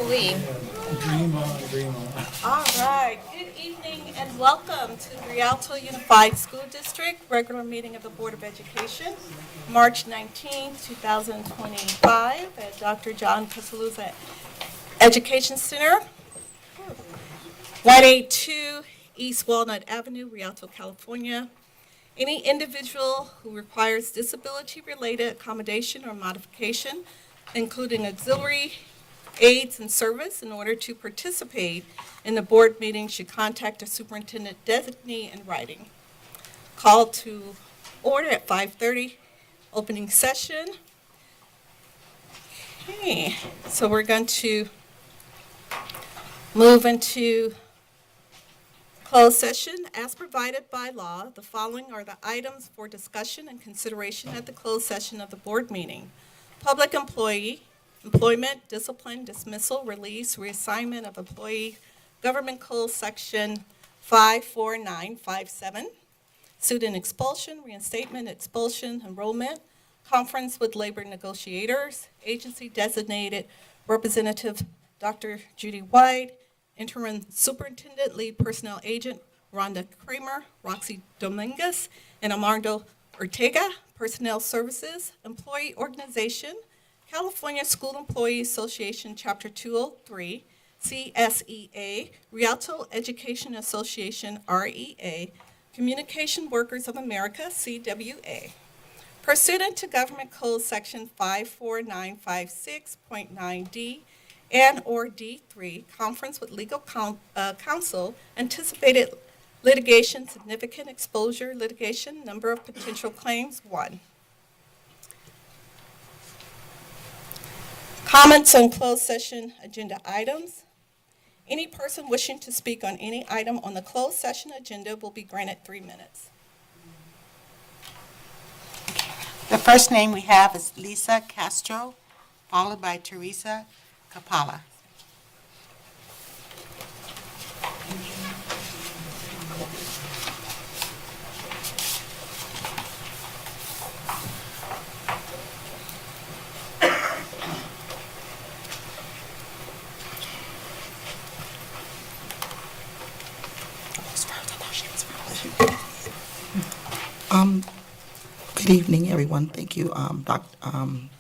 believe. Dream on, dream on. All right, good evening and welcome to the Rialto Unified School District regular meeting of the Board of Education, March 19, 2025 at Dr. John Casalusa Education Center, 182 East Walnut Avenue, Rialto, California. Any individual who requires disability-related accommodation or modification, including auxiliary aids and service, in order to participate in the board meeting should contact a superintendent designee in writing. Call to order at 5:30, opening session. Okay, so we're going to move into closed session. As provided by law, the following are the items for discussion and consideration at the closed session of the board meeting. Public employment, discipline, dismissal, release, reassignment of employee, Government Code Section 54957, student expulsion, reinstatement, expulsion, enrollment, conference with labor negotiators, agency designated representative Dr. Judy White, interim superintendent, lead personnel agent Rhonda Kramer, Roxy Dominguez, and Amardo Ortega, personnel services, employee organization, California School Employees Association, Chapter 203, CSEA, Rialto Education Association, REA, Communication Workers of America, CWA. Pursuant to Government Code Section 54956.9D and/or D3, conference with legal counsel, anticipated litigation, significant exposure litigation, number of potential claims, 1. Comments on closed session agenda items. Any person wishing to speak on any item on the closed session agenda will be granted 3 minutes. The first name we have is Lisa Castro, followed by Teresa Capala. Good evening, everyone. Thank you,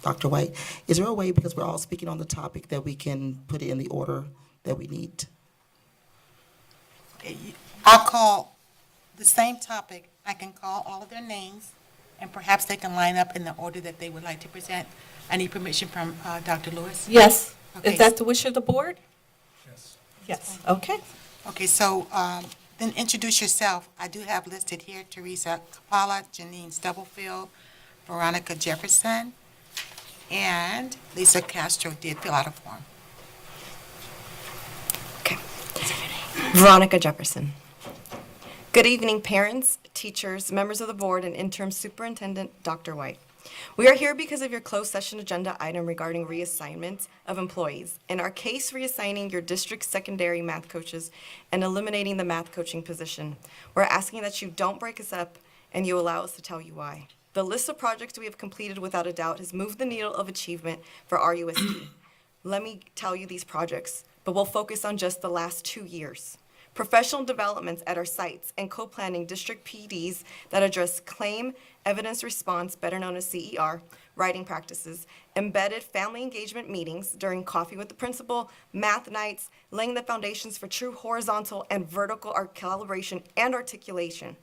Dr. White. Is there a way, because we're all speaking on the topic, that we can put it in the order that we need? Okay, I'll call the same topic. I can call all of their names, and perhaps they can line up in the order that they would like to present. I need permission from Dr. Lewis. Yes. Okay. Is that the wish of the board? Yes. Yes. Okay. Okay, so then introduce yourself. I do have listed here Teresa Capala, Janine Stubblefield, Veronica Jefferson, and Lisa Castro did fill out a form. Okay. Veronica Jefferson. Good evening, parents, teachers, members of the board, and interim superintendent, Dr. White. We are here because of your closed session agenda item regarding reassignment of employees. In our case, reassigning your district secondary math coaches and eliminating the math coaching position. We're asking that you don't break us up and you allow us to tell you why. The list of projects we have completed without a doubt has moved the needle of achievement for our USD. Let me tell you these projects, but we'll focus on just the last 2 years. Professional developments at our sites and co-planning district PDs that address claim, evidence response, better known as CER, writing practices, embedded family engagement meetings during coffee with the principal, math nights, laying the foundations for true horizontal and vertical calibration and articulation.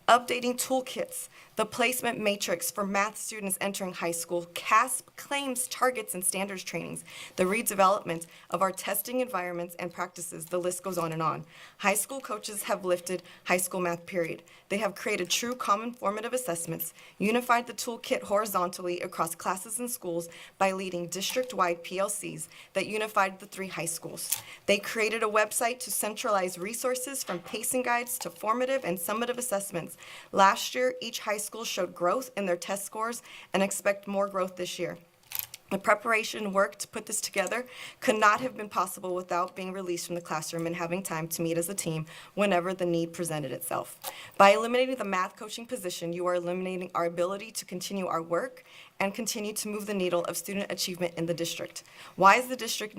Updating toolkits, the placement matrix for math students entering high school, CASP claims, targets, and standards trainings, the redevelopment of our testing environments and practices, the list goes on and on. High school coaches have lifted high school math, period. They have created true common formative assessments, unified the toolkit horizontally across classes and schools by leading district-wide PLCs that unified the 3 high schools. They created a website to centralize resources from pacing guides to formative and summative assessments. Last year, each high school showed growth in their test scores and expect more growth this year. The preparation work to put this together could not have been possible without being released from the classroom and having time to meet as a team whenever the need presented itself. By eliminating the math coaching position, you are eliminating our ability to continue our work and continue to move the needle of student achievement in the district. Why is the district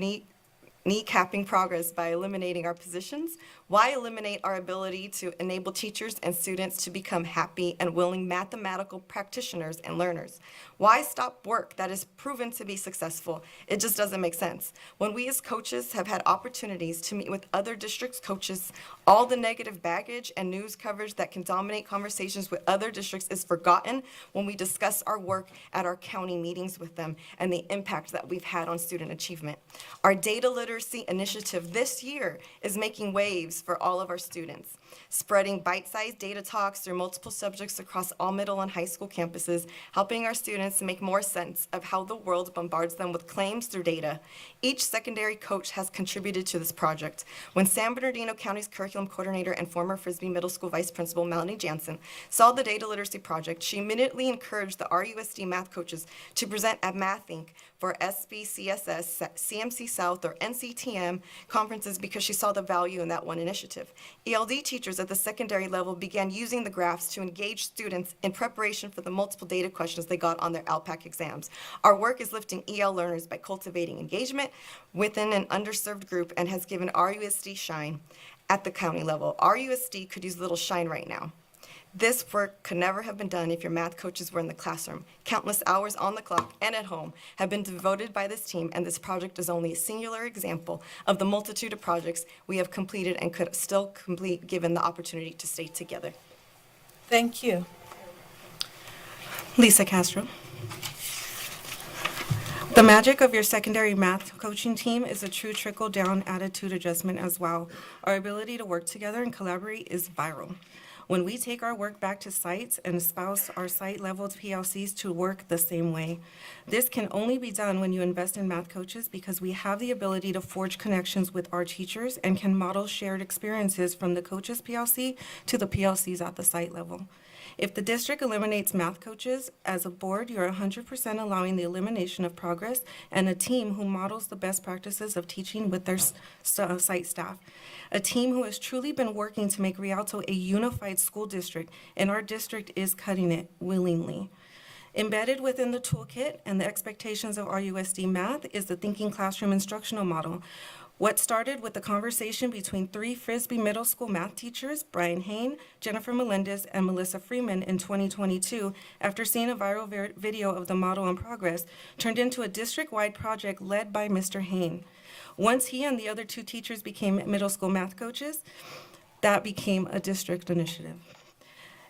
kneecapping progress by eliminating our positions? Why eliminate our ability to enable teachers and students to become happy and willing mathematical practitioners and learners? Why stop work that is proven to be successful? It just doesn't make sense. When we as coaches have had opportunities to meet with other districts' coaches, all the negative baggage and news coverage that can dominate conversations with other districts is forgotten when we discuss our work at our county meetings with them and the impact that we've had on student achievement. Our data literacy initiative this year is making waves for all of our students, spreading bite-sized data talks through multiple subjects across all middle and high school campuses, helping our students make more sense of how the world bombards them with claims through data. Each secondary coach has contributed to this project. When San Bernardino County's curriculum coordinator and former Frisbee Middle School Vice Principal Melanie Jansen saw the data literacy project, she immediately encouraged the RUSD math coaches to present at Math Inc. for SBCSS, CMC South, or NCTM conferences because she saw the value in that one initiative. ELD teachers at the secondary level began using the graphs to engage students in preparation for the multiple data questions they got on their LPAC exams. Our work is lifting EL learners by cultivating engagement within an underserved group and has given RUSD shine at the county level. RUSD could use a little shine right now. This work could never have been done if your math coaches were in the classroom. Countless hours on the clock and at home have been devoted by this team, and this project is only a singular example of the multitude of projects we have completed and could still complete given the opportunity to stay together. Thank you. Lisa Castro. The magic of your secondary math coaching team is a true trickle-down attitude adjustment as well. Our ability to work together and collaborate is viral. When we take our work back to sites and espouse our site-level PLCs to work the same way. This can only be done when you invest in math coaches because we have the ability to forge connections with our teachers and can model shared experiences from the coaches PLC to the PLCs at the site level. If the district eliminates math coaches, as a board, you're 100% allowing the elimination of progress and a team who models the best practices of teaching with their site staff. A team who has truly been working to make Rialto a unified school district, and our district is cutting it willingly. Embedded within the toolkit and the expectations of RUSD math is the Thinking Classroom instructional model. What started with a conversation between 3 Frisbee Middle School math teachers, Brian Hain, Jennifer Melendez, and Melissa Freeman in 2022, after seeing a viral video of the model in progress, turned into a district-wide project led by Mr. Hain. Once he and the other 2 teachers became middle school math coaches, that became a district initiative.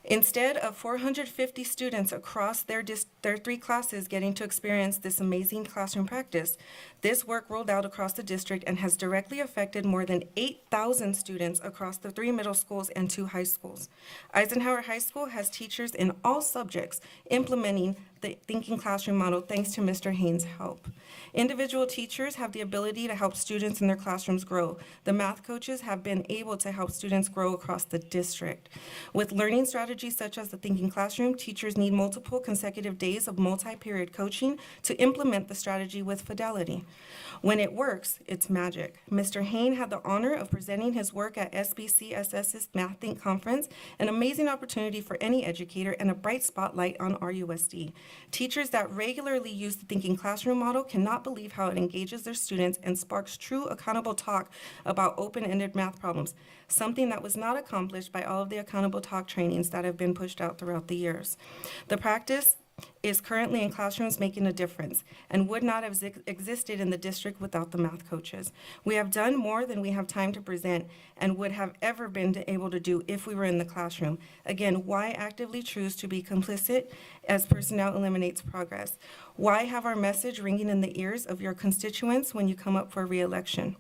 Instead of 450 students across their 3 classes getting to experience this amazing classroom practice, this work rolled out across the district and has directly affected more than 8,000 students across the 3 middle schools and 2 high schools. Eisenhower High School has teachers in all subjects implementing the Thinking Classroom model thanks to Mr. Haynes' help. Individual teachers have the ability to help students in their classrooms grow. The math coaches have been able to help students grow across the district. With learning strategies such as the Thinking Classroom, teachers need multiple consecutive days of multi-period coaching to implement the strategy with fidelity. When it works, it's magic. Mr. Hain had the honor of presenting his work at SBCSS's Math Think Conference, an amazing opportunity for any educator and a bright spotlight on RUSD. Teachers that regularly use the Thinking Classroom model cannot believe how it engages their students and sparks true accountable talk about open-ended math problems, something that was not accomplished by all of the accountable talk trainings that have been pushed out throughout the years. The practice is currently in classrooms making a difference and would not have existed in the district without the math coaches. We have done more than we have time to present and would have ever been able to do if we were in the classroom. Again, why actively choose to be complicit as personnel eliminates progress? Why have our message ringing in the ears of your constituents when you come up for re-election?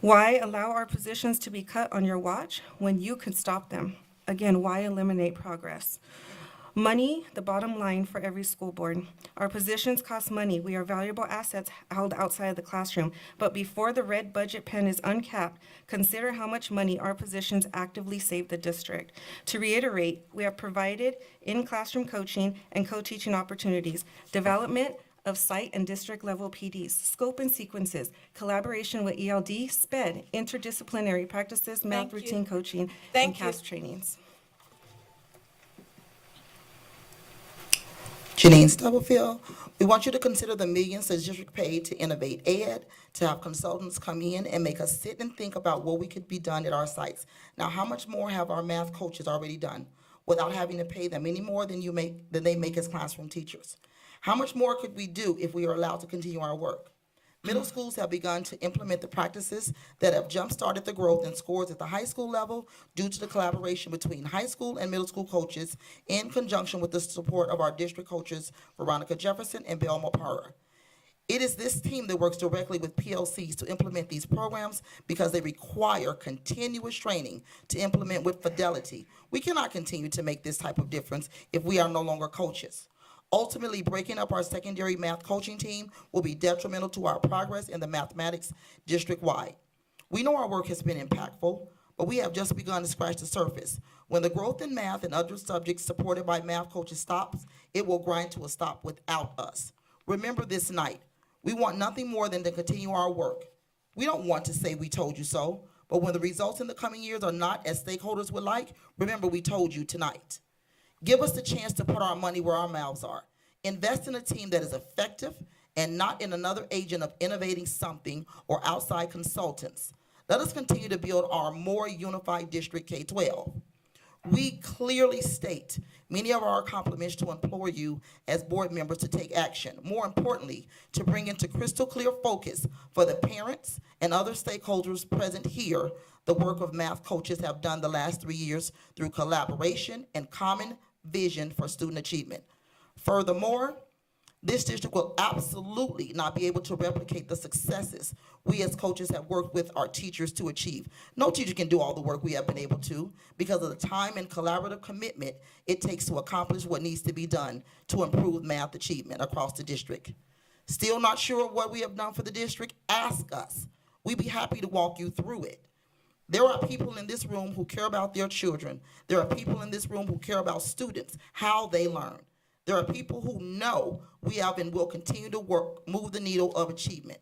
Why allow our positions to be cut on your watch when you could stop them? Again, why eliminate progress? Money, the bottom line for every school board. Our positions cost money. We are valuable assets held outside of the classroom. But before the red budget pen is uncapped, consider how much money our positions actively save the district. To reiterate, we have provided in-classroom coaching and co-teaching opportunities, development of site and district level PDs, scope and sequences, collaboration with ELD, SPED, interdisciplinary practices, math Thank you. routine coaching, and Thank you. CAST trainings. Janine Stubblefield, we want you to consider the millions the district paid to innovate ed, to have consultants come in and make us sit and think about what we could be done at our sites. Now, how much more have our math coaches already done without having to pay them any more than they make as classroom teachers? How much more could we do if we are allowed to continue our work? Middle schools have begun to implement the practices that have jump-started the growth in scores at the high school level due to the collaboration between high school and middle school coaches in conjunction with the support of our district coaches, Veronica Jefferson and Belma Parra. It is this team that works directly with PLCs to implement these programs because they require continuous training to implement with fidelity. We cannot continue to make this type of difference if we are no longer coaches. Ultimately, breaking up our secondary math coaching team will be detrimental to our progress in the mathematics district-wide. We know our work has been impactful, but we have just begun to scratch the surface. When the growth in math and other subjects supported by math coaches stops, it will grind to a stop without us. Remember this night, we want nothing more than to continue our work. We don't want to say we told you so, but when the results in the coming years are not as stakeholders would like, remember we told you tonight. Give us the chance to put our money where our mouths are. Invest in a team that is effective and not in another agent of innovating something or outside consultants. Let us continue to build our more unified District K-12. We clearly state many of our accomplishments to implore you as board members to take action. More importantly, to bring into crystal clear focus for the parents and other stakeholders present here the work of math coaches have done the last 3 years through collaboration and common vision for student achievement. Furthermore, this district will absolutely not be able to replicate the successes we as coaches have worked with our teachers to achieve. No teacher can do all the work we have been able to because of the time and collaborative commitment it takes to accomplish what needs to be done to improve math achievement across the district. Still not sure of what we have done for the district? Ask us. We'd be happy to walk you through it. There are people in this room who care about their children. There are people in this room who care about students, how they learn. There are people who know we have and will continue to move the needle of achievement.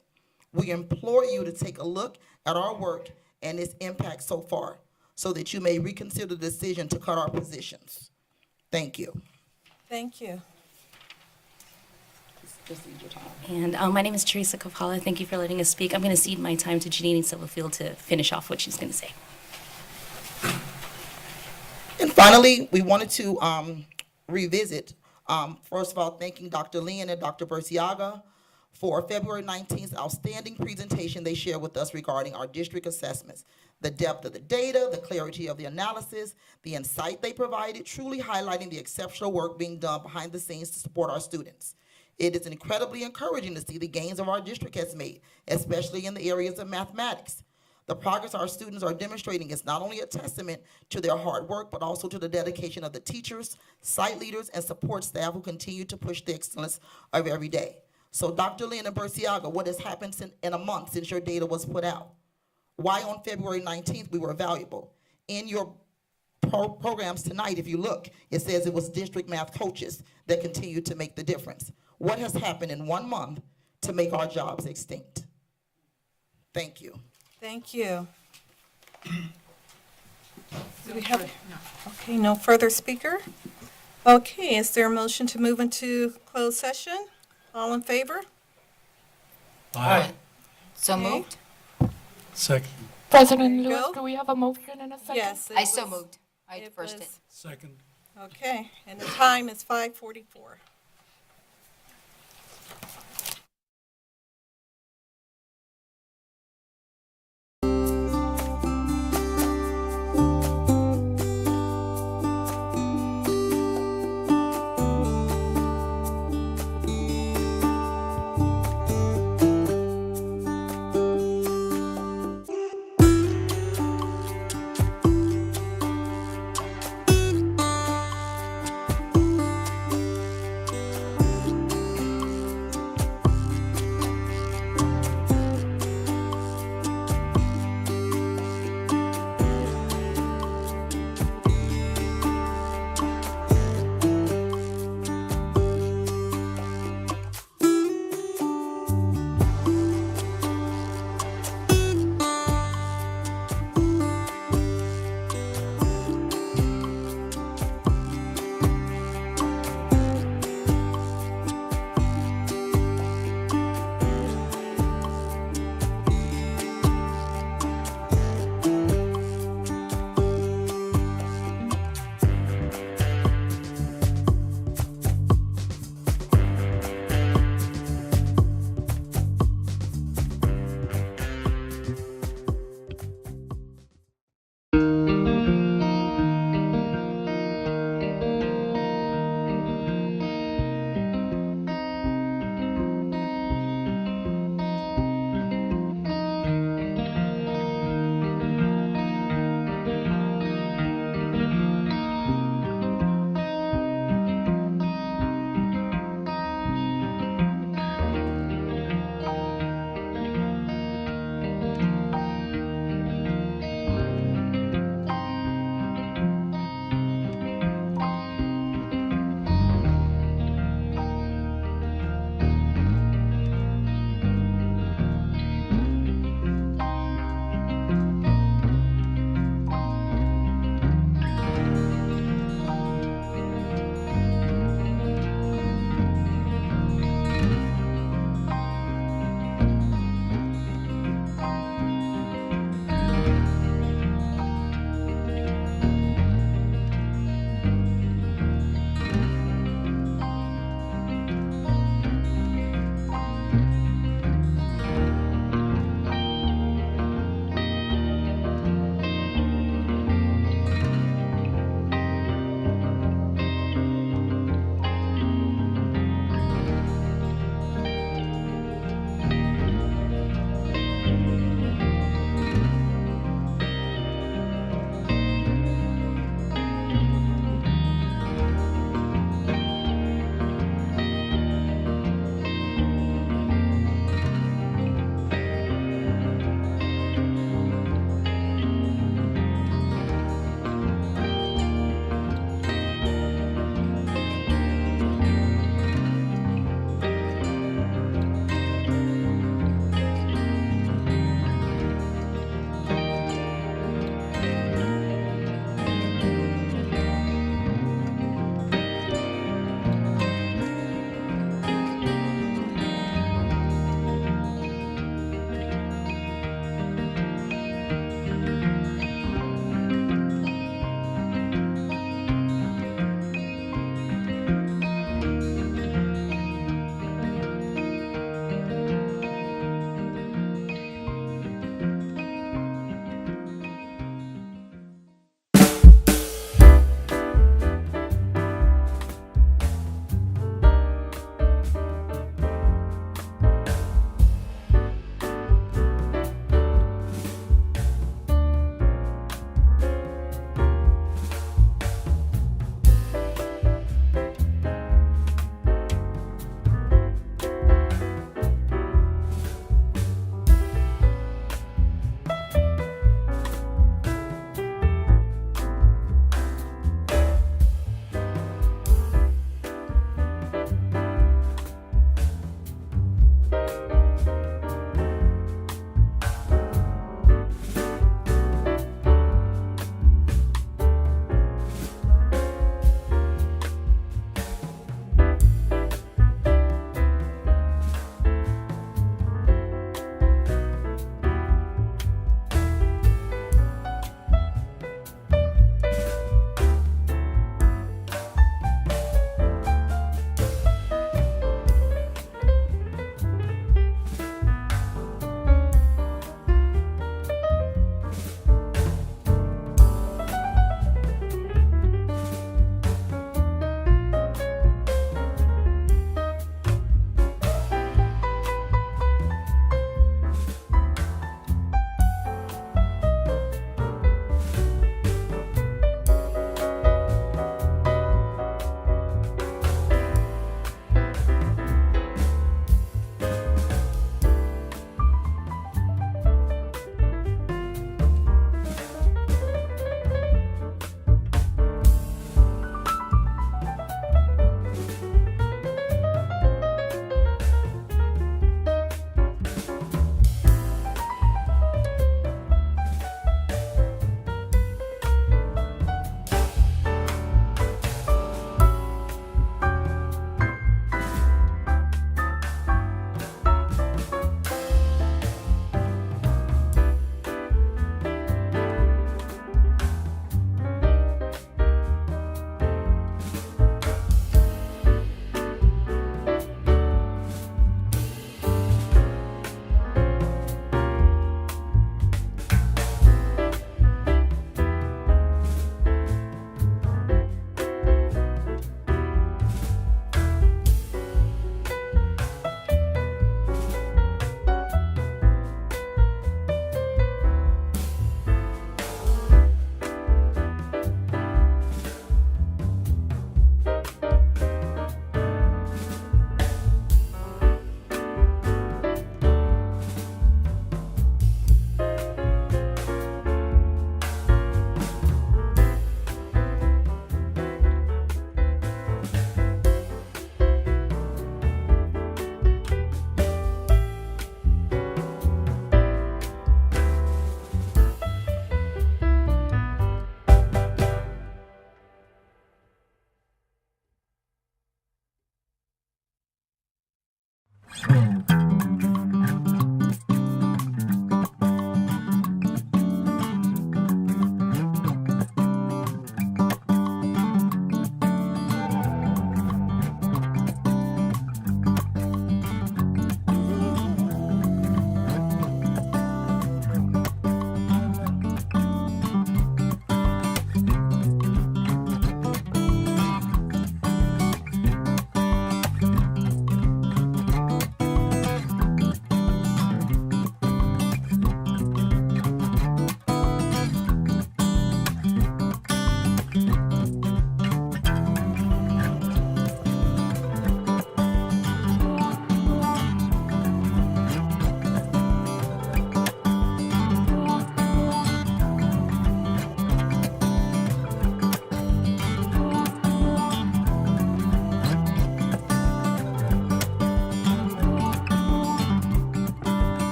We implore you to take a look at our work and its impact so far so that you may reconsider the decision to cut our positions. Thank you. Thank you. And my name is Teresa Kapala. Thank you for letting us speak. I'm going to cede my time to Janine Stubblefield to finish off what she's going to say. And finally, we wanted to revisit, first of all, thanking Dr. Lynn and Dr. Burciaga for February 19th outstanding presentation they shared with us regarding our district assessments. The depth of the data, the clarity of the analysis, the insight they provided, truly highlighting the exceptional work being done behind the scenes to support our students. It is incredibly encouraging to see the gains of our district has made, especially in the areas of mathematics. The progress our students are demonstrating is not only a testament to their hard work, but also to the dedication of the teachers, site leaders, and support staff who continue to push the excellence of every day. So Dr. Lynn and Burciaga, what has happened in a month since your data was put out? Why on February 19th we were valuable? In your programs tonight, if you look, it says it was district math coaches that continued to make the difference. What has happened in 1 month to make our jobs extinct? Thank you. Thank you. Do we have, okay, no further speaker? Okay, is there a motion to move into closed session? All in favor? Aye. So Okay. moved? Second. President There you Lewis, go. do we have a motion and a second? Yes. I so moved. I it first it. was- Second. Okay, and the time is 5:44.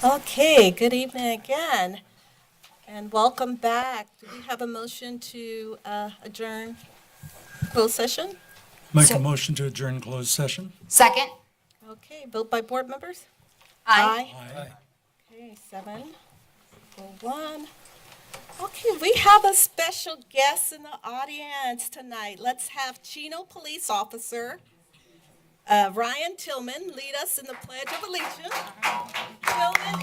Okay, good evening again, and welcome back. Do we have a motion to adjourn closed session? Make a motion to adjourn closed session? Second? Okay, vote by board members? Aye. Aye. Okay, 7:01. Okay, we have a special guest in the audience tonight. Let's have Chino Police Officer Ryan Tillman lead us in the Pledge of Allegiance. Tillman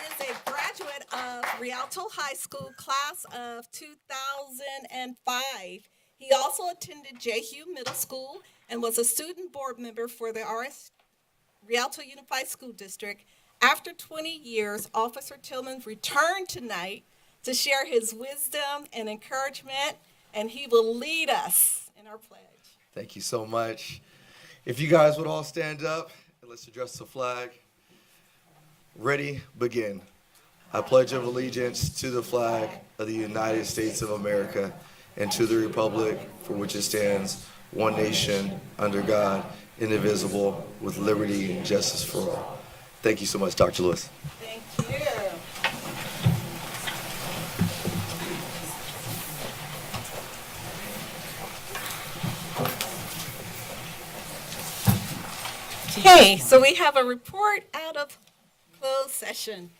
is a graduate of Rialto High School, class of 2005. He also attended Jehu Middle School and was a student board member for the Rialto Unified School District. After 20 years, Officer Tillman returned tonight to share his wisdom and encouragement, and he will lead us in our pledge. Thank you so much. If you guys would all stand up and let's address the flag. Ready, begin. I pledge of allegiance to the flag of the United States of America and to the republic for which it stands, one nation, under God, indivisible, with liberty and justice for all. Thank you so much, Dr. Lewis. Thank you. Okay, so we have a report out of closed session.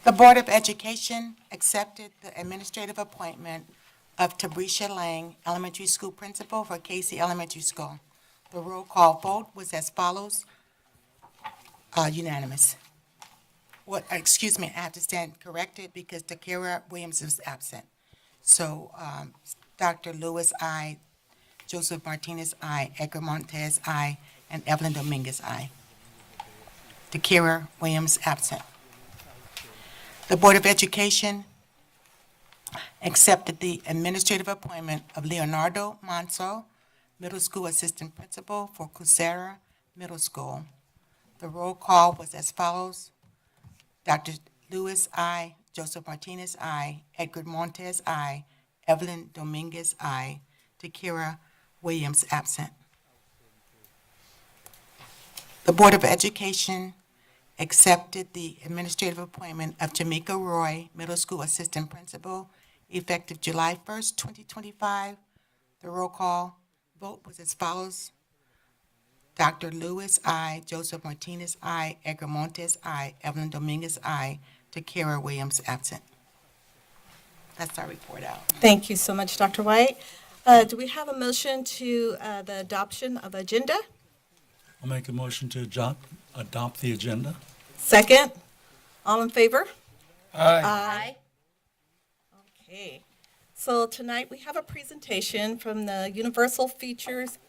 The Board of Education accepted the administrative appointment of Tabrisha Lang, elementary school principal for Casey Elementary School. The roll call vote was as follows, unanimous. Excuse me, I have to stand corrected because Takira Williams is absent. So, Dr. Lewis, aye. Joseph Martinez, aye. Edgar Montez, aye. And Evelyn Dominguez, aye. Takira Williams, absent. The Board of Education accepted the administrative appointment of Leonardo Manso, middle school assistant principal for Cusera Middle School. The roll call was as follows. Dr. Lewis, aye. Joseph Martinez, aye. Edgar Montez, aye. Evelyn Dominguez, aye. Takira Williams, absent. The Board of Education accepted the administrative appointment of Jamaica Roy, middle school assistant principal, effective July 1st, 2025. The roll call vote was as follows. Dr. Lewis, aye. Joseph Martinez, aye. Edgar Montes, aye. Evelyn Dominguez, aye. Takira Williams, absent. That's our report out. Thank you so much, Dr. White. Do we have a motion to the adoption of agenda? I'll make a motion to adopt the agenda. Second? All in favor? Aye. Okay. So tonight we have a presentation from the universal features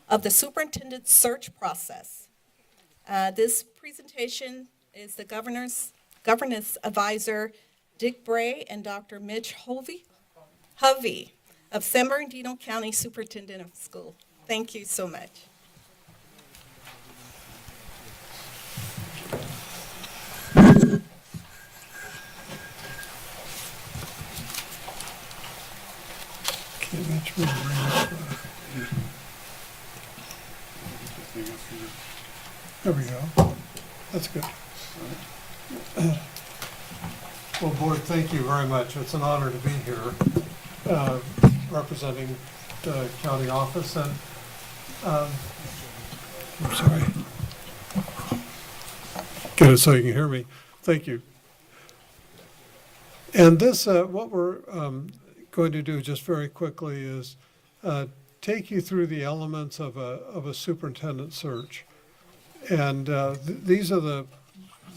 of the superintendent search process. This presentation is the governance advisor, Dick Bray, and Dr. Mitch Hovey of San Bernardino County Superintendent of School. Thank you so much. Okay, that's really There we go. That's good. Well, Board, thank you very much. It's an honor to be here representing the county office. And I'm sorry. Get it so you can hear me. Thank you. And this, what we're going to do just very quickly is take you through the elements of a superintendent search. And these are the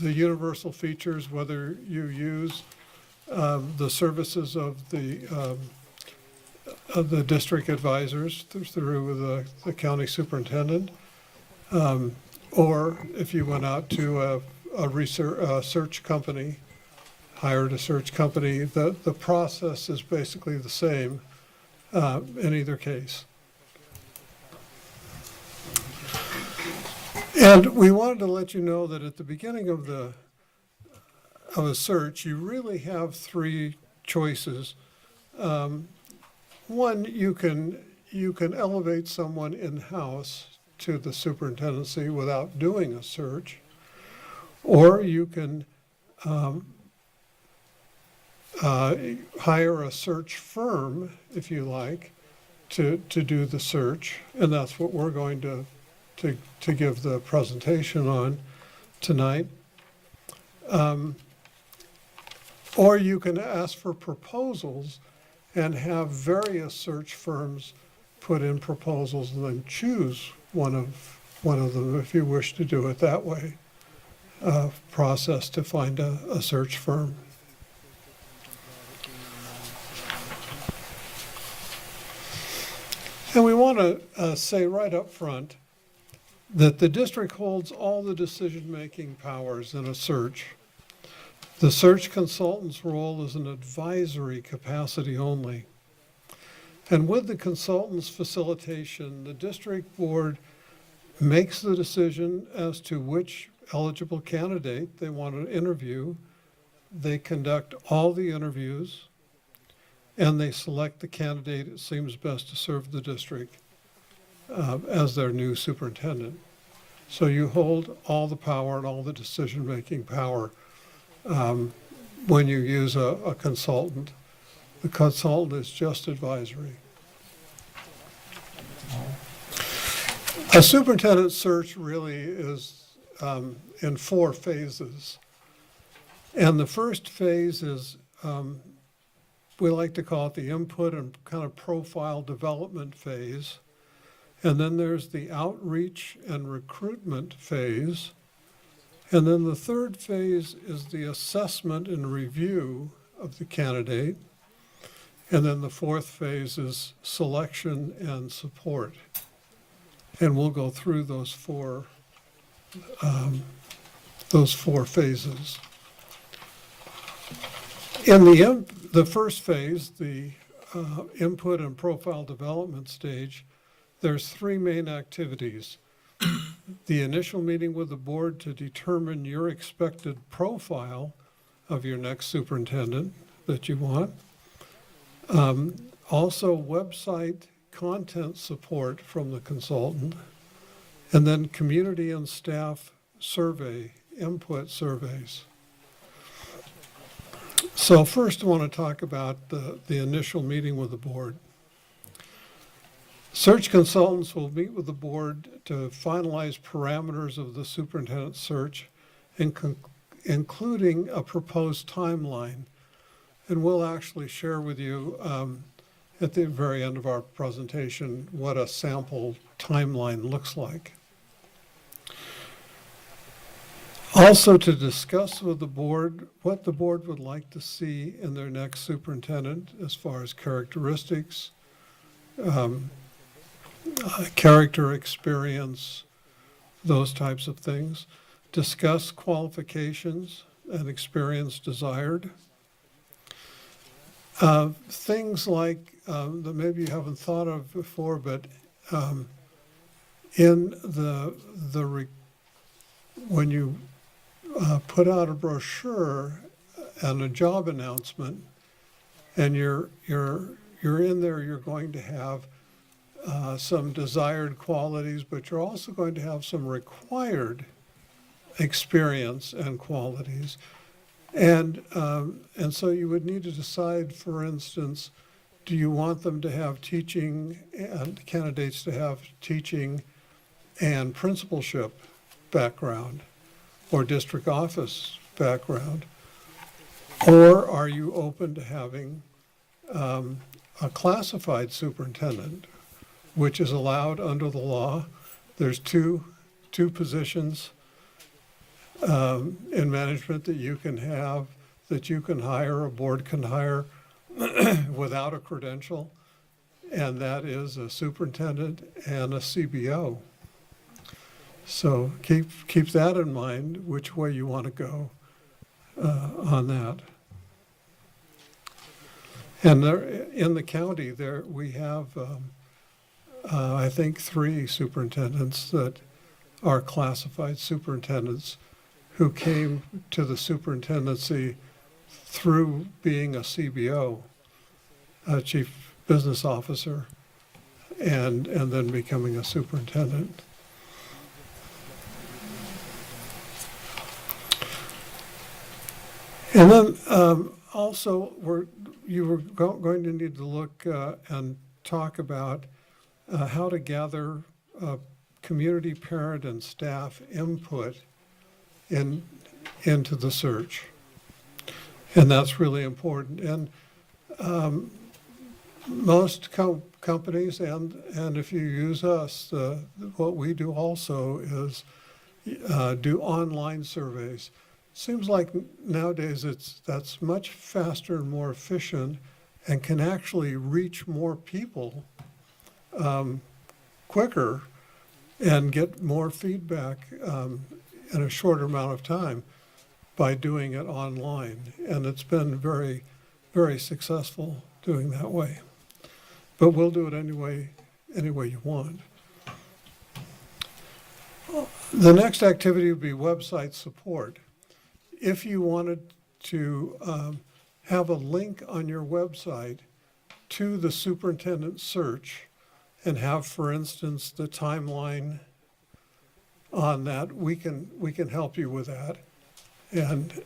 universal features, whether you use the services of the district advisors through the county superintendent, or if you went out to a search company, hired a search company, the process is basically the same in either case. And we wanted to let you know that at the beginning of a search, you really have three choices. One, you can elevate someone in-house to the superintendency without doing a search. Or you can hire a search firm, if you like, to do the search. And that's what we're going to give the presentation on tonight. Or you can ask for proposals and have various search firms put in proposals and then choose one of them if you wish to do it that way. Process to find a search firm. And we want to say right up front that the district holds all the decision-making powers in a search. The search consultant's role is an advisory capacity only. And with the consultant's facilitation, the district board makes the decision as to which eligible candidate they want to interview. They conduct all the interviews, and they select the candidate it seems best to serve the district as their new superintendent. So you hold all the power and all the decision-making power when you use a consultant. The consultant is just advisory. A superintendent search really is in 4 phases. And the first phase is, we like to call it the input and kind of profile development phase. And then there's the outreach and recruitment phase. And then the third phase is the assessment and review of the candidate. And then the fourth phase is selection and support. And we'll go through those four phases. In the first phase, the input and profile development stage, there's 3 main activities. The initial meeting with the board to determine your expected profile of your next superintendent that you want. Also, website content support from the consultant, and then community and staff input surveys. So first I want to talk about the initial meeting with the board. Search consultants will meet with the board to finalize parameters of the superintendent search, including a proposed timeline. And we'll actually share with you at the very end of our presentation what a sample timeline looks like. Also, to discuss with the board what the board would like to see in their next superintendent as far as characteristics, character, experience, those types of things. Discuss qualifications and experience desired. Things like that maybe you haven't thought of before, but in when you put out a brochure and a job announcement, and you're in there, you're going to have some desired qualities, but you're also going to have some required experience and qualities. And so you would need to decide, for instance, do you want them to have teaching and candidates to have teaching and principalship background or district office background? Or are you open to having a classified superintendent, which is allowed under the law? There's two positions in management that you can have, that you can hire, a board can hire without a credential, and that is a superintendent and a CBO. So keep that in mind, which way you want to go on that. And there, in the county, there we have, I think, 3 superintendents that are classified superintendents who came to the superintendency through being a CBO, a chief business officer, and then becoming a superintendent. And then also, you were going to need to look and talk about how to gather community, parent, and staff input into the search. And that's really important. And most companies, and if you use us, what we do also is do online surveys. Seems like nowadays that's much faster and more efficient and can actually reach more people quicker and get more feedback in a shorter amount of time by doing it online. And it's been very, very successful doing that way. But we'll do it any way you want. The next activity would be website support. If you wanted to have a link on your website to the superintendent search and have, for instance, the timeline on that, we can help you with that and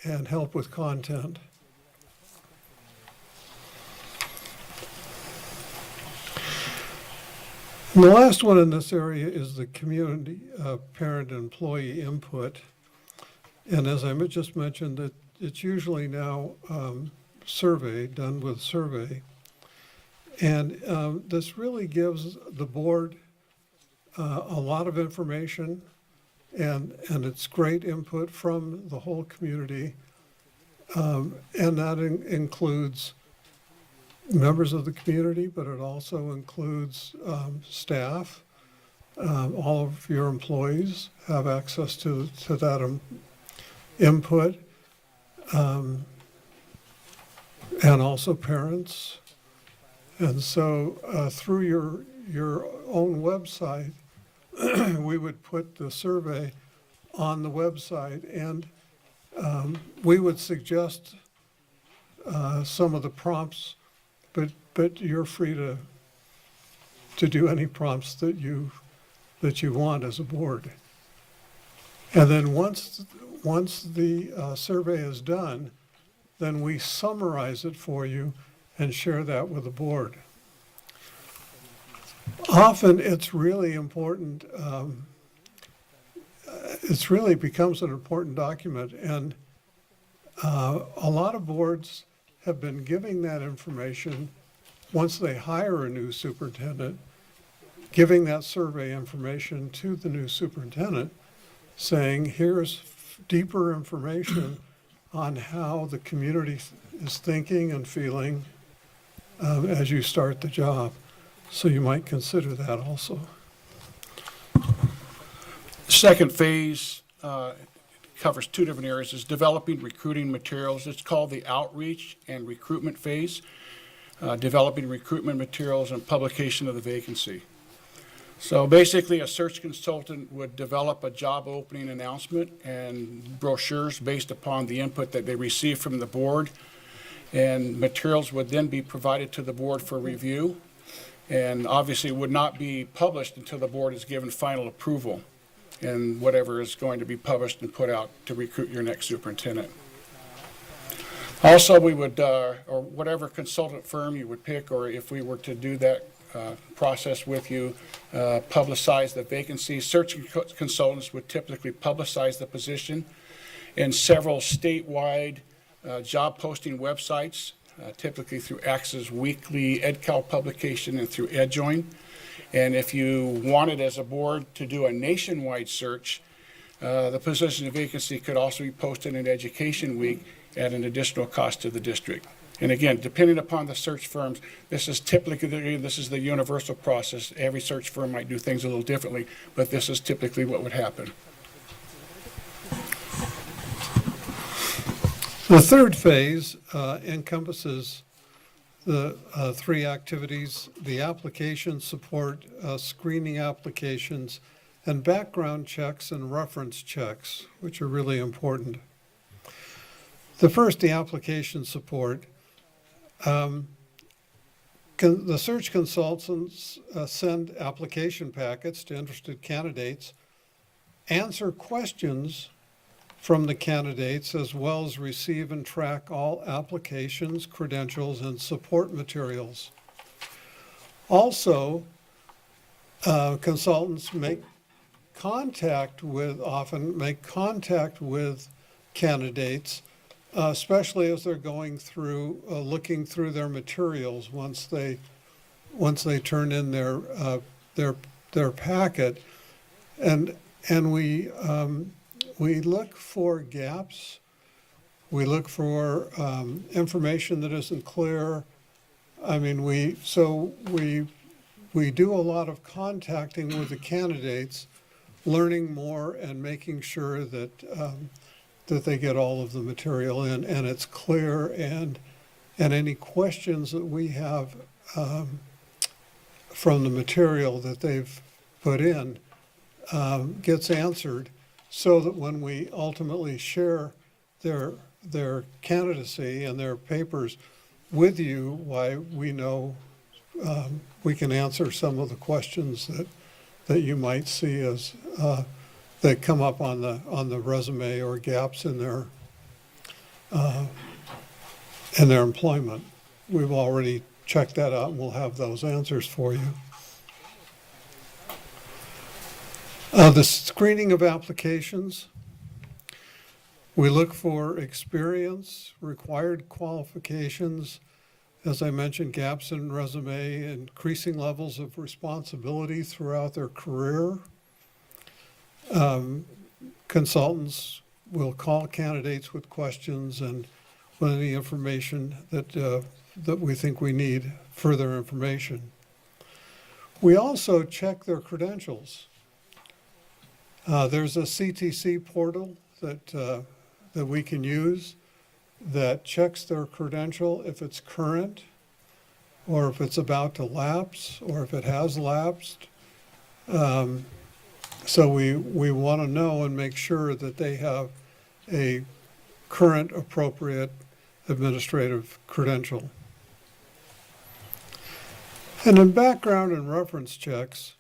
and help with content. And the last one in this area is the community parent and employee input. And as I just mentioned, that it's usually now survey, done with survey. And this really gives the board a lot of information, and it's great input from the whole community. And that includes members of the community, but it also includes staff. All of your employees have access to that input, and also parents. And so through your own website, we would put the survey on the website, and we would suggest some of the prompts, but you're free to do any prompts that you want as a board. And then once the survey is done, then we summarize it for you and share that with the board. Often it's really important, it really becomes an important document, and a lot of boards have been giving that information once they hire a new superintendent, giving that survey information to the new superintendent, saying, here's deeper information on how the community is thinking and feeling as you start the job. So you might consider that also. Second phase covers two different areas. It's developing recruiting materials. It's called the outreach and recruitment phase. Developing recruitment materials and publication of the vacancy. So basically, a search consultant would develop a job opening announcement and brochures based upon the input that they receive from the board. And materials would then be provided to the board for review. And obviously would not be published until the board is given final approval and whatever is going to be published and put out to recruit your next superintendent. Also, we would, or whatever consultant firm you would pick, or if we were to do that process with you, publicize the vacancy. Search consultants would typically publicize the position in several statewide job posting websites, typically through AXA's weekly EdCal publication and through EdJoin. And if you wanted as a board to do a nationwide search, the position of vacancy could also be posted in Education Week at an additional cost to the district. And again, depending upon the search firms, this is the universal process. Every search firm might do things a little differently, but this is typically what would happen. The third phase encompasses the three activities: the application support, screening applications, and background checks and reference checks, which are really important. The first, the application support. The search consultants send application packets to interested candidates, answer questions from the candidates, as well as receive and track all applications, credentials, and support materials. Also, consultants often make contact with candidates, especially as they're going through, looking through their materials once they turn in their packet, and we look for gaps. We look for information that isn't clear. I mean, we do a lot of contacting with the candidates, learning more and making sure that that they get all of the material in and it's clear, and any questions that we have from the material that they've put in gets answered, so that when we ultimately share their candidacy and their papers with you, why we know we can answer some of the questions that you might see as that come up on the resume, or gaps in their employment. We've already checked that out, and we'll have those answers for you. The screening of applications. We look for experience, required qualifications, as I mentioned, gaps in resume, increasing levels of responsibility throughout their career. Consultants will call candidates with questions and with any information that we think we need, further information. We also check their credentials. There's a CTC portal that we can use that checks their credential if it's current, or if it's about to lapse, or if it has lapsed. So we want to know and make sure that they have a current, appropriate administrative credential. And in background and reference checks,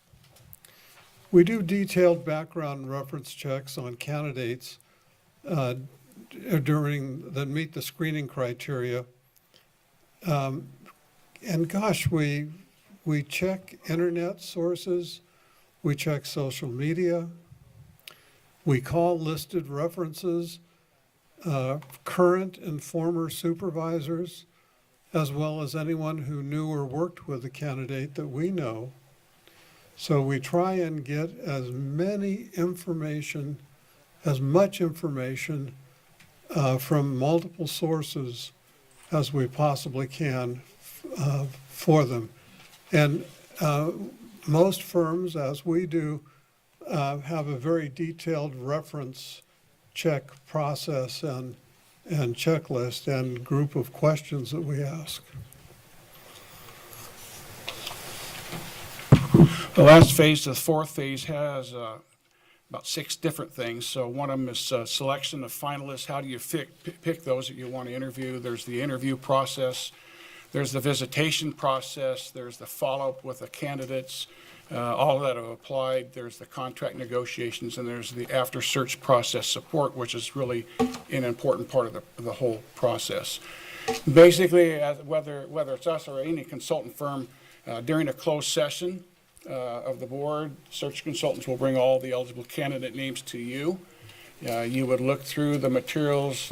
we do detailed background and reference checks on candidates that meet the screening criteria. And gosh, we check internet sources, we check social media, we call listed references, current and former supervisors, as well as anyone who knew or worked with the candidate that we know. So we try and get as much information from multiple sources as we possibly can for them. And most firms, as we do, have a very detailed reference check process and checklist and group of questions that we ask. The last phase, the fourth phase, has about 6 different things. So one of them is selection of finalists. How do you pick those that you want to interview? There's the interview process. There's the visitation process. There's the follow-up with the candidates, all that have applied. There's the contract negotiations, and there's the after-search process support, which is really an important part of the whole process. Basically, whether it's us or any consultant firm, during a closed session of the board, search consultants will bring all the eligible candidate names to you. You would look through the materials,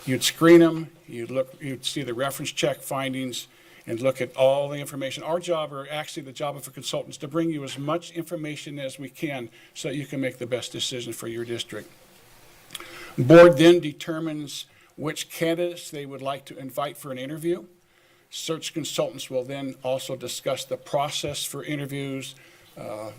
you'd screen them, you'd see the reference check findings, and look at all the information. Our job, or actually the job of a consultant, is to bring you as much information as we can so that you can make the best decision for your district. The board then determines which candidates they would like to invite for an interview. Search consultants will then also discuss the process for interviews.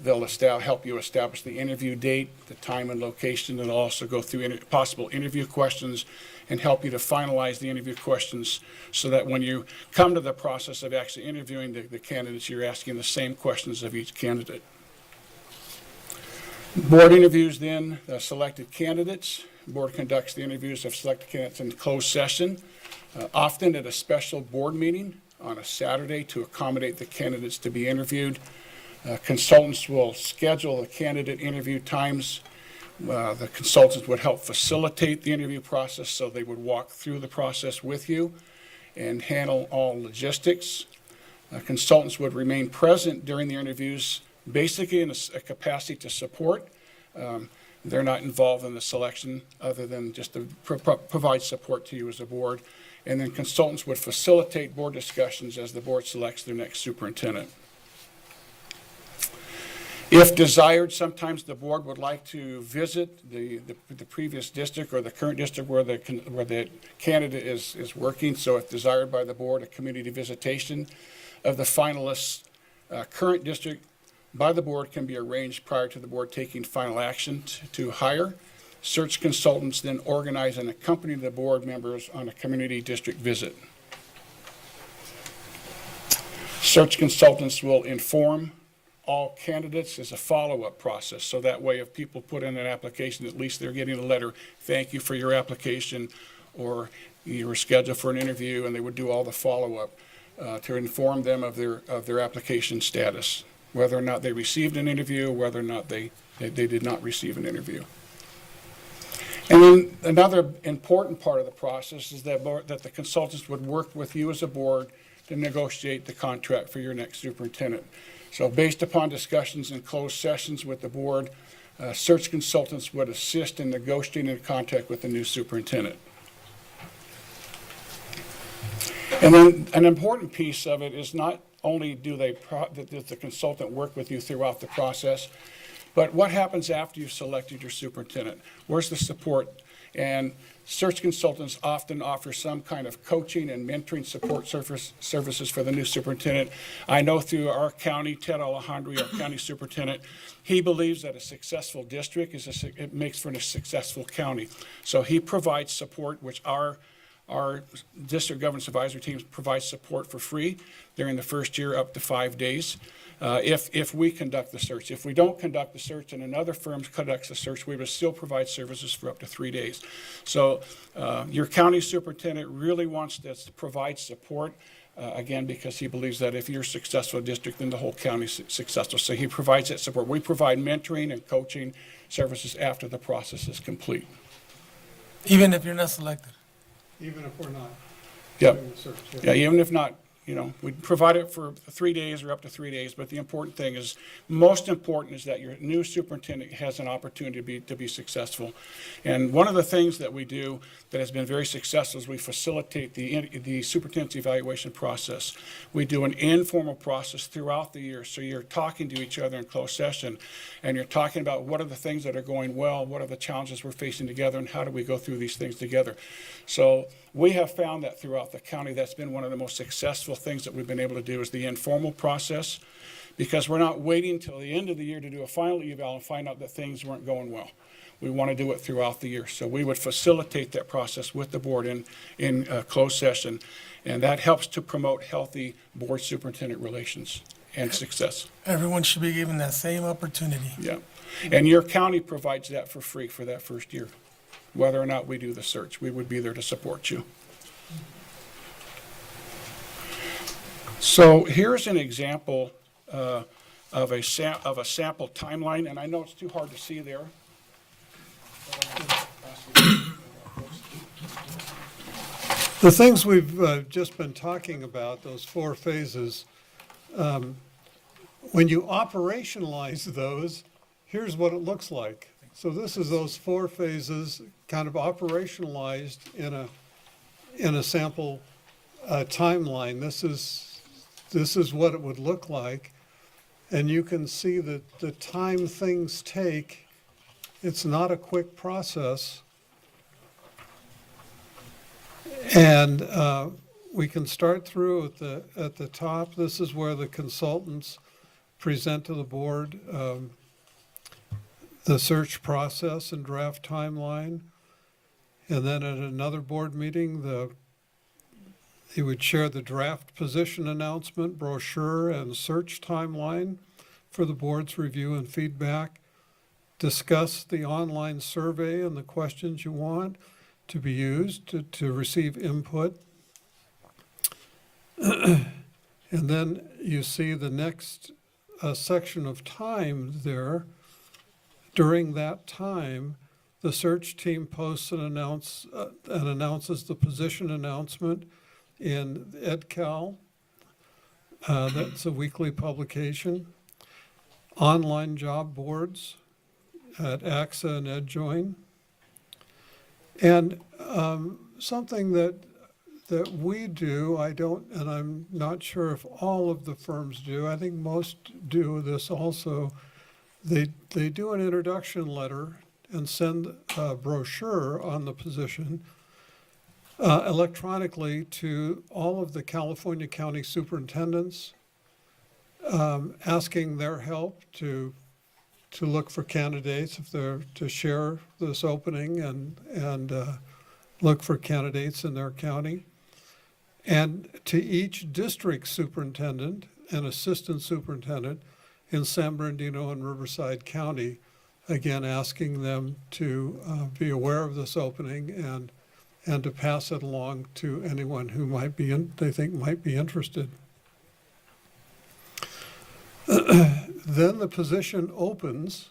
They'll help you establish the interview date, the time and location. They'll also go through possible interview questions and help you to finalize the interview questions so that when you come to the process of actually interviewing the candidates, you're asking the same questions of each candidate. Board interviews then selected candidates. The board conducts the interviews of selected candidates in closed session, often at a special board meeting on a Saturday to accommodate the candidates to be interviewed. Consultants will schedule the candidate interview times The consultants would help facilitate the interview process, so they would walk through the process with you and handle all logistics. Consultants would remain present during the interviews, basically in a capacity to support. They're not involved in the selection other than just to provide support to you as a board. And then consultants would facilitate board discussions as the board selects their next superintendent. If desired, sometimes the board would like to visit the previous district or the current district where the candidate is working. So if desired by the board, a community visitation of the finalists' current district by the board can be arranged prior to the board taking final action to hire. Search consultants then organize and accompany the board members on a community district visit. Search consultants will inform all candidates as a follow-up process. So that way, if people put in an application, at least they're getting a letter, thank you for your application, or you were scheduled for an interview, and they would do all the follow-up to inform them of their application status, whether or not they received an interview, whether or not they did not receive an interview. And then another important part of the process is that the consultants would work with you as a board to negotiate the contract for your next superintendent. So based upon discussions in closed sessions with the board, search consultants would assist in negotiating a contract with the new superintendent. And then an important piece of it is not only does the consultant work with you throughout the process, but what happens after you've selected your superintendent? Where's the support? And search consultants often offer some kind of coaching and mentoring support services for the new superintendent. I know through our county, Ted Alejandro, our county superintendent, he believes that a successful district it makes for a successful county. So he provides support, which our district governance advisory teams provide support for free during the first year, up to 5 days. If we conduct the search. If we don't conduct the search and another firm conducts the search, we will still provide services for up to 3 days. So your county superintendent really wants to provide support, again, because he believes that if you're a successful district, then the whole county is successful. So he provides that support. We provide mentoring and coaching services after the process is complete. Even if you're not selected? Even if we're not Yep. doing the search. Yeah, even if not, we provide it for 3 days or up to 3 days, but the important thing is, most important is that your new superintendent has an opportunity to be successful. And one of the things that we do that has been very successful is we facilitate the superintendent's evaluation process. We do an informal process throughout the year, so you're talking to each other in closed session, and you're talking about what are the things that are going well, what are the challenges we're facing together, and how do we go through these things together. So we have found that throughout the county, that's been one of the most successful things that we've been able to do is the informal process, because we're not waiting until the end of the year to do a final eval and find out that things weren't going well. We want to do it throughout the year. So we would facilitate that process with the board in closed session, and that helps to promote healthy board superintendent relations and success. Everyone should be given that same opportunity. Yeah. And your county provides that for free for that first year. Whether or not we do the search, we would be there to support you. So here's an example of a sample timeline, and I know it's too hard to see there. The things we've just been talking about, those 4 phases, when you operationalize those, here's what it looks like. So this is those 4 phases kind of operationalized in a sample timeline. This is what it would look like. And you can see that the time things take, it's not a quick process. And we can start through at the top. This is where the consultants present to the board the search process and draft timeline. And then at another board meeting, he would share the draft position announcement, brochure, and search timeline for the board's review and feedback. Discuss the online survey and the questions you want to be used to receive input. And then you see the next section of time there During that time, the search team posts and announces the position announcement in EdCal. That's a weekly publication. Online job boards at AXA and EdJoin. And something that we do, and I'm not sure if all of the firms do, I think most do this also, they do an introduction letter and send a brochure on the position electronically to all of the California County superintendents, asking their help to look for candidates if they're to share this opening and look for candidates in their county. And to each district superintendent and assistant superintendent in San Bernardino and Riverside County, again, asking them to be aware of this opening and to pass it along to anyone who they think might be interested. Then the position opens,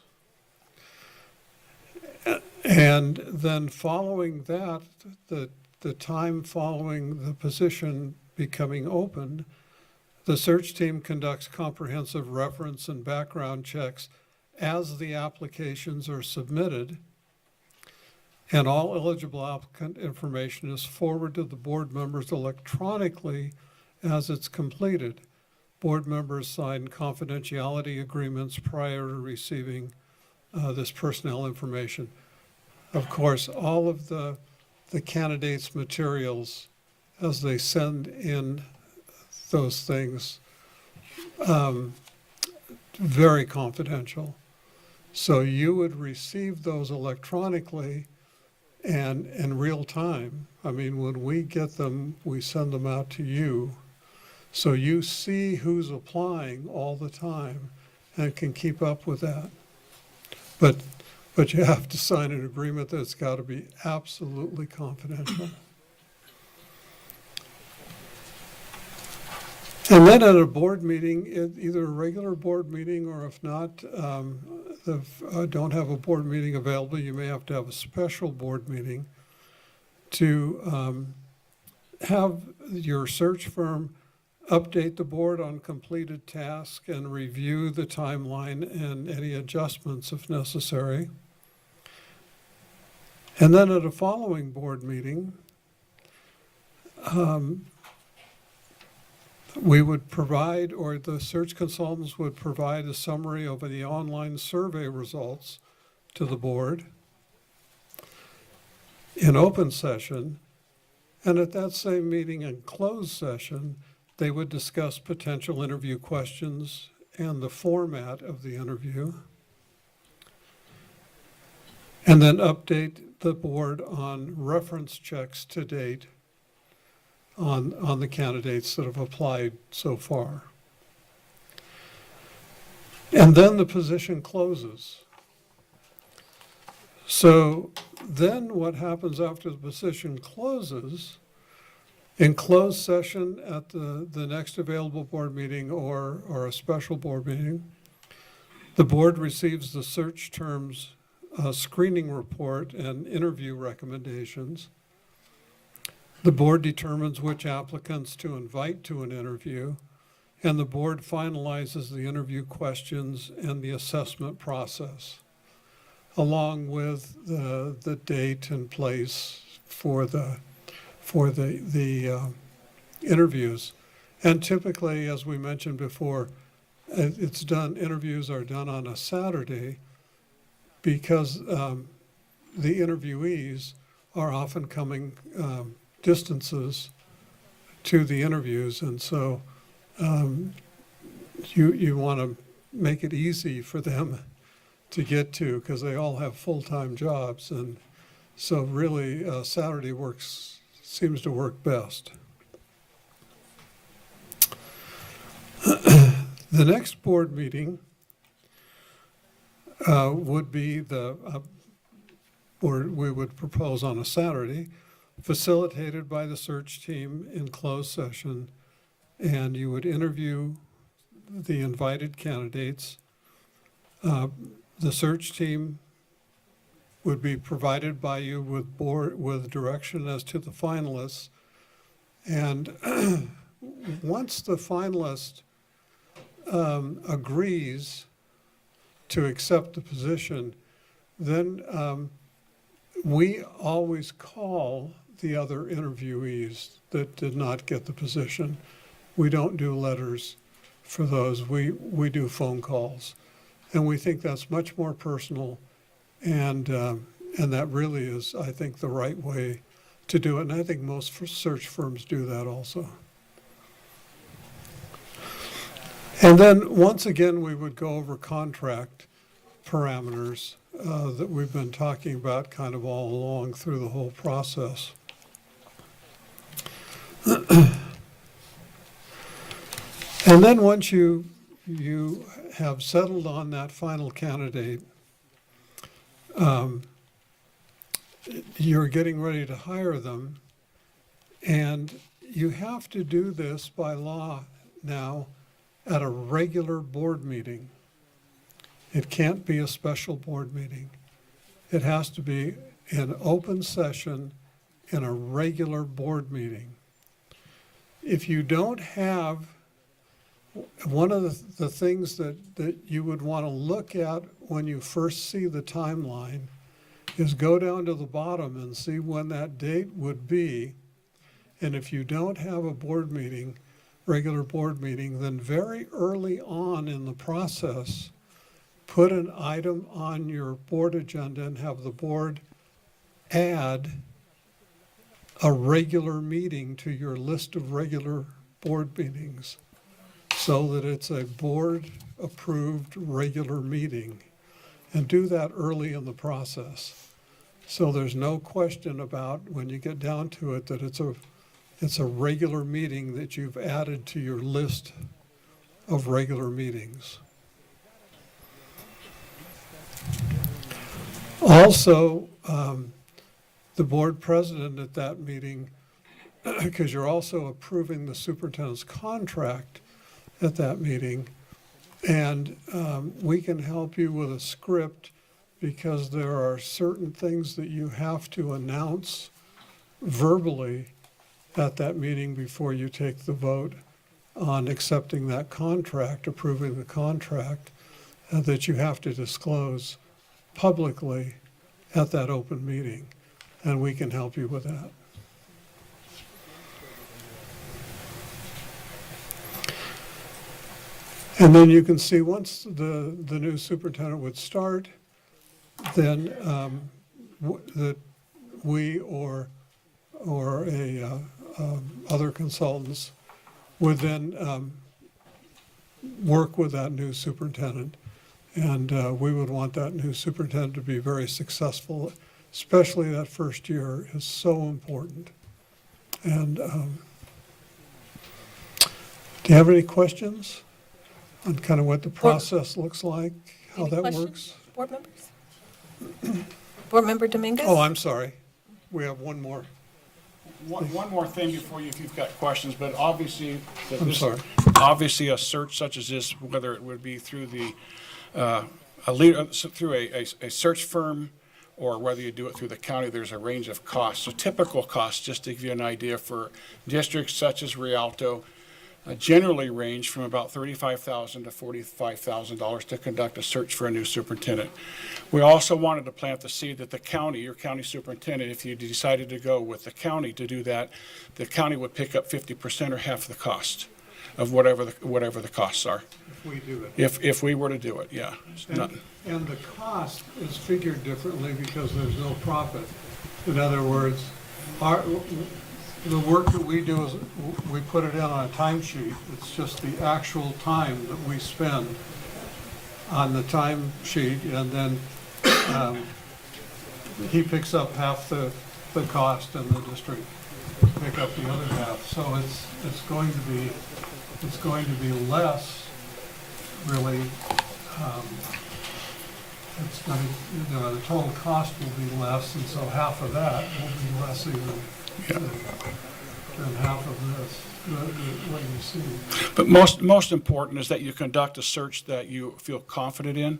and then following that, the time following the position becoming open, the search team conducts comprehensive reference and background checks as the applications are submitted, and all eligible applicant information is forwarded to the board members electronically as it's completed. Board members sign confidentiality agreements prior to receiving this personnel information. Of course, all of the candidates' materials, as they send in those things, very confidential. So you would receive those electronically and in real time. I mean, when we get them, we send them out to you. So you see who's applying all the time and can keep up with that. But you have to sign an agreement that's got to be absolutely confidential. And then at a board meeting, either a regular board meeting, or if not, don't have a board meeting available, you may have to have a special board meeting to have your search firm update the board on completed tasks and review the timeline and any adjustments if necessary. And then at a following board meeting, we would provide, or the search consultants would provide, a summary of the online survey results to the board in open session. And at that same meeting in closed session, they would discuss potential interview questions and the format of the interview, and then update the board on reference checks to date on the candidates that have applied so far. And then the position closes. So then what happens after the position closes, in closed session at the next available board meeting or a special board meeting, the board receives the search terms screening report and interview recommendations. The board determines which applicants to invite to an interview, and the board finalizes the interview questions and the assessment process, along with the date and place for the interviews. And typically, as we mentioned before, interviews are done on a Saturday because the interviewees are often coming distances to the interviews, and so you want to make it easy for them to get to, because they all have full-time jobs, and so really Saturday seems to work best. The next board meeting would be or we would propose on a Saturday, facilitated by the search team in closed session, and you would interview the invited candidates, The search team would be provided by you with direction as to the finalists. And once the finalist agrees to accept the position, then we always call the other interviewees that did not get the position. We don't do letters for those. We do phone calls. And we think that's much more personal, and that really is, I think, the right way to do it. And I think most search firms do that also. And then, once again, we would go over contract parameters that we've been talking about kind of all along through the whole process. And then once you have settled on that final candidate, you're getting ready to hire them, and you have to do this by law now at a regular board meeting. It can't be a special board meeting. It has to be an open session in a regular board meeting. If you don't have, one of the things that you would want to look at when you first see the timeline is go down to the bottom and see when that date would be. And if you don't have a board meeting, regular board meeting, then very early on in the process, put an item on your board agenda and have the board add a regular meeting to your list of regular board meetings so that it's a board-approved regular meeting. And do that early in the process. So there's no question about, when you get down to it, that it's a regular meeting that you've added to your list of regular meetings. Also, the board president at that meeting, because you're also approving the superintendent's contract at that meeting, and we can help you with a script because there are certain things that you have to announce verbally at that meeting before you take the vote on accepting that contract, approving the contract, that you have to disclose publicly at that open meeting, and we can help you with that. And then you can see once the new superintendent would start, then that we or other consultants would then work with that new superintendent. And we would want that new superintendent to be very successful, especially that first year is so important. And do you have any questions on kind of what the process looks like, how that works? Board members? Board Member Dominguez? Oh, I'm sorry. We have one more. One more thing before you, if you've got questions, but obviously, sorry. Obviously a search such as this, whether it would be through through a search firm or whether you do it through the county, there's a range of costs. So typical costs, just to give you an idea, for districts such as Rialto, generally range from about $35,000 to $45,000 to conduct a search for a new superintendent. We also wanted to plant the seed that the county, your county superintendent, if you decided to go with the county to do that, the county would pick up 50% or half the cost of whatever the costs are. If we do it. If we were to do it, yeah. And the cost is figured differently because there's no profit. In other words, the work that we do is we put it in on a timesheet. It's just the actual time that we spend on the timesheet, and then he picks up half the cost, and the district pick up the other half. So it's going to be less, really. It's going to, the total cost will be less, and so half of that will be less even than half of this, what you see. But most important is that you conduct a search that you feel confident in,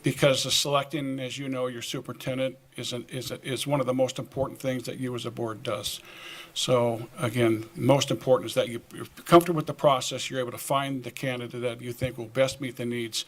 because the selecting, as you know, your superintendent is one of the most important things that you as a board does. So again, most important is that you're comfortable with the process, you're able to find the candidate that you think will best meet the needs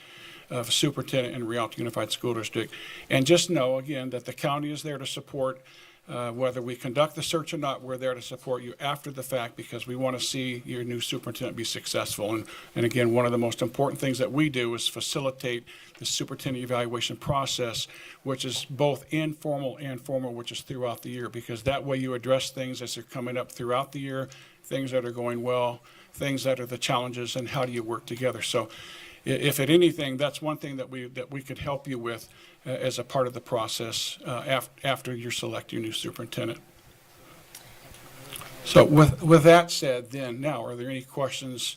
of a superintendent in Rialto Unified School District. And just know, again, that the county is there to support. Whether we conduct the search or not, we're there to support you after the fact because we want to see your new superintendent be successful. And again, one of the most important things that we do is facilitate the superintendent evaluation process, which is both informal and formal, which is throughout the year, because that way you address things as they're coming up throughout the year, things that are going well, things that are the challenges, and how do you work together. So if at anything, that's one thing that we could help you with as a part of the process after you select your new superintendent. So with that said, then now, are there any questions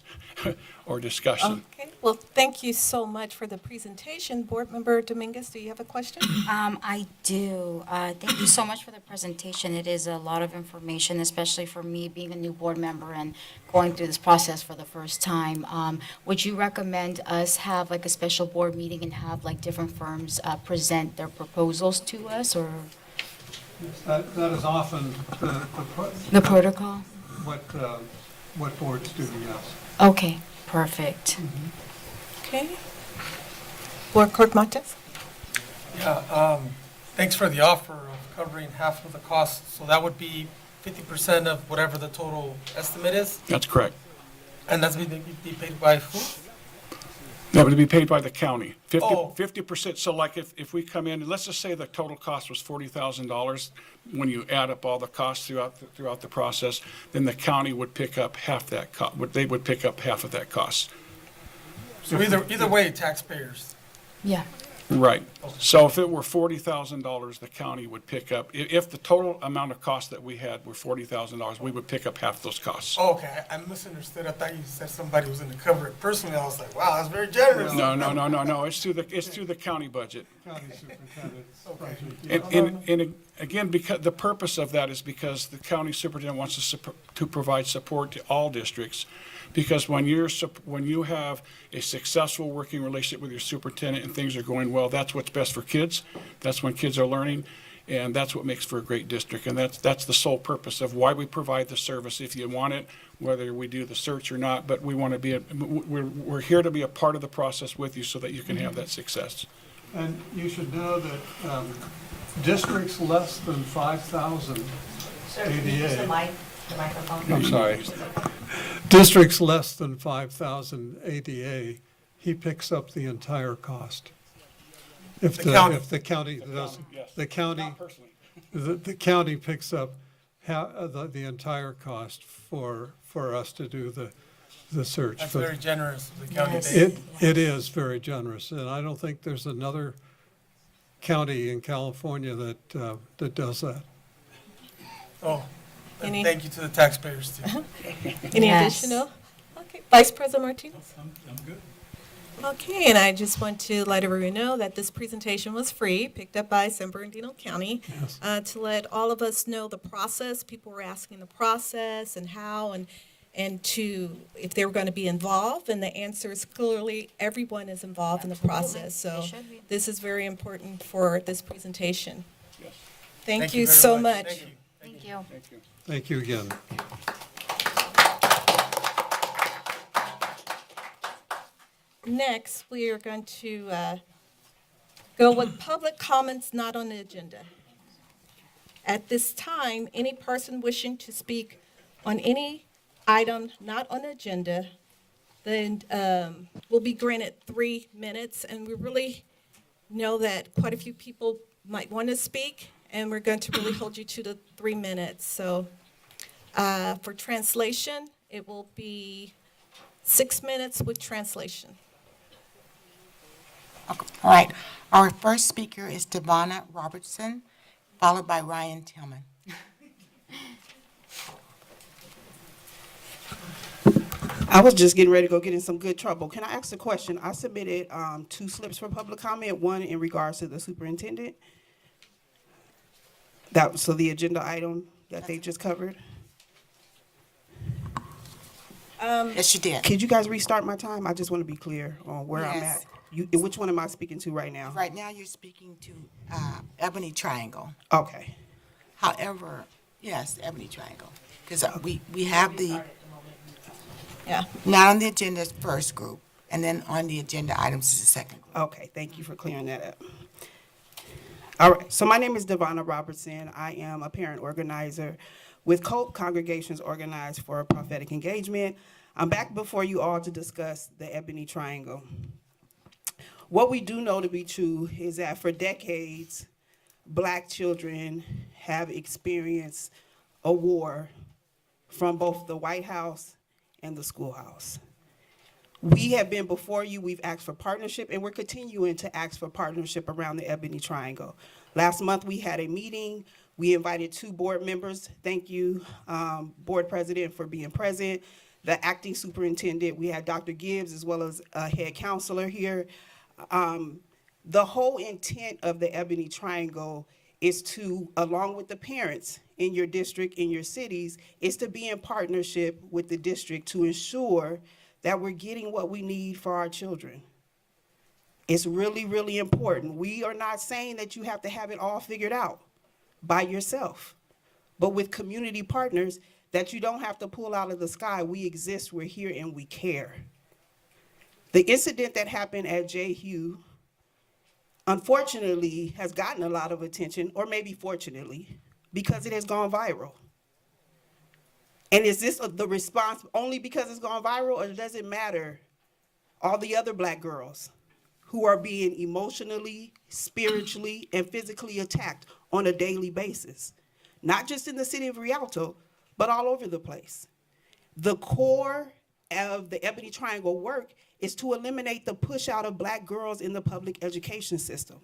or discussion? Okay, well, thank you so much for the presentation. Board Member Dominguez, do you have a question? I do. Thank you so much for the presentation. It is a lot of information, especially for me being a new board member and going through this process for the first time. Would you recommend us have like a special board meeting and have like different firms present their proposals to us, or That is often the protocol? what boards do, yes. Okay, perfect. Okay. Board Clerk Montes? Yeah, thanks for the offer of covering half of the cost. So that would be 50% of whatever the total estimate is, That's correct. and that's be paid by who? That would be paid by the county. Oh. 50%, so like if we come in, let's just say the total cost was $40,000, when you add up all the costs throughout the process, then the county would pick up half that they would pick up half of that cost. So either way, taxpayers. Yeah. Right. So if it were $40,000, the county would pick up, if the total amount of cost that we had were $40,000, we would pick up half those costs. Oh, okay, I misunderstood. I thought you said somebody was going to cover it. Personally, I was like, wow, that's very generous. No, it's through the county budget. County superintendent's budget. And again, because the purpose of that is because the county superintendent wants to provide support to all districts. Because when you have a successful working relationship with your superintendent and things are going well, that's what's best for kids. That's when kids are learning, and that's what makes for a great district. And that's the sole purpose of why we provide the service. If you want it, whether we do the search or not, but we want to be we're here to be a part of the process with you so that you can have that success. And you should know that districts less than 5,000 ADA. I'm sorry. Districts less than 5,000 ADA, he picks up the entire cost. If the county does, the county, Not personally. the county picks up the entire cost for us to do the search. That's But very generous of the county. it is very generous, and I don't think there's another county in California that does that. Oh, and Any- thank you to the taxpayers too. Any Yes. additional? Okay, Vice President Martinez? I'm good. Okay, and I just want to let everyone know that this presentation was free, picked up by San Bernardino County, to let all of us know the process. People were asking the process and how and to, if they were going to be involved, and the answer is clearly everyone is involved in the process. So should be. this is very important for this presentation. Yes. Thank you very so much. Thank you. Thank you. Thank you. Thank you again. Next, we are going to go with public comments not on the agenda. At this time, any person wishing to speak on any item not on the agenda, then will be granted 3 minutes. And we really know that quite a few people might want to speak, and we're going to really hold you to the 3 minutes. So for translation, it will be 6 minutes with translation. Okay, all right. Our first speaker is Devonna Robertson, followed by Ryan Tillman. I was just getting ready to go get in some good trouble. Can I ask a question? I submitted 2 slips for public comment, one in regards to the superintendent. So the agenda item that they just covered. Yes, you did. Could you guys restart my time? I just want to be clear on where I'm Yes. at. Which one am I speaking to right now? Right now, you're speaking to Ebony Triangle. Okay. However, yes, Ebony Triangle, because we have the, Yeah. not on the agenda is first group, and then on the agenda items is the second group. Okay, thank you for clearing that up. All right, so my name is Devonna Robertson. I am a parent organizer with COPE, Congregations Organized for Prophetic Engagement. I'm back before you all to discuss the Ebony Triangle. What we do know to be true is that for decades, Black children have experienced a war from both the White House and the schoolhouse. We have been before you, we've asked for partnership, and we're continuing to ask for partnership around the Ebony Triangle. Last month, we had a meeting. We invited 2 board members. Thank you, Board President, for being present. The acting superintendent, we had Dr. Gibbs as well as a head counselor here. The whole intent of the Ebony Triangle is to, along with the parents in your district, in your cities, is to be in partnership with the district to ensure that we're getting what we need for our children. It's really, really important. We are not saying that you have to have it all figured out by yourself, but with community partners that you don't have to pull out of the sky. We exist, we're here, and we care. The incident that happened at JHU, unfortunately, has gotten a lot of attention, or maybe fortunately, because it has gone viral. And is this the response only because it's gone viral, or does it matter all the other Black girls who are being emotionally, spiritually, and physically attacked on a daily basis? Not just in the city of Rialto, but all over the place. The core of the Ebony Triangle work is to eliminate the push out of Black girls in the public education system.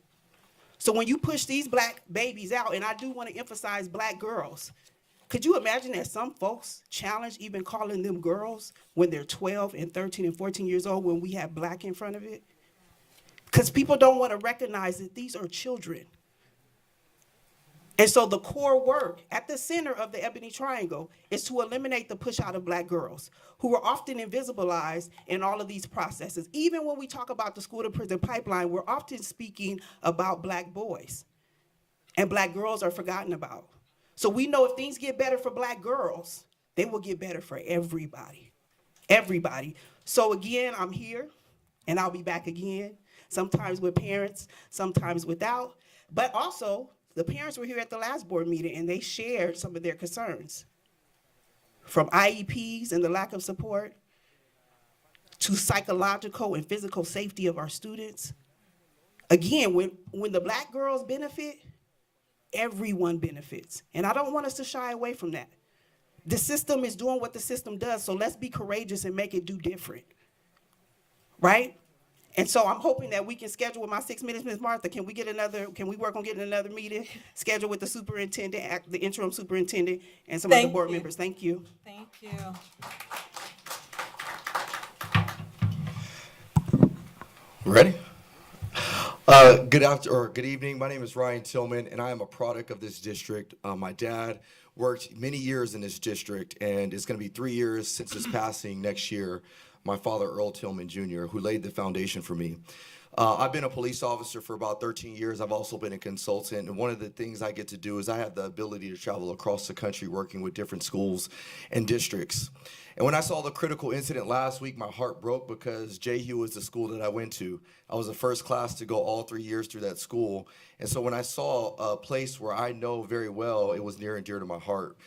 So when you push these Black babies out, and I do want to emphasize Black girls, could you imagine that some folks challenge even calling them girls when they're 12 and 13 and 14 years old when we have Black in front of it? Because people don't want to recognize that these are children. And so the core work at the center of the Ebony Triangle is to eliminate the push out of Black girls who are often invisibilized in all of these processes. Even when we talk about the school to prison pipeline, we're often speaking about Black boys, and Black girls are forgotten about. So we know if things get better for Black girls, they will get better for everybody, everybody. So again, I'm here, and I'll be back again, sometimes with parents, sometimes without, but also the parents were here at the last board meeting, and they shared some of their concerns, from IEPs and the lack of support to psychological and physical safety of our students. Again, when the Black girls benefit, everyone benefits. And I don't want us to shy away from that. The system is doing what the system does, so let's be courageous and make it do different, right? And so I'm hoping that we can schedule with my 6 minutes, Ms. Martha, can we work on getting another meeting scheduled with the superintendent, the interim superintendent, and some of the board members? Thank you. Thank you. Ready? Good evening. My name is Ryan Tillman, and I am a product of this district. My dad worked many years in this district, and it's going to be 3 years since his passing next year. My father, Earl Tillman Jr., who laid the foundation for me. I've been a police officer for about 13 years. I've also been a consultant, and one of the things I get to do is I have the ability to travel across the country working with different schools and districts. And when I saw the critical incident last week, my heart broke because JHU is the school that I went to. I was the first class to go all 3 years through that school. And so when I saw a place where I know very well, it was near and dear to my heart.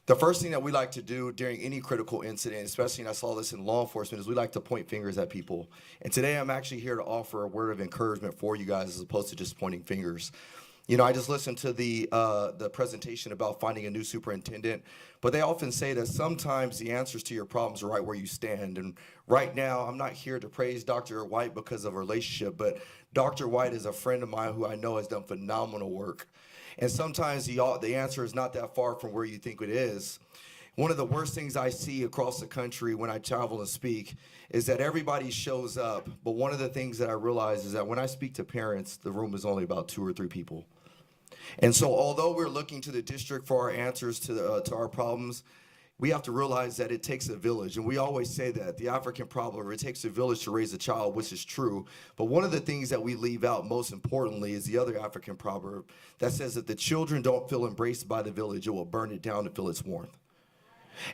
The first thing that we like to do during any critical incident, especially, and I saw this in law enforcement, is we like to point fingers at people. And today I'm actually here to offer a word of encouragement for you guys as opposed to just pointing fingers. You know, I just listened to the presentation about finding a new superintendent, but they often say that sometimes the answers to your problems are right where you stand. And right now, I'm not here to praise Dr. White because of a relationship, but Dr. White is a friend of mine who I know has done phenomenal work. And sometimes the answer is not that far from where you think it is. One of the worst things I see across the country when I travel and speak is that everybody shows up. But one of the things that I realize is that when I speak to parents, the room is only about 2 or 3 people. And so although we're looking to the district for our answers to our problems, we have to realize that it takes a village. And we always say that, the African proverb, it takes a village to raise a child, which is true. But one of the things that we leave out most importantly is the other African proverb that says that the children don't feel embraced by the village, it will burn it down to feel its warmth.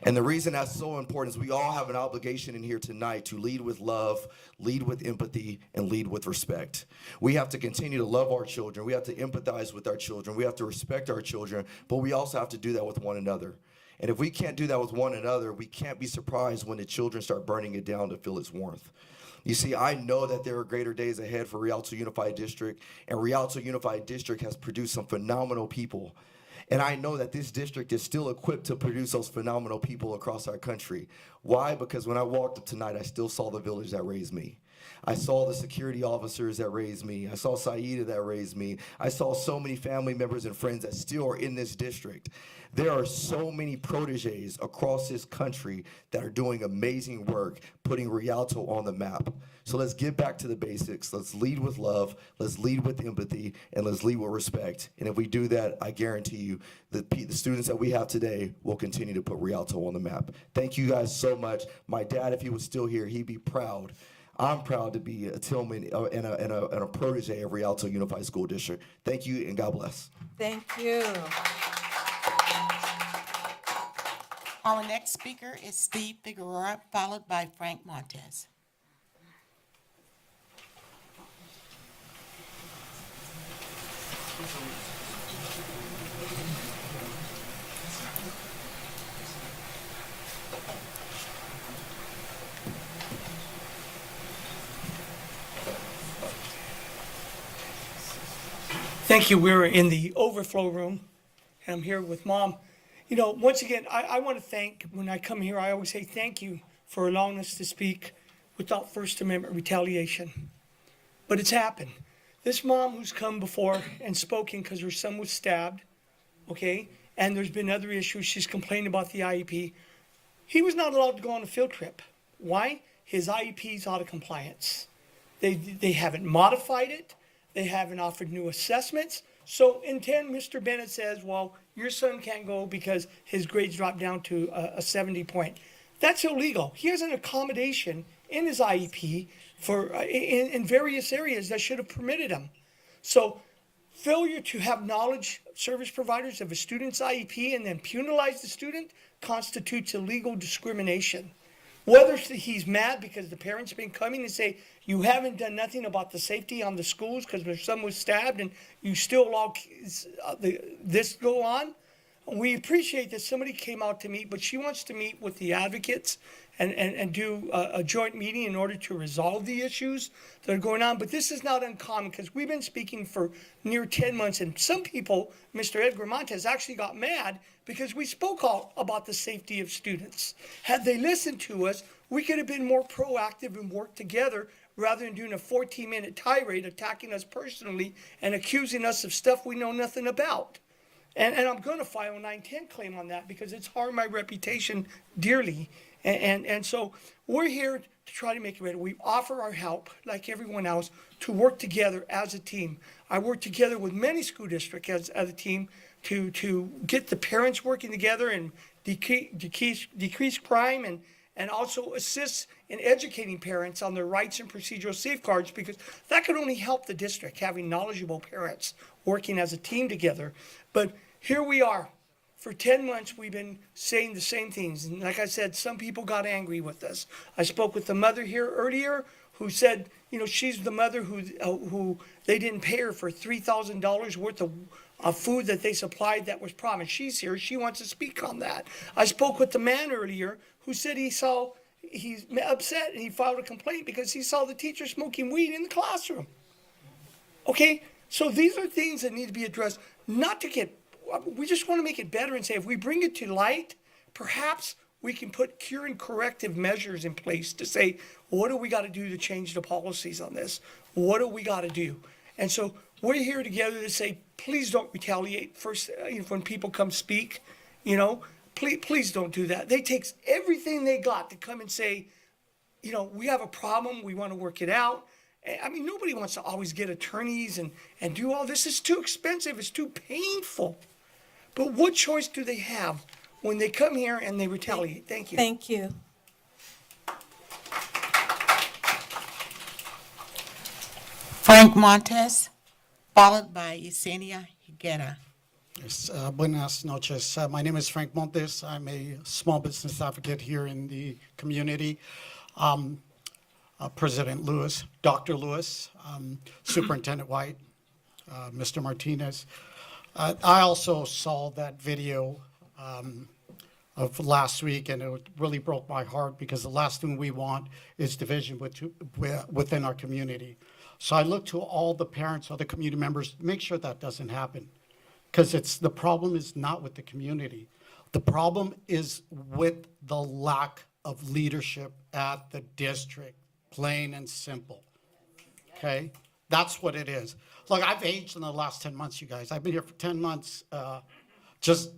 And the reason that's so important is we all have an obligation in here tonight to lead with love, lead with empathy, and lead with respect. We have to continue to love our children. We have to empathize with our children. We have to respect our children, but we also have to do that with one another. And if we can't do that with one another, we can't be surprised when the children start burning it down to feel its warmth. You see, I know that there are greater days ahead for Rialto Unified District, and Rialto Unified District has produced some phenomenal people. And I know that this district is still equipped to produce those phenomenal people across our country. Why? Because when I walked up tonight, I still saw the village that raised me. I saw the security officers that raised me. I saw Saida that raised me. I saw so many family members and friends that still are in this district. There are so many proteges across this country that are doing amazing work, putting Rialto on the map. So let's get back to the basics. Let's lead with love, let's lead with empathy, and let's lead with respect. And if we do that, I guarantee you that the students that we have today will continue to put Rialto on the map. Thank you guys so much. My dad, if he was still here, he'd be proud. I'm proud to be a Tillman and a protege of Rialto Unified School District. Thank you, and God bless. Thank you. Our next speaker is Steve Figueroa, followed by Frank Montez. Thank you. We're in the overflow room, and I'm here with Mom. You know, once again, I want to thank, when I come here, I always say thank you for allowing us to speak without First Amendment retaliation. But it's happened. This mom who's come before and spoken because her son was stabbed, okay, and there's been other issues, she's complained about the IEP. He was not allowed to go on a field trip. Why? His IEP's out of compliance. They haven't modified it. They haven't offered new assessments. So in 10, Mr. Bennett says, well, your son can't go because his grades dropped down to a 70 point. That's illegal. He has an accommodation in his IEP for in various areas that should have permitted him. So failure to have knowledge service providers of a student's IEP and then penalize the student constitutes illegal discrimination. Whether he's mad because the parents been coming and say, you haven't done nothing about the safety on the schools because their son was stabbed and you still allow this go on. We appreciate that somebody came out to meet, but she wants to meet with the advocates and do a joint meeting in order to resolve the issues that are going on. But this is not uncommon because we've been speaking for near 10 months. And some people, Mr. Edgar Montes, actually got mad because we spoke all about the safety of students. Had they listened to us, we could have been more proactive and worked together rather than doing a 14-minute tirade attacking us personally and accusing us of stuff we know nothing about. And I'm going to file a 910 claim on that because it's harmed my reputation dearly. And so we're here to try to make it better. We offer our help, like everyone else, to work together as a team. I work together with many school districts as a team to get the parents working together and decrease crime and also assist in educating parents on their rights and procedural safeguards, because that could only help the district, having knowledgeable parents working as a team together. But here we are. For 10 months, we've been saying the same things. And like I said, some people got angry with us. I spoke with the mother here earlier who said, you know, she's the mother who they didn't pay her for $3,000 worth of food that they supplied that was promised. She's here. She wants to speak on that. I spoke with the man earlier who said he's upset and he filed a complaint because he saw the teacher smoking weed in the classroom. Okay? So these are things that need to be addressed, we just want to make it better and say if we bring it to light, perhaps we can put cure and corrective measures in place to say, what do we got to do to change the policies on this? What do we got to do? And so we're here together to say, please don't retaliate first when people come speak, please don't do that. They take everything they got to come and say, we have a problem, we want to work it out. I mean, nobody wants to always get attorneys and do all this. It's too expensive, it's too painful. But what choice do they have when they come here and they retaliate. Thank you. Thank you. Frank Montes, followed by Yesenia Higuera. Yes, buenas noches. My name is Frank Montes. I'm a small business advocate here in the community. President Lewis, Dr. Lewis, Superintendent White, Mr. Martinez. I also saw that video of last week, and it really broke my heart because the last thing we want is division within our community. So I look to all the parents, other community members, make sure that doesn't happen. Because the problem is not with the community. The problem is with the lack of leadership at the district, plain and simple. Okay? That's what it is. Look, I've aged in the last 10 months, you guys. I've been here for 10 months, just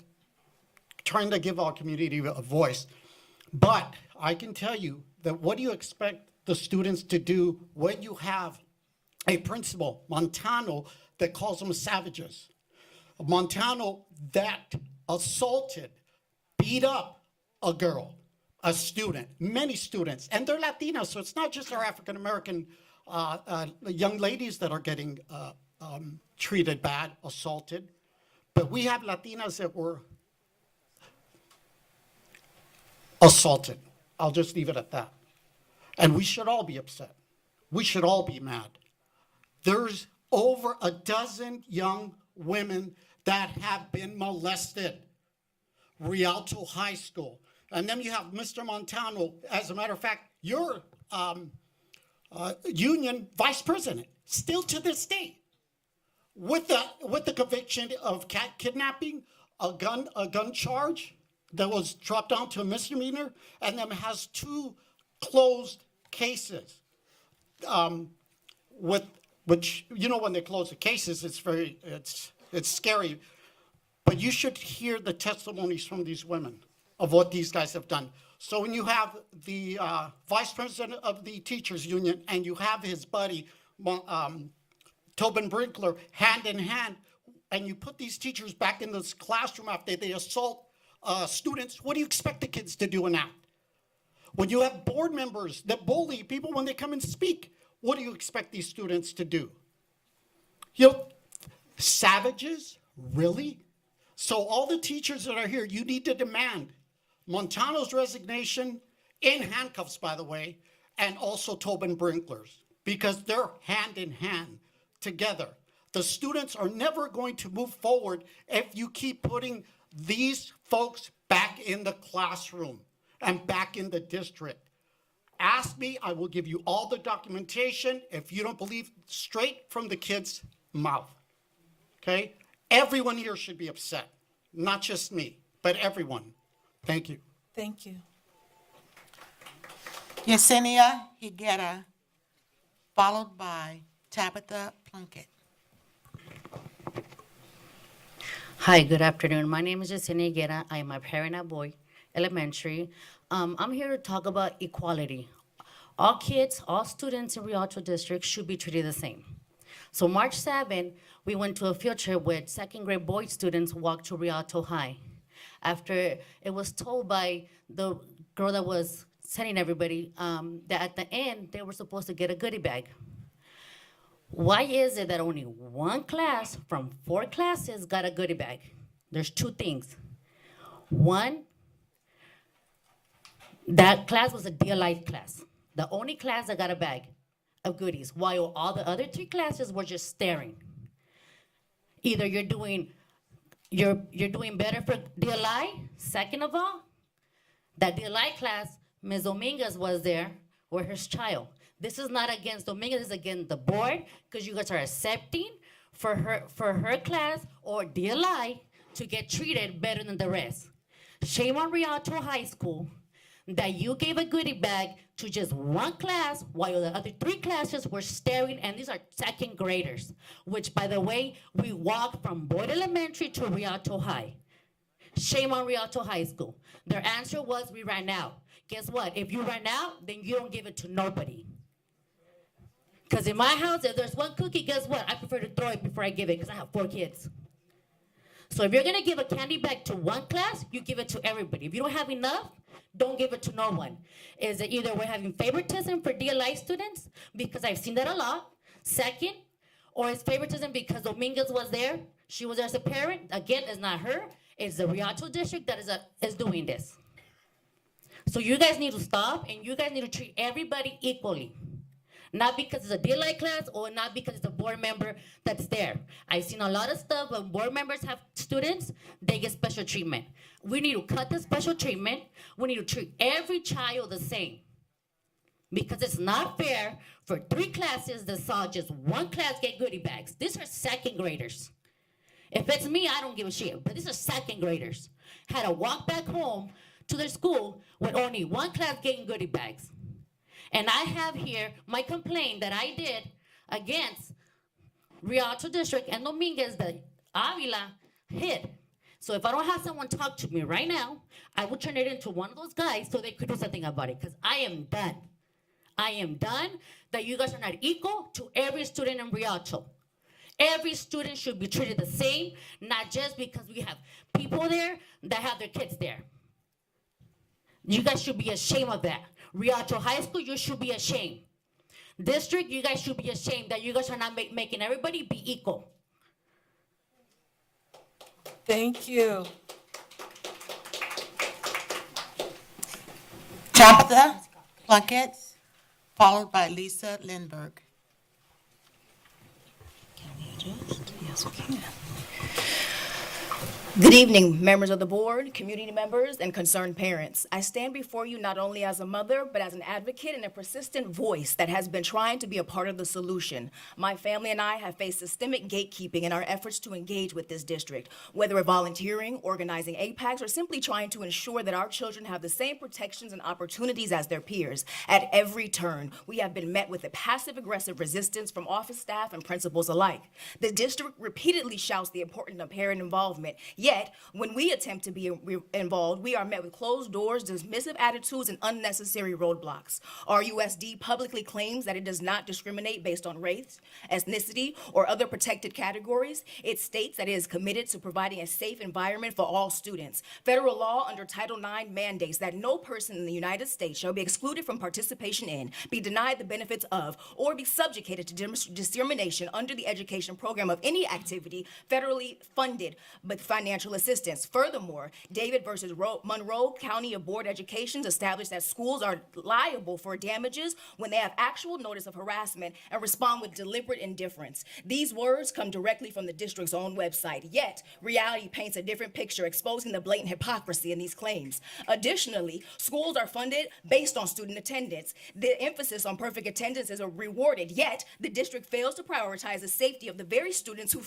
trying to give our community a voice. But I can tell you that what do you expect the students to do when you have a principal, Montano, that calls them savages? Montano that assaulted, beat up a girl, a student, many students, and they're Latinas, so it's not just our African-American young ladies that are getting treated bad, assaulted, but we have Latinas that were assaulted. I'll just leave it at that. And we should all be upset. We should all be mad. There's over a dozen young women that have been molested. Rialto High School. And then you have Mr. Montano, as a matter of fact, your union vice president, still to this day, with the conviction of kidnapping, a gun charge that was dropped down to a misdemeanor, and then has 2 closed cases. Which, you know, when they close the cases, it's scary. But you should hear the testimonies from these women of what these guys have done. So when you have the vice president of the teachers union and you have his buddy, Tobin Brinkler, hand in hand, and you put these teachers back in this classroom after they assault students, what do you expect the kids to do and act? When you have board members that bully people when they come and speak, what do you expect these students to do? You know, savages? Really? So all the teachers that are here, you need to demand Montano's resignation, in handcuffs, by the way, and also Tobin Brinkler's, because they're hand in hand together. The students are never going to move forward if you keep putting these folks back in the classroom and back in the district. Ask me, I will give you all the documentation if you don't believe straight from the kid's mouth. Okay? Everyone here should be upset. Not just me, but everyone. Thank you. Thank you. Yesenia Higuera, followed by Tabitha Plunkett. Hi, good afternoon. My name is Yesenia Higuera. I am a parent at Boy Elementary. I'm here to talk about equality. All kids, all students in Rialto District should be treated the same. So March 7, we went to a field trip with second grade boy students walked to Rialto High. After it was told by the girl that was sending everybody that at the end, they were supposed to get a goodie bag. Why is it that only one class from 4 classes got a goodie bag? There's 2 things. One, that class was a DLI class. The only class that got a bag of goodies, while all the other 3 classes were just staring. Either you're doing better for DLI. Second of all, that DLI class, Ms. Dominguez was there with her child. This is not against Dominguez, this is against the board, because you guys are accepting for her class or DLI to get treated better than the rest. Shame on Rialto High School that you gave a goodie bag to just 1 class while the other 3 classes were staring, and these are second graders, which, by the way, we walked from Boyd Elementary to Rialto High. Shame on Rialto High School. Their answer was, we ran out. Guess what? If you ran out, then you don't give it to nobody. Because in my house, if there's 1 cookie, guess what? I prefer to throw it before I give it because I have 4 kids. So if you're gonna give a candy bag to one class, you give it to everybody. If you don't have enough, don't give it to no one. Is it either we're having favoritism for DLI students, because I've seen that a lot. Second, or it's favoritism because Dominguez was there, she was there as a parent. Again, it's not her, it's the Rialto district that is doing this. So you guys need to stop, and you guys need to treat everybody equally. Not because it's a DLI class or not because it's a board member that's there. I've seen a lot of stuff when board members have students, they get special treatment. We need to cut the special treatment. We need to treat every child the same. Because it's not fair for 3 classes that saw just 1 class get goodie bags. These are second graders. If it's me, I don't give a shit, but these are second graders. Had to walk back home to their school with only 1 class getting goodie bags. And I have here my complaint that I did against Rialto District and Dominguez that Avila hid. So if I don't have someone talk to me right now, I will turn it into one of those guys so they could do something about it, because I am done. I am done that you guys are not equal to every student in Rialto. Every student should be treated the same, not just because we have people there that have their kids there. You guys should be ashamed of that. Rialto High School, you should be ashamed. District, you guys should be ashamed that you guys are not making everybody be equal. Thank you. Tabitha Plunkett, followed by Lisa Lindberg. Yes, we can. Good evening, members of the board, community members, and concerned parents. I stand before you not only as a mother, but as an advocate and a persistent voice that has been trying to be a part of the solution. My family and I have faced systemic gatekeeping in our efforts to engage with this district, whether we're volunteering, organizing APACs, or simply trying to ensure that our children have the same protections and opportunities as their peers. At every turn, we have been met with a passive-aggressive resistance from office staff and principals alike. The district repeatedly shouts the importance of parent involvement, yet, when we attempt to be involved, we are met with closed doors, dismissive attitudes, and unnecessary roadblocks. Our USD publicly claims that it does not discriminate based on race, ethnicity, or other protected categories. It states that it is committed to providing a safe environment for all students. Federal law under Title IX mandates that no person in the United States shall be excluded from participation in, be denied the benefits of, or be subjugated to discrimination under the education program of any activity federally funded but financial assistance. Furthermore, David versus Monroe County Board of Education established that schools are liable for damages when they have actual notice of harassment and respond with deliberate indifference. These words come directly from the district's own website, yet reality paints a different picture, exposing the blatant hypocrisy in these claims. Additionally, schools are funded based on student attendance. The emphasis on perfect attendance is rewarded, yet the district fails to prioritize the safety of the very students who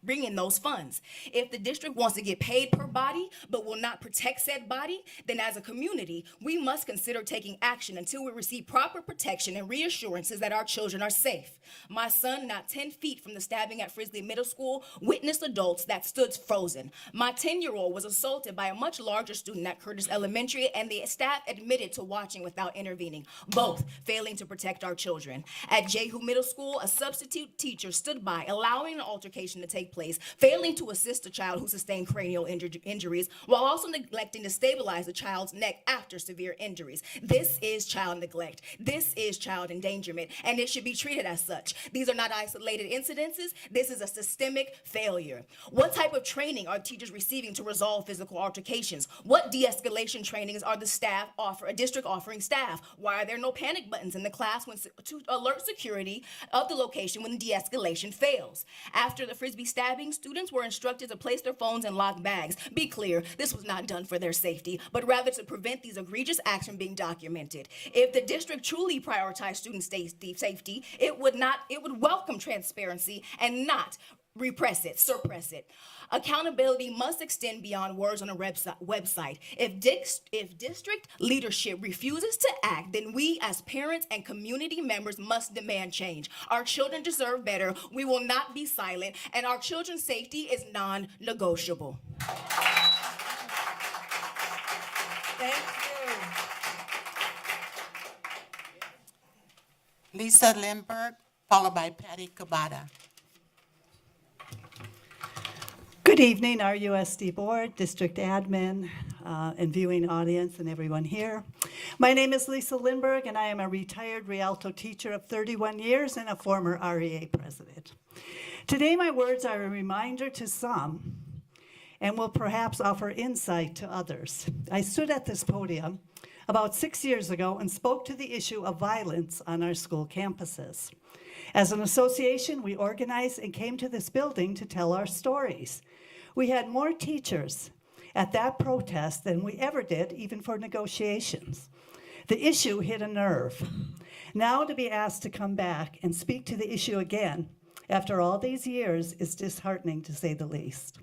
bring in those funds. If the district wants to get paid per body, but will not protect said body, then as a community, we must consider taking action until we receive proper protection and reassurances that our children are safe. My son, not 10 feet from the stabbing at Frisley Middle School, witnessed adults that stood frozen. My 10-year-old was assaulted by a much larger student at Curtis Elementary, and the staff admitted to watching without intervening, both failing to protect our children. At Jehu Middle School, a substitute teacher stood by, allowing an altercation to take place, failing to assist a child who sustained cranial injuries, while also neglecting to stabilize the child's neck after severe injuries. This is child neglect. This is child endangerment, and it should be treated as such. These are not isolated incidences. This is a systemic failure. What type of training are teachers receiving to resolve physical altercations? What de-escalation trainings are a district offering staff? Why are there no panic buttons in the class to alert security of the location when de-escalation fails? After the Frisbee stabbing, students were instructed to place their phones in locked bags. Be clear, this was not done for their safety, but rather to prevent these egregious actions being documented. If the district truly prioritized student safety, it would welcome transparency and not suppress it. Accountability must extend beyond words on a website. If district leadership refuses to act, then we as parents and community members must demand change. Our children deserve better. We will not be silent, and our children's safety is non-negotiable. Thank you. Lisa Lindberg, followed by Patty Kabata. Good evening, our USD Board, District Admin, and viewing audience, and everyone here. My name is Lisa Lindberg, and I am a retired Rialto teacher of 31 years and a former REA president. Today, my words are a reminder to some and will perhaps offer insight to others. I stood at this podium about 6 years ago and spoke to the issue of violence on our school campuses. As an association, we organized and came to this building to tell our stories. We had more teachers at that protest than we ever did, even for negotiations. The issue hit a nerve. Now to be asked to come back and speak to the issue again after all these years is disheartening, to say the least.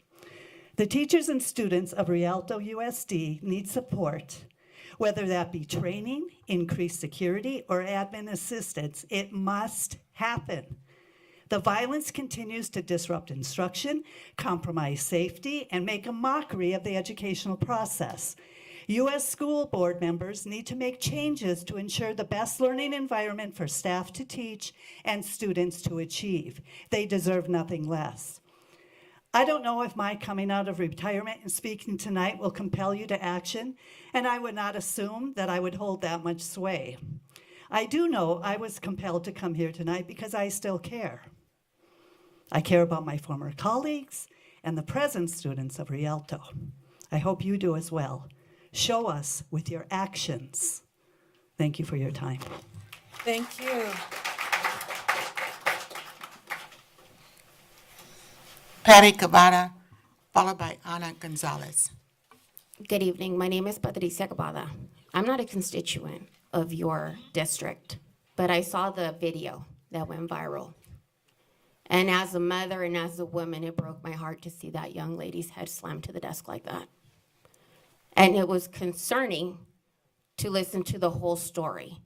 The teachers and students of Rialto USD need support, whether that be training, increased security, or admin assistance. It must happen. The violence continues to disrupt instruction, compromise safety, and make a mockery of the educational process. U.S. school board members need to make changes to ensure the best learning environment for staff to teach and students to achieve. They deserve nothing less. I don't know if my coming out of retirement and speaking tonight will compel you to action, and I would not assume that I would hold that much sway. I do know I was compelled to come here tonight because I still care. I care about my former colleagues and the present students of Rialto. I hope you do as well. Show us with your actions. Thank you for your time. Thank you. Patty Cavada, followed by Ana Gonzalez. Good evening. My name is Patricia Cavada. I'm not a constituent of your district, but I saw the video that went viral. And as a mother and as a woman, it broke my heart to see that young lady's head slammed to the desk like that. And it was concerning to listen to the whole story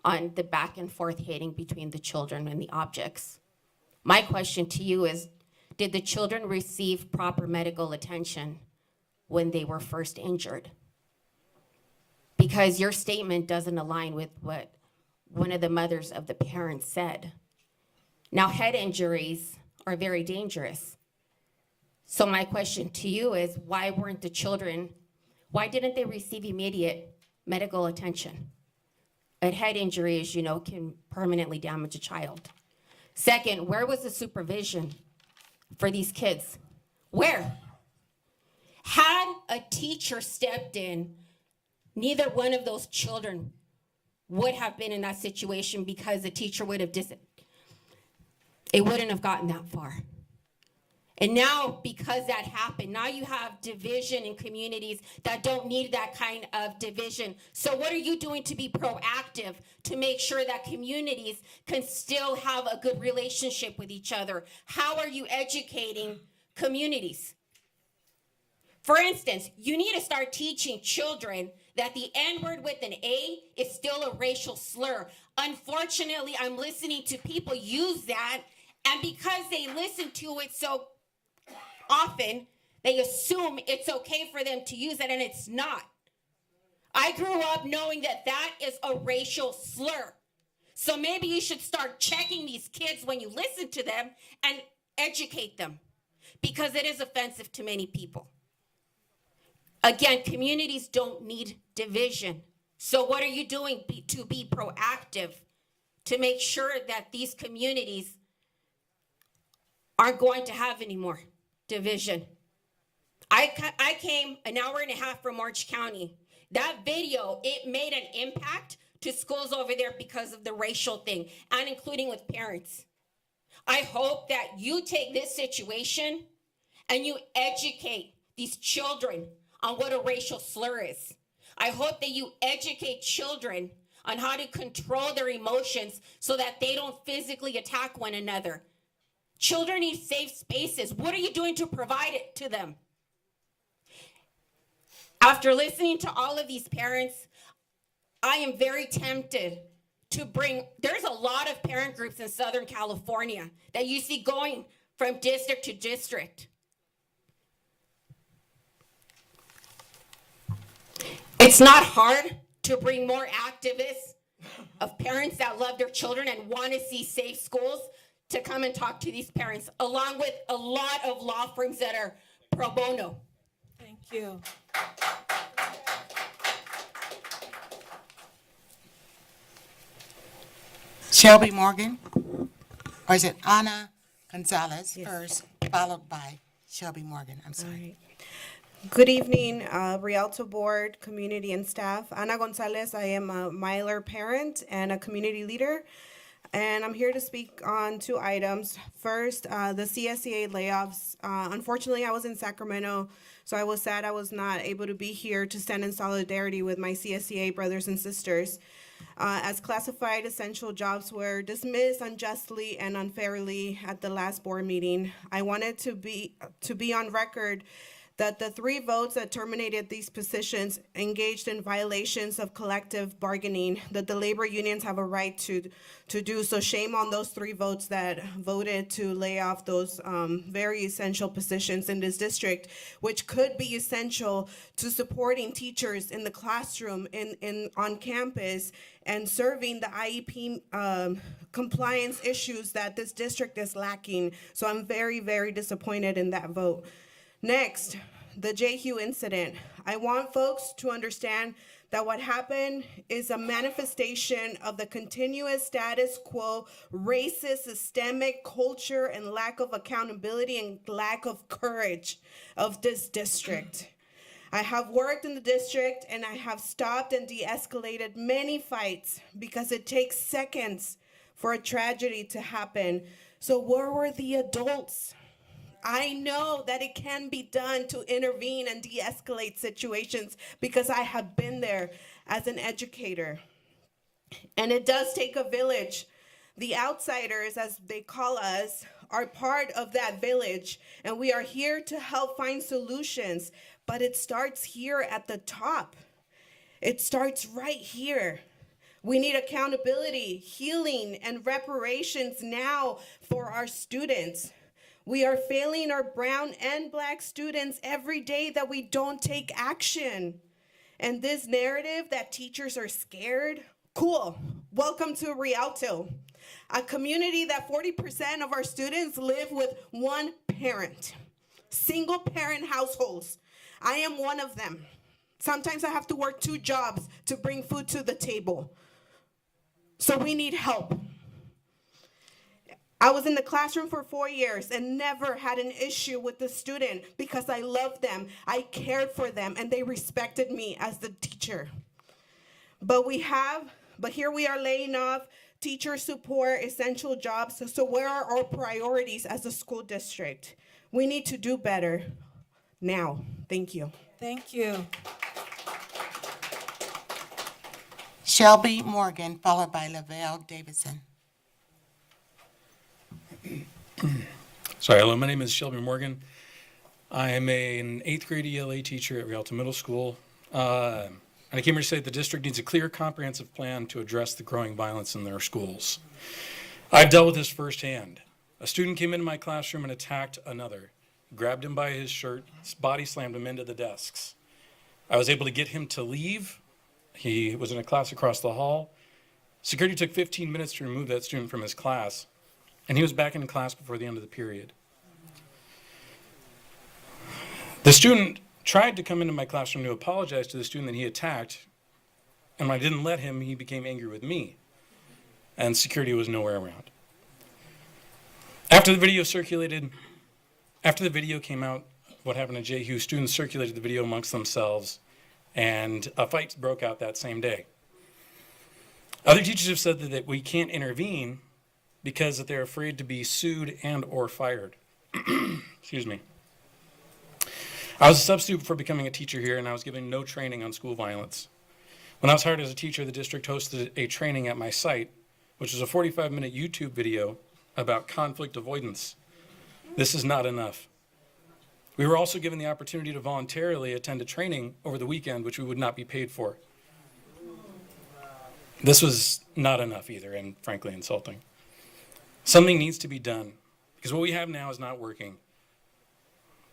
on the back and forth hitting between the children and the objects. My question to you is, did the children receive proper medical attention when they were first injured? Because your statement doesn't align with what one of the mothers of the parents said. Now, head injuries are very dangerous. So my question to you is, why didn't they receive immediate medical attention? A head injury, as you know, can permanently damage a child. Second, where was the supervision for these kids? Where? Had a teacher stepped in, neither one of those children would have been in that situation because the teacher would have it wouldn't have gotten that far. And now, because that happened, now you have division in communities that don't need that kind of division. So what are you doing to be proactive to make sure that communities can still have a good relationship with each other? How are you educating communities? For instance, you need to start teaching children that the N-word with an A is still a racial slur. Unfortunately, I'm listening to people use that, and because they listen to it so often, they assume it's okay for them to use it, and it's not. I grew up knowing that that is a racial slur. So maybe you should start checking these kids when you listen to them and educate them, because it is offensive to many people. Again, communities don't need division. So what are you doing to be proactive to make sure that these communities aren't going to have any more division? I came an hour and a half from Orange County. That video, it made an impact to schools over there because of the racial thing, and including with parents. I hope that you take this situation and you educate these children on what a racial slur is. I hope that you educate children on how to control their emotions so that they don't physically attack one another. Children need safe spaces. What are you doing to provide it to them? After listening to all of these parents, I am very tempted to there's a lot of parent groups in Southern California that you see going from district to district. It's not hard to bring more activists of parents that love their children and want to see safe schools to come and talk to these parents, along with a lot of law firms that are pro bono. Thank you. Shelby Morgan, or is it Ana Gonzalez first, followed by Shelby Morgan? I'm sorry. Good evening, Rialto Board, community, and staff. Ana Gonzalez, I am a Myler parent and a community leader, and I'm here to speak on 2 items. First, the CSEA layoffs. Unfortunately, I was in Sacramento, so I was sad I was not able to be here to stand in solidarity with my CSEA brothers and sisters. As classified essential jobs were dismissed unjustly and unfairly at the last board meeting, I wanted to be on record that the 3 votes that terminated these positions engaged in violations of collective bargaining that the labor unions have a right to do. So shame on those 3 votes that voted to lay off those very essential positions in this district, which could be essential to supporting teachers in the classroom, on campus, and serving the IEP compliance issues that this district is lacking. So I'm very, very disappointed in that vote. Next, the JHU incident. I want folks to understand that what happened is a manifestation of the continuous status quo, racist, systemic culture, and lack of accountability and lack of courage of this district. I have worked in the district and I have stopped and de-escalated many fights because it takes seconds for a tragedy to happen. So where were the adults? I know that it can be done to intervene and de-escalate situations because I have been there as an educator. And it does take a village. The outsiders, as they call us, are part of that village, and we are here to help find solutions, but it starts here at the top. It starts right here. We need accountability, healing, and reparations now for our students. We are failing our brown and black students every day that we don't take action. And this narrative that teachers are scared, cool. Welcome to Rialto, a community that 40% of our students live with one parent, single parent households. I am one of them. Sometimes I have to work 2 jobs to bring food to the table. So we need help. I was in the classroom for 4 years and never had an issue with the student because I loved them, I cared for them, and they respected me as the teacher. But here we are laying off teacher support, essential jobs. So where are our priorities as a school district? We need to do better now. Thank you. Thank you. Shelby Morgan, followed by Lavelle Davidson. Sorry, hello, my name is Shelby Morgan. I am an 8th grade ELA teacher at Rialto Middle School. And I came here to say the district needs a clear, comprehensive plan to address the growing violence in their schools. I've dealt with this firsthand. A student came into my classroom and attacked another, grabbed him by his shirt, body slammed him into the desks. I was able to get him to leave. He was in a class across the hall. Security took 15 minutes to remove that student from his class. And he was back in class before the end of the period. The student tried to come into my classroom to apologize to the student that he attacked, and when I didn't let him, he became angry with me, and security was nowhere around. After the video came out, what happened to JHU, students circulated the video amongst themselves, and a fight broke out that same day. Other teachers have said that we can't intervene because that they're afraid to be sued and or fired. Excuse me. I was a substitute before becoming a teacher here, and I was given no training on school violence. When I was hired as a teacher, the district hosted a training at my site, which was a 45-minute YouTube video about conflict avoidance. This is not enough. We were also given the opportunity to voluntarily attend a training over the weekend, which we would not be paid for. This was not enough either, and frankly insulting. Something needs to be done, because what we have now is not working.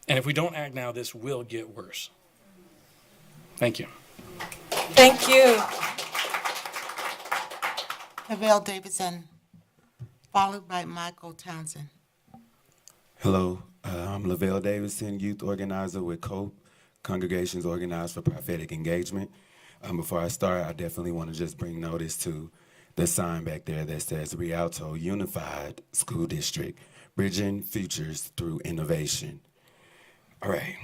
And if we don't act now, this will get worse. Thank you. Thank you. Lavelle Davidson. followed by Michael Townsend. Hello, I'm Lavelle Davidson, youth organizer with COPE, Congregations Organized for Prophetic Engagement. Before I start, I definitely want to just bring notice to the sign back there that says Rialto Unified School District, Bridging Futures Through Innovation. All right,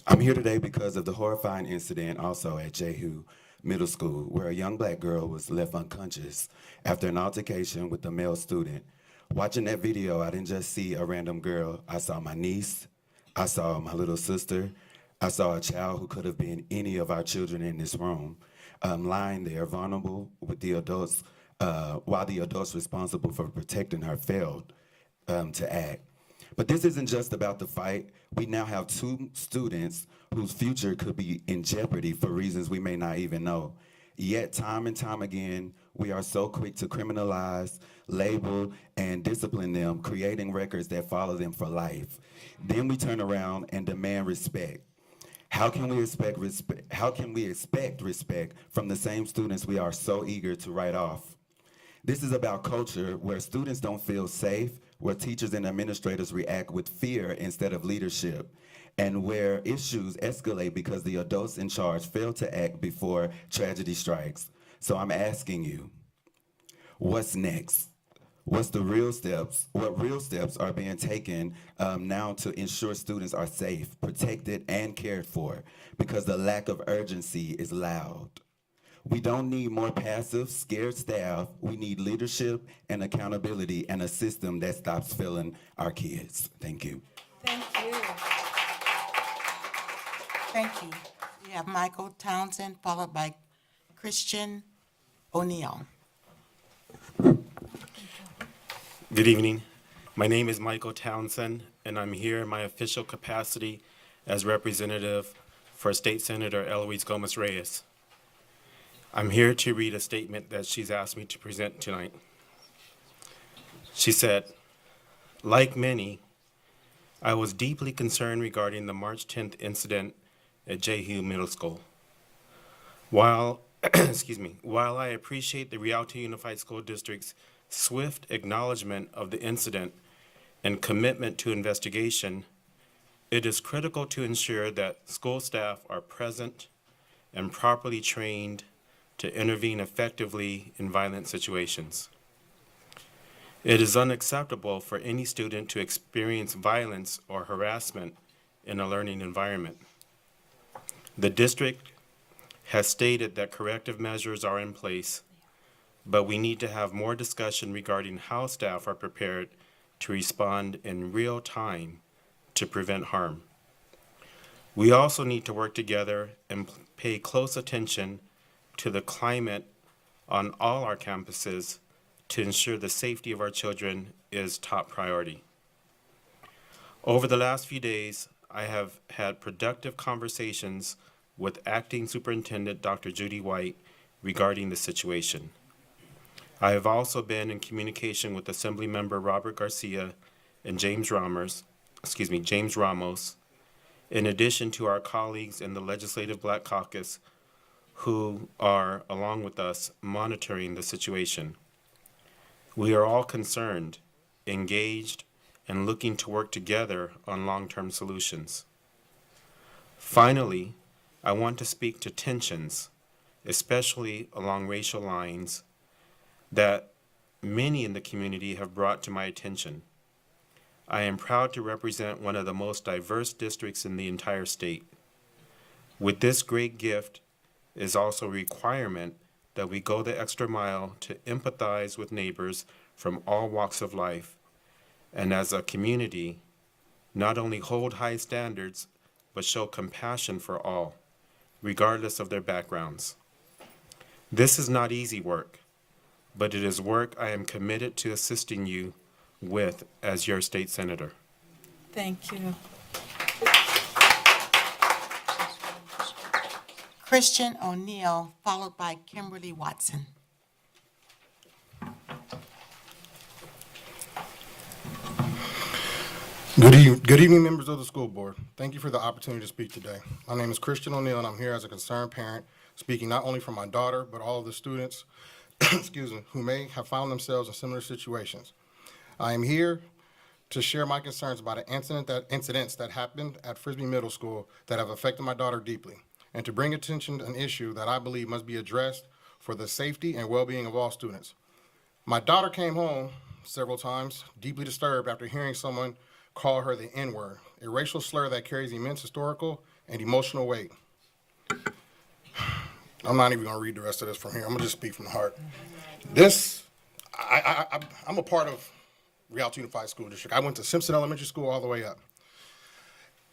I'm here today because of the horrifying incident also at Jehu Middle School, where a young black girl was left unconscious after an altercation with a male student. Watching that video, I didn't just see a random girl. I saw my niece, I saw my little sister, I saw a child who could have been any of our children in this room, lying there vulnerable with the adults, while the adults responsible for protecting her failed to act. But this isn't just about the fight. We now have 2 students whose future could be in jeopardy for reasons we may not even know. Yet time and time again, we are so quick to criminalize, label, and discipline them, creating records that follow them for life. Then we turn around and demand respect. How can we expect respect? How can we expect respect from the same students we are so eager to write off? This is about culture where students don't feel safe, where teachers and administrators react with fear instead of leadership, and where issues escalate because the adults in charge fail to act before tragedy strikes. So I'm asking you, what's next? What's the real steps? What real steps are being taken now to ensure students are safe, protected, and cared for? Because the lack of urgency is loud. We don't need more passive, scared staff. We need leadership and accountability and a system that stops failing our kids. Thank you. Thank you. Thank you. We have Michael Townsend, followed by Christian O'Neill. Good evening. My name is Michael Townsend, and I'm here in my official capacity as representative for State Senator Eloise Gomez-Reyes. I'm here to read a statement that she's asked me to present tonight. She said, like many, I was deeply concerned regarding the March 10th incident at Jehu Middle School. While, while I appreciate the Rialto Unified School District's swift acknowledgement of the incident and commitment to investigation, it is critical to ensure that school staff are present and properly trained to intervene effectively in violent situations. It is unacceptable for any student to experience violence or harassment in a learning environment. The district has stated that corrective measures are in place, but we need to have more discussion regarding how staff are prepared to respond in real time to prevent harm. We also need to work together and pay close attention to the climate on all our campuses to ensure the safety of our children is top priority. Over the last few days, I have had productive conversations with Acting Superintendent Dr. Judy White regarding the situation. I have also been in communication with Assemblymember Robert Garcia and James Ramos, in addition to our colleagues in the Legislative Black Caucus who are, along with us, monitoring the situation. We are all concerned, engaged, and looking to work together on long-term solutions. Finally, I want to speak to tensions, especially along racial lines, that many in the community have brought to my attention. I am proud to represent one of the most diverse districts in the entire state. With this great gift is also a requirement that we go the extra mile to empathize with neighbors from all walks of life, and as a community, not only hold high standards, but show compassion for all, regardless of their backgrounds. This is not easy work, but it is work I am committed to assisting you with as your state senator. Thank you. Christian O'Neill, followed by Kimberly Watson. Good evening, members of the school board. Thank you for the opportunity to speak today. My name is Christian O'Neill, and I'm here as a concerned parent, speaking not only for my daughter, but all of the students, who may have found themselves in similar situations. I am here to share my concerns about incidents that happened at Frisbee Middle School that have affected my daughter deeply, and to bring attention to an issue that I believe must be addressed for the safety and well-being of all students. My daughter came home several times, deeply disturbed after hearing someone call her the N-word, a racial slur that carries immense historical and emotional weight. I'm not even gonna read the rest of this from here. I'm gonna just speak from the heart. I'm a part of Rialto Unified School District. I went to Simpson Elementary School all the way up.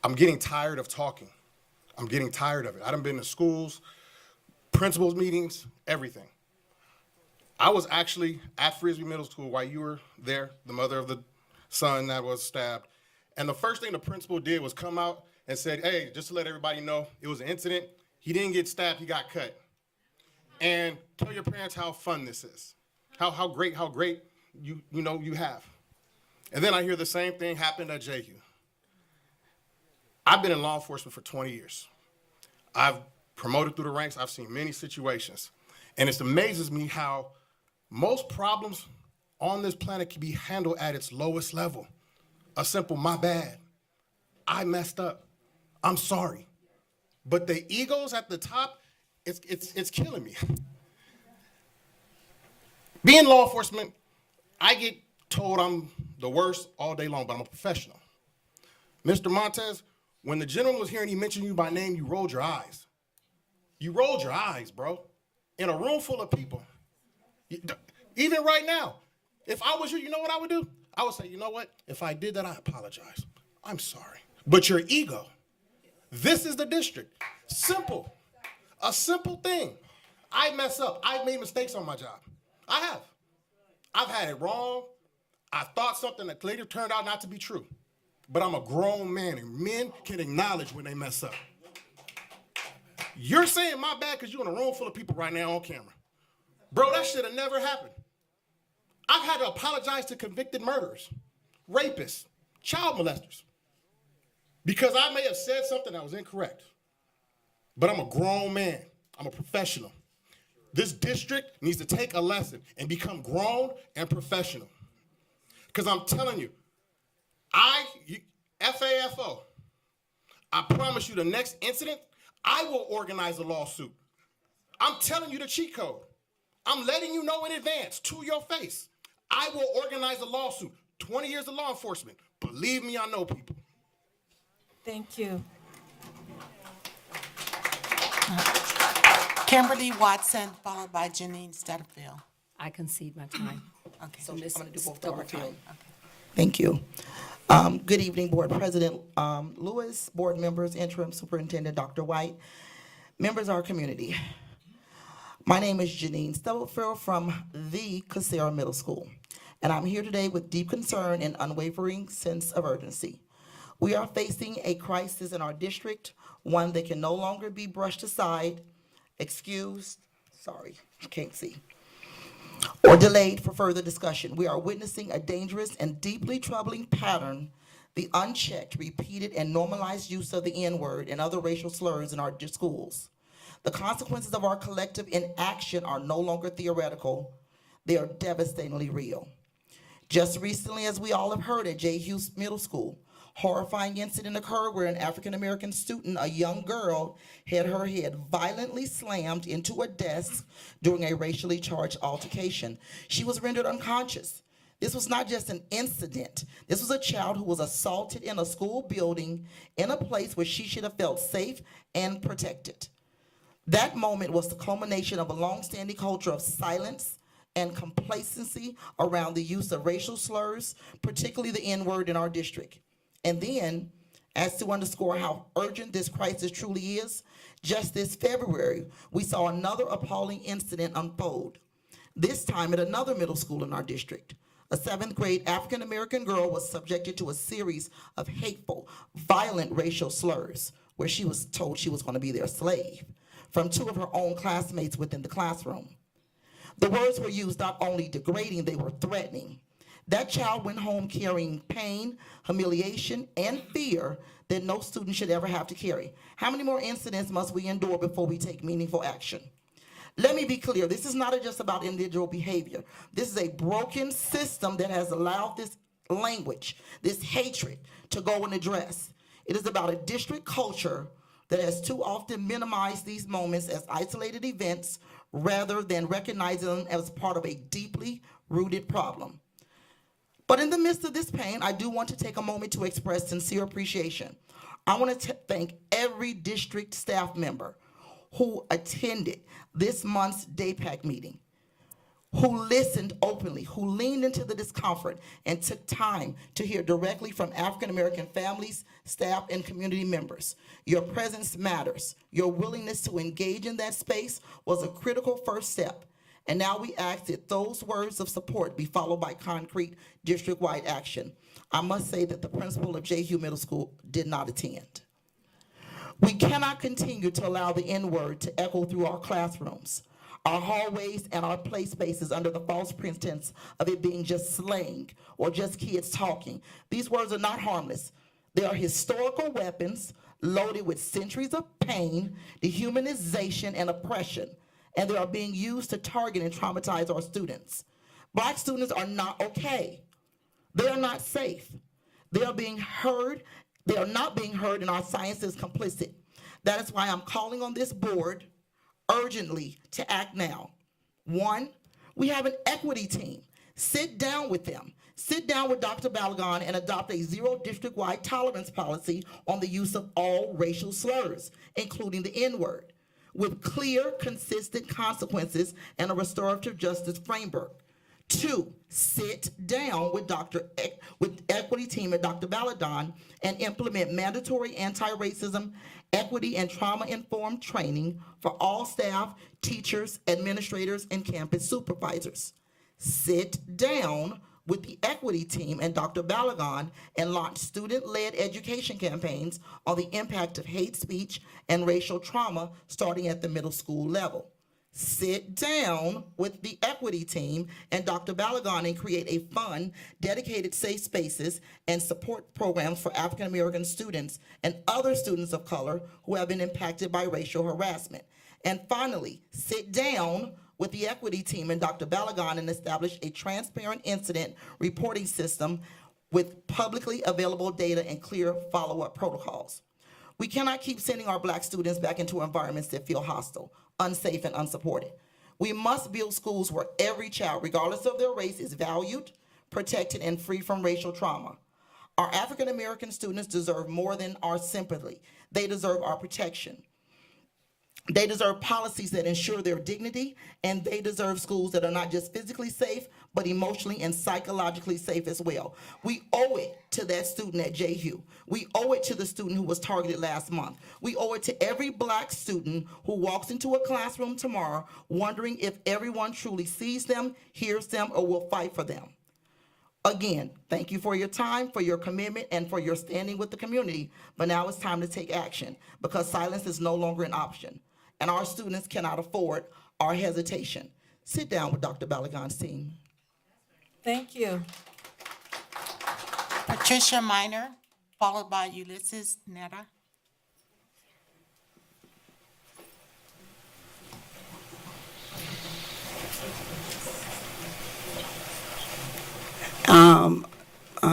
I'm getting tired of talking. I'm getting tired of it. I done been to schools, principals meetings, everything. I was actually at Frisbee Middle School while you were there, the mother of the son that was stabbed. And the first thing the principal did was come out and said, hey, just to let everybody know, it was an incident. He didn't get stabbed, he got cut. And tell your parents how fun this is. How great you have. And then I hear the same thing happened at JU. I've been in law enforcement for 20 years. I've promoted through the ranks. I've seen many situations. And it amazes me how most problems on this planet can be handled at its lowest level. A simple, my bad. I messed up. I'm sorry. But the egos at the top, it's killing me. Being law enforcement, I get told I'm the worst all day long, but I'm a professional. Mr. Montez, when the gentleman was here and he mentioned you by name, you rolled your eyes. You rolled your eyes, bro. In a room full of people. Even right now, if I was you, you know what I would do? I would say, you know what? If I did that, I apologize. I'm sorry. But your ego, this is the district. Simple. A simple thing. I mess up. I've made mistakes on my job. I have. I've had it wrong. I thought something that later turned out not to be true. But I'm a grown man, and men can acknowledge when they mess up. You're saying my bad because you're in a room full of people right now on camera. Bro, that should have never happened. I've had to apologize to convicted murderers, rapists, child molesters, because I may have said something that was incorrect. But I'm a grown man. I'm a professional. This district needs to take a lesson and become grown and professional. Because I'm telling you, FAFO, I promise you the next incident, I will organize a lawsuit. I'm telling you the cheat code. I'm letting you know in advance, to your face. I will organize a lawsuit. 20 years of law enforcement. Believe me, I know people. Thank you. Kimberly Watson, followed by Janine Stubblefield. I concede my time. Okay. So Ms. I'm gonna do both Stubblefield. Okay. Thank you. Good evening, Board President Lewis, board members, Interim Superintendent Dr. White, members of our community. My name is Janine Stubblefield from the Casera Middle School, and I'm here today with deep concern and unwavering sense of urgency. We are facing a crisis in our district, one that can no longer be brushed aside, excused, or delayed for further discussion. We are witnessing a dangerous and deeply troubling pattern, the unchecked, repeated, and normalized use of the N-word and other racial slurs in our schools. The consequences of our collective inaction are no longer theoretical. They are devastatingly real. Just recently, as we all have heard at J. Hughes Middle School, horrifying incident occurred where an African-American student, a young girl, had her head violently slammed into a desk during a racially charged altercation. She was rendered unconscious. This was not just an incident. This was a child who was assaulted in a school building in a place where she should have felt safe and protected. That moment was the culmination of a long-standing culture of silence and complacency around the use of racial slurs, particularly the N-word in our district. And then, as to underscore how urgent this crisis truly is, just this February, we saw another appalling incident unfold, this time at another middle school in our district. A 7th grade African-American girl was subjected to a series of hateful, violent racial slurs where she was told she was going to be their slave from 2 of her own classmates within the classroom. The words were used not only degrading, they were threatening. That child went home carrying pain, humiliation, and fear that no student should ever have to carry. How many more incidents must we endure before we take meaningful action? Let me be clear, this is not just about individual behavior. This is a broken system that has allowed this language, this hatred, to go unaddressed. It is about a district culture that has too often minimized these moments as isolated events rather than recognizing them as part of a deeply rooted problem. But in the midst of this pain, I do want to take a moment to express sincere appreciation. I want to thank every district staff member who attended this month's DAPAC meeting, who listened openly, who leaned into the discomfort and took time to hear directly from African American families, staff, and community members. Your presence matters. Your willingness to engage in that space was a critical first step. And now we ask that those words of support be followed by concrete district-wide action. I must say that the principal of J. Hugh Middle School did not attend. We cannot continue to allow the N-word to echo through our classrooms, our hallways, and our play spaces under the false pretense of it being just slang or just kids talking. These words are not harmless. They are historical weapons loaded with centuries of pain, dehumanization, and oppression, and they are being used to target and traumatize our students. Black students are not okay. They are not safe. They are being heard. They are not being heard, and our science is complicit. That is why I'm calling on this board urgently to act now. One, we have an equity team. Sit down with them. Sit down with Dr. Balagon and adopt a zero district-wide tolerance policy on the use of all racial slurs, including the N-word, with clear, consistent consequences and a restorative justice framework. Two, sit down with equity team and Dr. Balagon and implement mandatory anti-racism, equity, and trauma-informed training for all staff, teachers, administrators, and campus supervisors. Sit down with the equity team and Dr. Balagon and launch student-led education campaigns on the impact of hate speech and racial trauma starting at the middle school level. Sit down with the equity team and Dr. Balagon and create a fun, dedicated safe spaces and support programs for African American students and other students of color who have been impacted by racial harassment. And finally, sit down with the equity team and Dr. Balagon and establish a transparent incident reporting system with publicly available data and clear follow-up protocols. We cannot keep sending our Black students back into environments that feel hostile, unsafe, and unsupported. We must build schools where every child, regardless of their race, is valued, protected, and free from racial trauma. Our African American students deserve more than our sympathy. They deserve our protection. They deserve policies that ensure their dignity, and they deserve schools that are not just physically safe, but emotionally and psychologically safe as well. We owe it to that student at JHU. We owe it to the student who was targeted last month. We owe it to every Black student who walks into a classroom tomorrow wondering if everyone truly sees them, hears them, or will fight for them. Again, thank you for your time, for your commitment, and for your standing with the community. But now it's time to take action because silence is no longer an option. And our students cannot afford our hesitation. Sit down with Dr. Balagon's team. Thank you. Patricia Minor, followed by Ulysses Netta.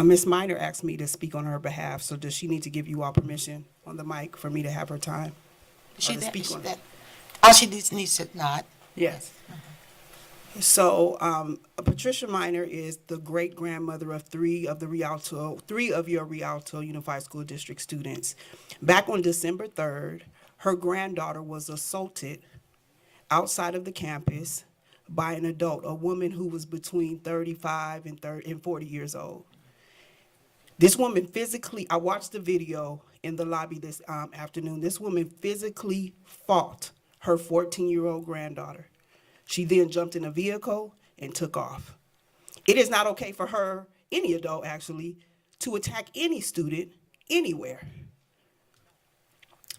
Ms. Minor asked me to speak on her behalf, so does she need to give you all permission on the mic for me to have her time? She to speak on it? All she needs to nod. Yes. So Patricia Minor is the great-grandmother of three of your Rialto Unified School District students. Back on December 3rd, her granddaughter was assaulted outside of the campus by an adult, a woman who was between 35 and 40 years old. This woman physically, I watched the video in the lobby this afternoon. This woman physically fought her 14-year-old granddaughter. She then jumped in a vehicle and took off. It is not okay for her, any adult actually, to attack any student anywhere.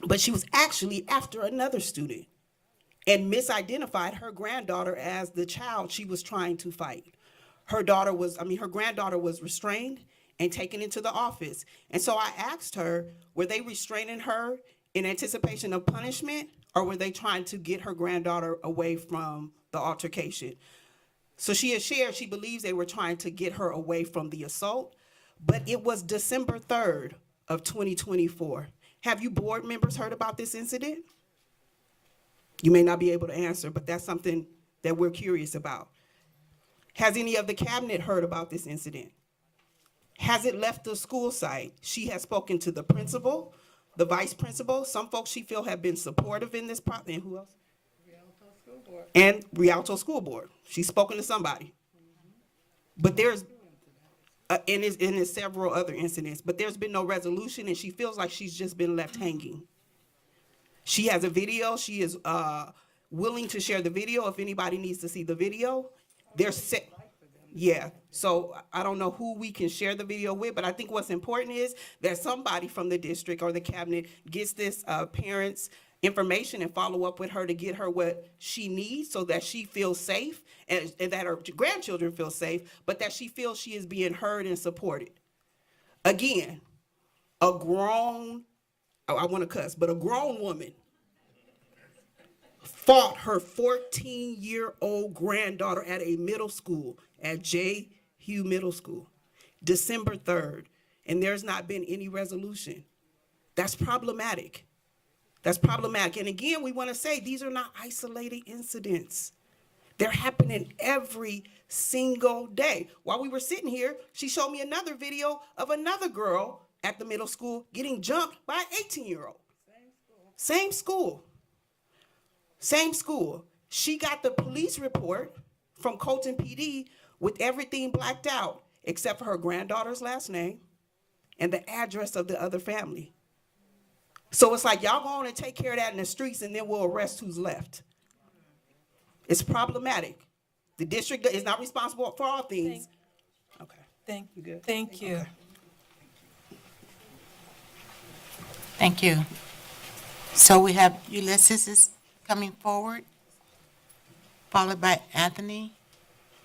But she was actually after another student and misidentified her granddaughter as the child she was trying to fight. Her granddaughter was restrained and taken into the office. And so I asked her, were they restraining her in anticipation of punishment, Or were they trying to get her granddaughter away from the altercation? So she has shared she believes they were trying to get her away from the assault, but it was December 3rd of 2024. Have you board members heard about this incident? You may not be able to answer, but that's something that we're curious about. Has any of the cabinet heard about this incident? Has it left the school site? She has spoken to the principal, the vice principal. Some folks she feel have been supportive in this process. And who else? And Rialto School Board. She's spoken to somebody. But there's, and there's several other incidents, but there's been no resolution, and she feels like she's just been left hanging. She has a video. She is willing to share the video if anybody needs to see the video. Yeah, so I don't know who we can share the video with, but I think what's important is that somebody from the district or the cabinet gets this parent's information and follow up with her to get her what she needs so that she feels safe and that her grandchildren feel safe, but that she feels she is being heard and supported. Again, a grown, I want to cuss, but a grown woman fought her 14-year-old granddaughter at a middle school, at J. Hugh Middle School, December 3rd, and there's not been any resolution. That's problematic. That's problematic. And again, we want to say these are not isolated incidents. They're happening every single day. While we were sitting here, she showed me another video of another girl at the middle school getting jumped by an 18-year-old. Same school. Same school. She got the police report from Colton PD with everything blacked out except for her granddaughter's last name and the address of the other family. So it's like, y'all go on and take care of that in the streets and then we'll arrest who's left. It's problematic. The district is not responsible for all things. Okay. Thank You good? Thank you. Okay. Thank you. So we have Ulysses is coming forward, followed by Anthony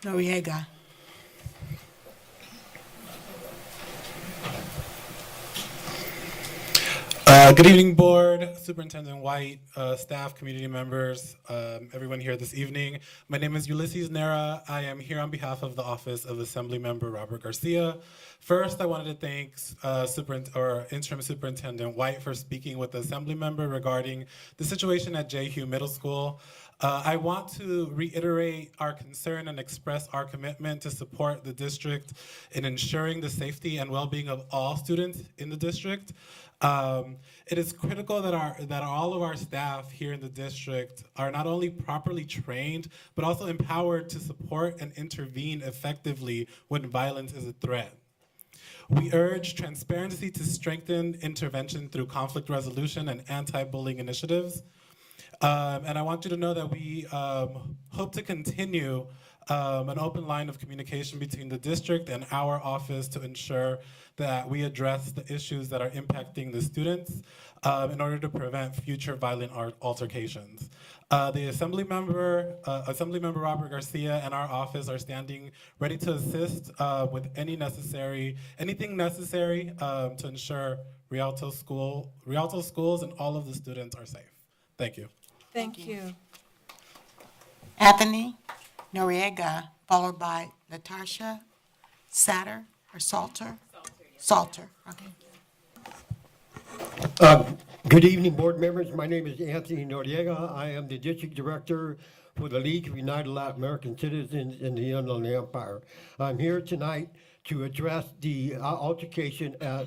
Noriega. Good evening, Board, Superintendent White, staff, community members, everyone here this evening. My name is Ulysses Nera. I am here on behalf of the Office of Assemblymember Robert Garcia. First, I wanted to thank Interim Superintendent White for speaking with the Assemblymember regarding the situation at J. Hugh Middle School. I want to reiterate our concern and express our commitment to support the district in ensuring the safety and well-being of all students in the district. It is critical that all of our staff here in the district are not only properly trained, but also empowered to support and intervene effectively when violence is a threat. We urge transparency to strengthen intervention through conflict resolution and anti-bullying initiatives. And I want you to know that we hope to continue an open line of communication between the district and our office to ensure that we address the issues that are impacting the students in order to prevent future violent altercations. The Assemblymember Robert Garcia and our office are standing ready to assist with anything necessary to ensure Rialto schools and all of the students are safe. Thank you. Thank you. Anthony Noriega, followed by Natasha Satter or Salter? Salter, okay. Good evening, board members. My name is Anthony Noriega. I am the district director for the League of United Latin American Citizens in the Inland Empire. I'm here tonight to address the altercation at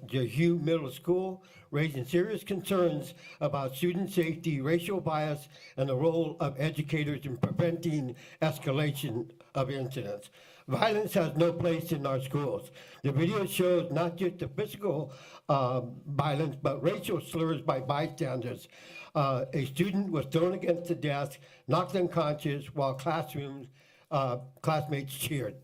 Hugh Middle School, raising serious concerns about student safety, racial bias, and the role of educators in preventing escalation of incidents. Violence has no place in our schools. The video shows not just the physical violence, but racial slurs by bystanders. A student was thrown against the desk, knocked unconscious while classmates cheered.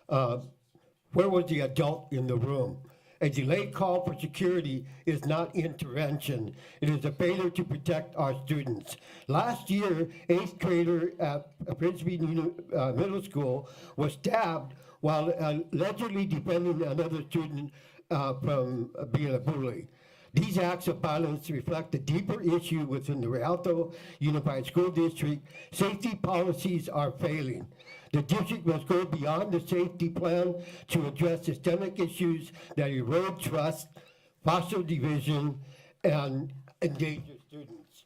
Where was the adult in the room? A delayed call for security is not intervention. It is a failure to protect our students. Last year, 8th grader at Frisbee Middle School was stabbed while allegedly defending another student from being a bully. These acts of violence reflect a deeper issue within the Rialto Unified School District. Safety policies are failing. The district must go beyond the safety plan to address systemic issues that erode trust, foster division, and endanger students.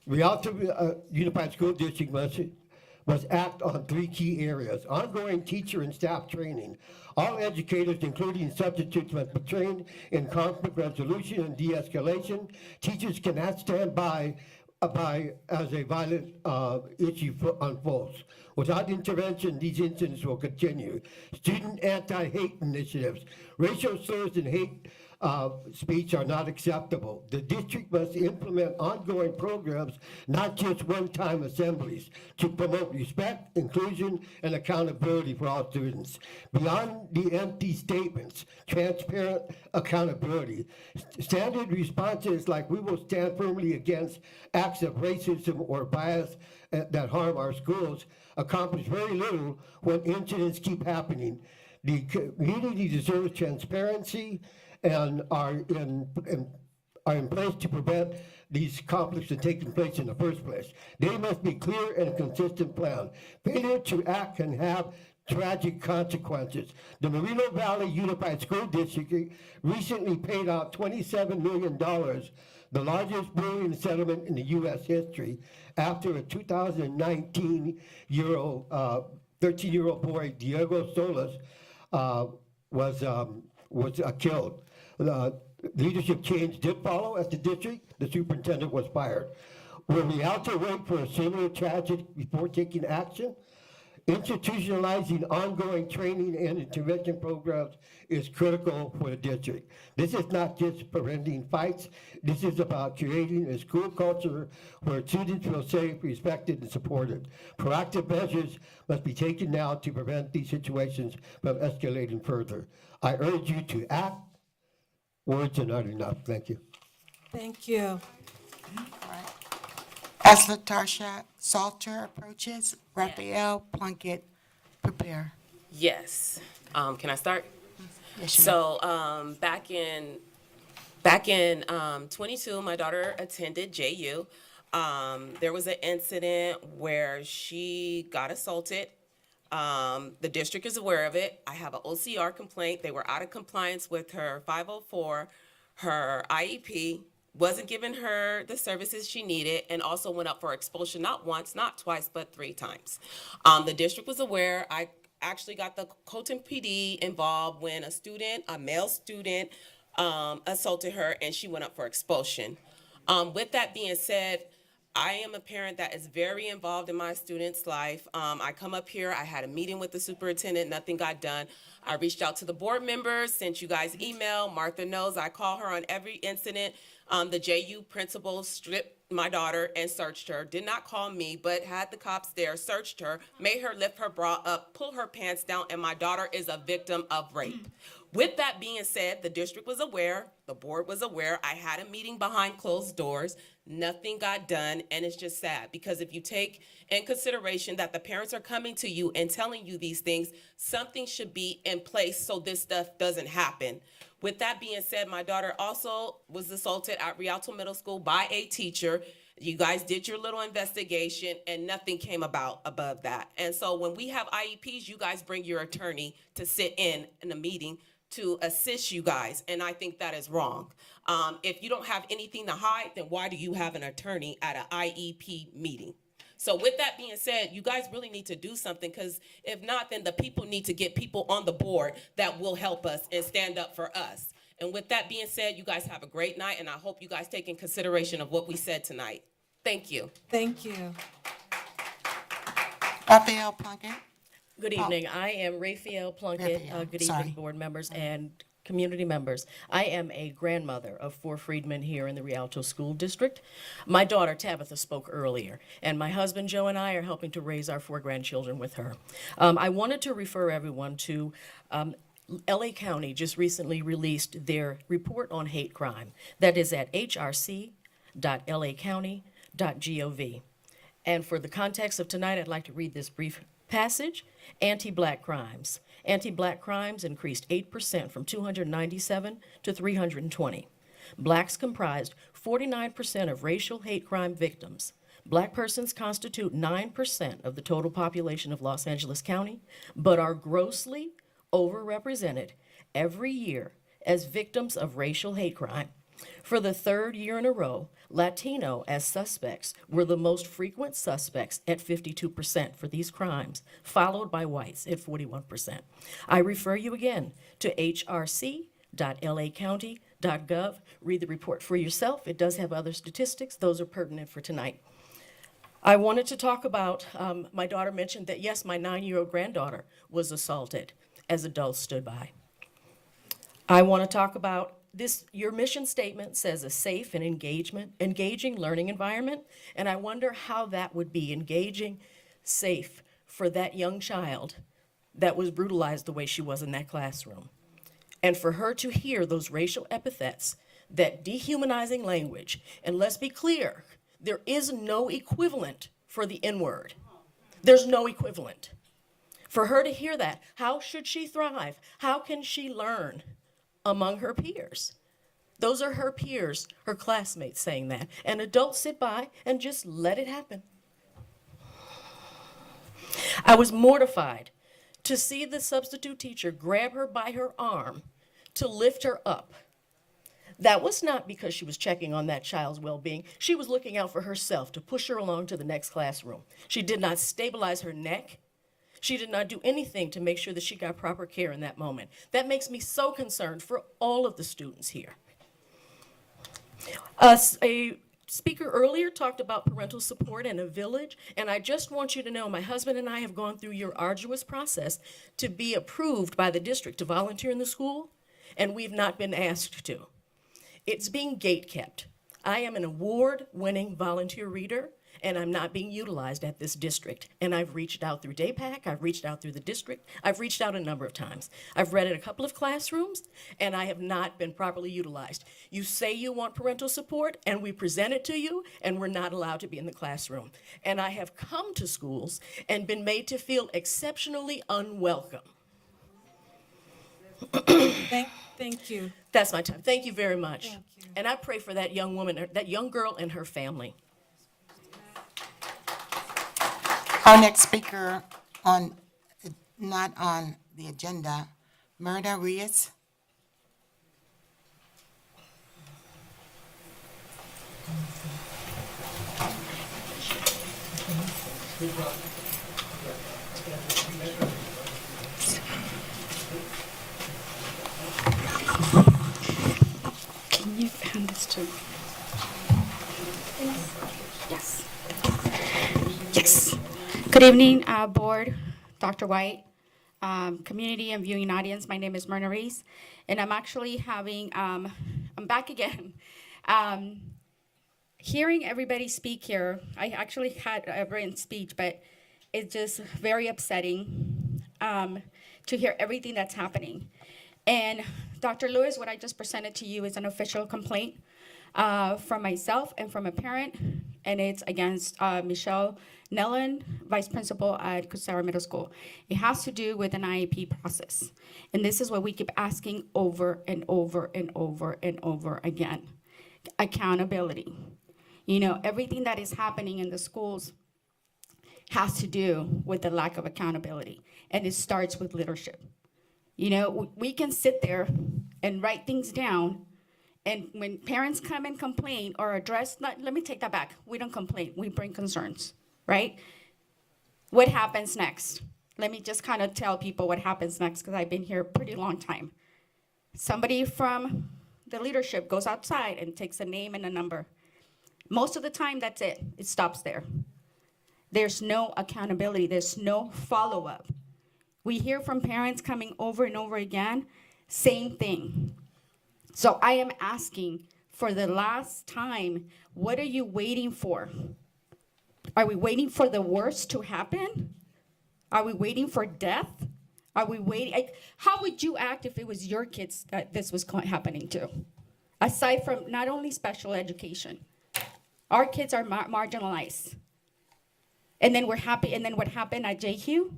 Rialto Unified School District must act on 3 key areas: ongoing teacher and staff training. All educators, including substitutes, must be trained in conflict resolution and de-escalation. Teachers cannot stand by as a violent issue unfolds. Without intervention, these incidents will continue. Student anti-hate initiatives. Racial slurs and hate speech are not acceptable. The district must implement ongoing programs, not just one-time assemblies, to promote respect, inclusion, and accountability for all students. Beyond the empty statements, transparent accountability. Standard responses like "we will stand firmly against acts of racism or bias that harm our schools" accomplish very little when incidents keep happening. The community deserves transparency and are in place to prevent these conflicts from taking place in the first place. They must be clear and a consistent plan. Failure to act can have tragic consequences. The Moreno Valley Unified School District recently paid out $27 million, the largest bullying settlement in the U.S. history, after a 2019 13-year-old boy, Diego Solis, was killed. Leadership change did follow at the district. The superintendent was fired. Will Rialto wait for a similar tragedy before taking action? Institutionalizing ongoing training and intervention programs is critical for the district. This is not just preventing fights. This is about creating a school culture where students feel safe, respected, and supported. Proactive measures must be taken now to prevent these situations from escalating further. I urge you to act. Words are not enough. Thank you. Thank you. As Latarsha Salter approaches, Raphael Plunkett, prepare. Yes. Can I start? Yes, you So back in 22, my daughter attended JU. There was an incident where she got assaulted. The district is aware of it. I have an OCR complaint. They were out of compliance with her 504, her IEP, wasn't giving her the services she needed, and also went up for expulsion, not once, not twice, but 3 times. The district was aware. I actually got the Colton PD involved when a male student, assaulted her, and she went up for expulsion. With that being said, I am a parent that is very involved in my student's life. I come up here, I had a meeting with the superintendent, nothing got done. I reached out to the board members, sent you guys email. Martha knows I call her on every incident. The JU principal stripped my daughter and searched her. Did not call me, but had the cops there, searched her, made her lift her bra up, pull her pants down, and my daughter is a victim of rape. With that being said, the district was aware, the board was aware. I had a meeting behind closed doors. Nothing got done, and it's just sad because if you take in consideration that the parents are coming to you and telling you these things, something should be in place so this stuff doesn't happen. With that being said, my daughter also was assaulted at Rialto Middle School by a teacher. You guys did your little investigation and nothing came about above that. And so when we have IEPs, you guys bring your attorney to sit in a meeting to assist you guys, and I think that is wrong. If you don't have anything to hide, then why do you have an attorney at an IEP meeting? So with that being said, you guys really need to do something, because if not, then the people need to get people on the board that will help us and stand up for us. And with that being said, you guys have a great night, and I hope you guys take in consideration of what we said tonight. Thank you. Thank you. Raphael Plunkett. Good evening. I am Raphael Plunkett. Raphael, Good sorry. evening, board members and community members. I am a grandmother of 4 freedmen here in the Rialto School District. My daughter Tabitha spoke earlier, and my husband Joe and I are helping to raise our 4 grandchildren with her. I wanted to refer everyone to LA County just recently released their report on hate crime. That is at hrc.lacounty.gov. And for the context of tonight, I'd like to read this brief Passage, anti-black crimes. Anti-black crimes increased 8% from 297 to 320. Blacks comprised 49% of racial hate crime victims. Black persons constitute 9% of the total population of Los Angeles County, but are grossly overrepresented every year as victims of racial hate crime. For the third year in a row, Latino as suspects were the most frequent suspects at 52% for these crimes, followed by whites at 41%. I refer you again to hrc.lacounty.gov. Read the report for yourself. It does have other statistics. Those are pertinent for tonight. I wanted to talk about, my daughter mentioned that, yes, my 9-year-old granddaughter was assaulted as adults stood by. I want to talk about this. Your mission statement says a safe and engaging learning environment, and I wonder how that would be engaging, safe for that young child that was brutalized the way she was in that classroom. And for her to hear those racial epithets, that dehumanizing language, and let's be clear, there is no equivalent for the N-word. There's no equivalent. For her to hear that, how should she thrive? How can she learn among her peers? Those are her peers, her classmates saying that. And adults sit by and just let it happen. I was mortified to see the substitute teacher grab her by her arm to lift her up. That was not because she was checking on that child's well-being. She was looking out for herself to push her along to the next classroom. She did not stabilize her neck. She did not do anything to make sure that she got proper care in that moment. That makes me so concerned for all of the students here. A speaker earlier talked about parental support in a village, and I just want you to know my husband and I have gone through your arduous process to be approved by the district to volunteer in the school, and we've not been asked to. It's being gate-kept. I am an award-winning volunteer reader, and I'm not being utilized at this district. And I've reached out through DAPAC, I've reached out through the district, I've reached out a number of times. I've read in a couple of classrooms, and I have not been properly utilized. You say you want parental support, and we present it to you, and we're not allowed to be in the classroom. And I have come to schools and been made to feel exceptionally unwelcome. Thank you. That's my time. Thank you very much. Thank you. And I pray for that young woman, that young girl and her family. Our next speaker not on the agenda, Myrna Reyes. Can you hand this to me? Yes. Yes. Good evening, board, Dr. White, community and viewing audience. My name is Myrna Reese, and I'm actually having, I'm back again. Hearing everybody speak here, I actually had a written speech, but it's just very upsetting to hear everything that's happening. And Dr. Lewis, what I just presented to you is an official complaint from myself and from a parent, and it's against Michelle Nellen, Vice Principal at Cusara Middle School. It has to do with an IEP process. And this is what we keep asking over and over and over and over again. Accountability. You know, everything that is happening in the schools has to do with the lack of accountability. And it starts with leadership. You know, we can sit there and write things down, and when parents come and complain or address, let me take that back. We don't complain, we bring concerns, right? What happens next? Let me just kind of tell people what happens next, because I've been here a pretty long time. Somebody from the leadership goes outside and takes a name and a number. Most of the time, that's it. It stops there. There's no accountability. There's no follow-up. We hear from parents coming over and over again, same thing. So I am asking for the last time, what are you waiting for? Are we waiting for the worst to happen? Are we waiting for death? Are we waiting? How would you act if it was your kids that this was happening to? Aside from not only special education, our kids are marginalized. And then we're happy, and then what happened at JQ?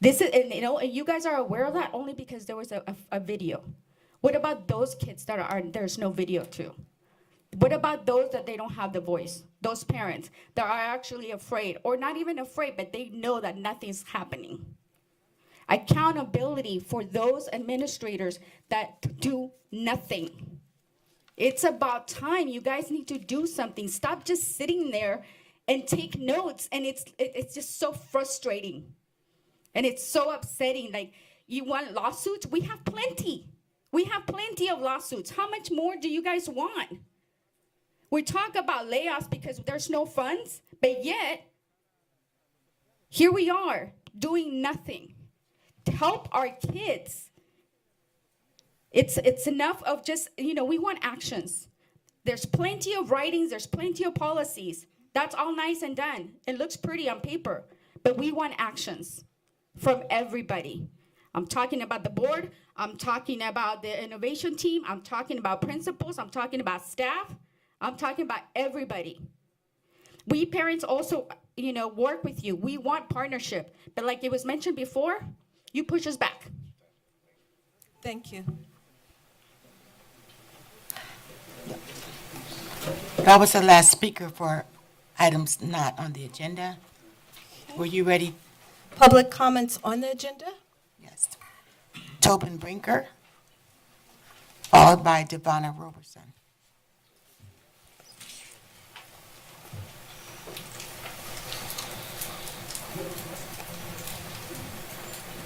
This is, and and you guys are aware of that only because there was a video. What about those kids that there's no video to? What about those that they don't have the voice? Those parents that are actually afraid, or not even afraid, but they know that nothing's happening. Accountability for those administrators that do nothing. It's about time. You guys need to do something. Stop just sitting there and take notes. And it's just so frustrating. And it's so upsetting. Like, you want lawsuits? We have plenty. We have plenty of lawsuits. How much more do you guys want? We talk about layoffs because there's no funds, but yet, here we are doing nothing to help our kids. It's enough of just, we want actions. There's plenty of writings, there's plenty of policies. That's all nice and done. It looks pretty on paper, but we want actions from everybody. I'm talking about the board, I'm talking about the innovation team, I'm talking about principals, I'm talking about staff, I'm talking about everybody. We parents also, work with you. We want partnership, but like it was mentioned before, you push us back. Thank you. That was the last speaker for items not on the agenda. Were you ready? Public comments on the agenda? Yes. Tobin Brinker, followed by Devonna Roberson.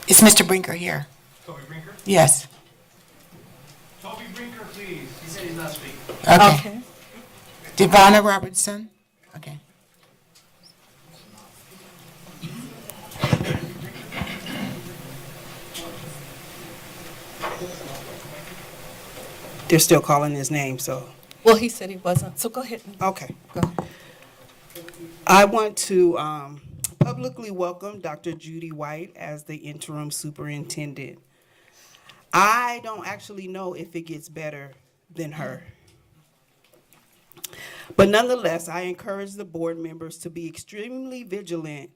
Is Mr. Brinker here? Toby Brinker? Yes. Toby Brinker, please. He said he's not speaking. Okay. Devonna Robertson? Okay. They're still calling his name, so. Well, he said he wasn't, so go ahead. Okay. Go ahead. I want to publicly welcome Dr. Judy White as the interim superintendent. I don't actually know if it gets better than her. But nonetheless, I encourage the board members to be extremely vigilant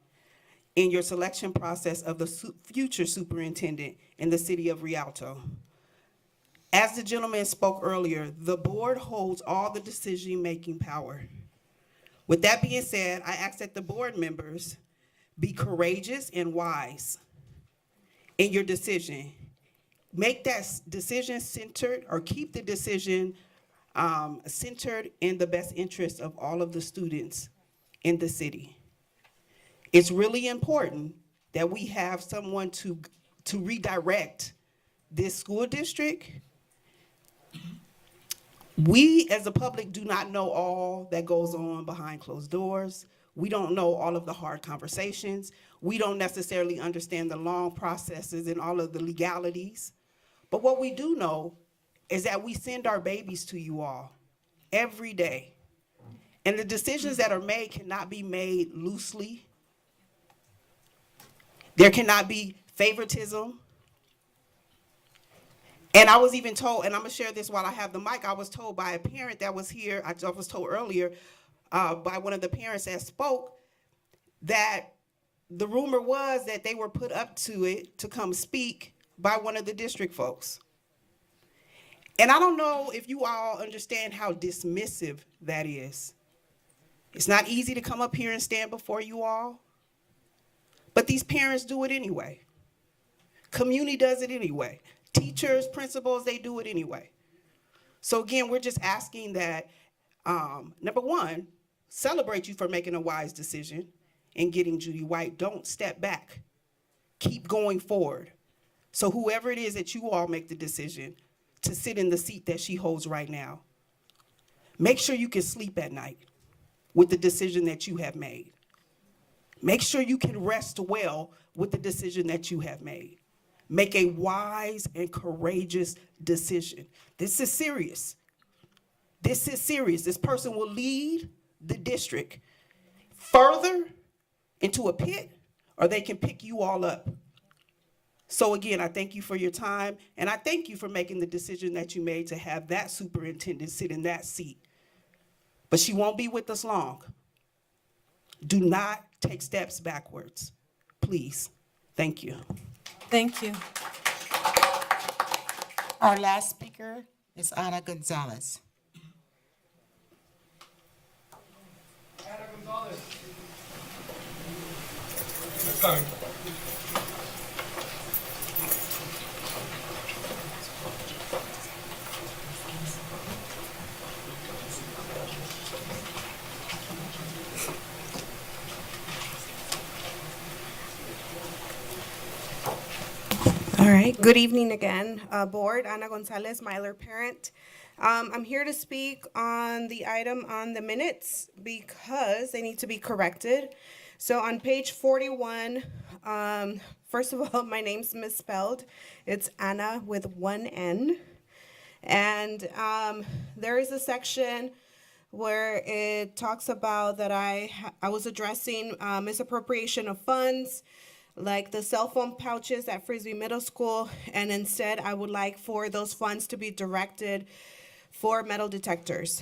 in your selection process of the future superintendent in the city of Rialto. As the gentleman spoke earlier, the board holds all the decision-making power. With that being said, I ask that the board members be courageous and wise in your decision. Make that decision centered, or keep the decision centered in the best interest of all of the students in the city. It's really important that we have someone to redirect this school district. We as the public do not know all that goes on behind closed doors. We don't know all of the hard conversations. We don't necessarily understand the long processes and all of the legalities. But what we do know is that we send our babies to you all every day. And the decisions that are made cannot be made loosely. There cannot be favoritism. And I was even told, and I'm gonna share this while I have the mic, I was told by a parent that was here, I was told earlier by one of the parents that spoke, that the rumor was that they were put up to it to come speak by one of the district folks. And I don't know if you all understand how dismissive that is. It's not easy to come up here and stand before you all, but these parents do it anyway. Community does it anyway. Teachers, principals, they do it anyway. So again, we're just asking that, number one, celebrate you for making a wise decision and getting Judy White. Don't step back. Keep going forward. So whoever it is that you all make the decision to sit in the seat that she holds right now, make sure you can sleep at night with the decision that you have made. Make sure you can rest well with the decision that you have made. Make a wise and courageous decision. This is serious. This is serious. This person will lead the district further into a pit, or they can pick you all up. So again, I thank you for your time, and I thank you for making the decision that you made to have that superintendent sit in that seat. But she won't be with us long. Do not take steps backwards, please. Thank you. Thank you. Our last speaker is Ana Gonzalez. All right, good evening again, Board. Ana Gonzalez, Myler parent. I'm here to speak on the item on the minutes because they need to be corrected. So on page 41, first of all, my name's misspelled. It's Anna with one N. And there is a section where it talks about that I was addressing misappropriation of funds, like the cell phone pouches at Frisbee Middle School, and instead I would like for those funds to be directed for metal detectors.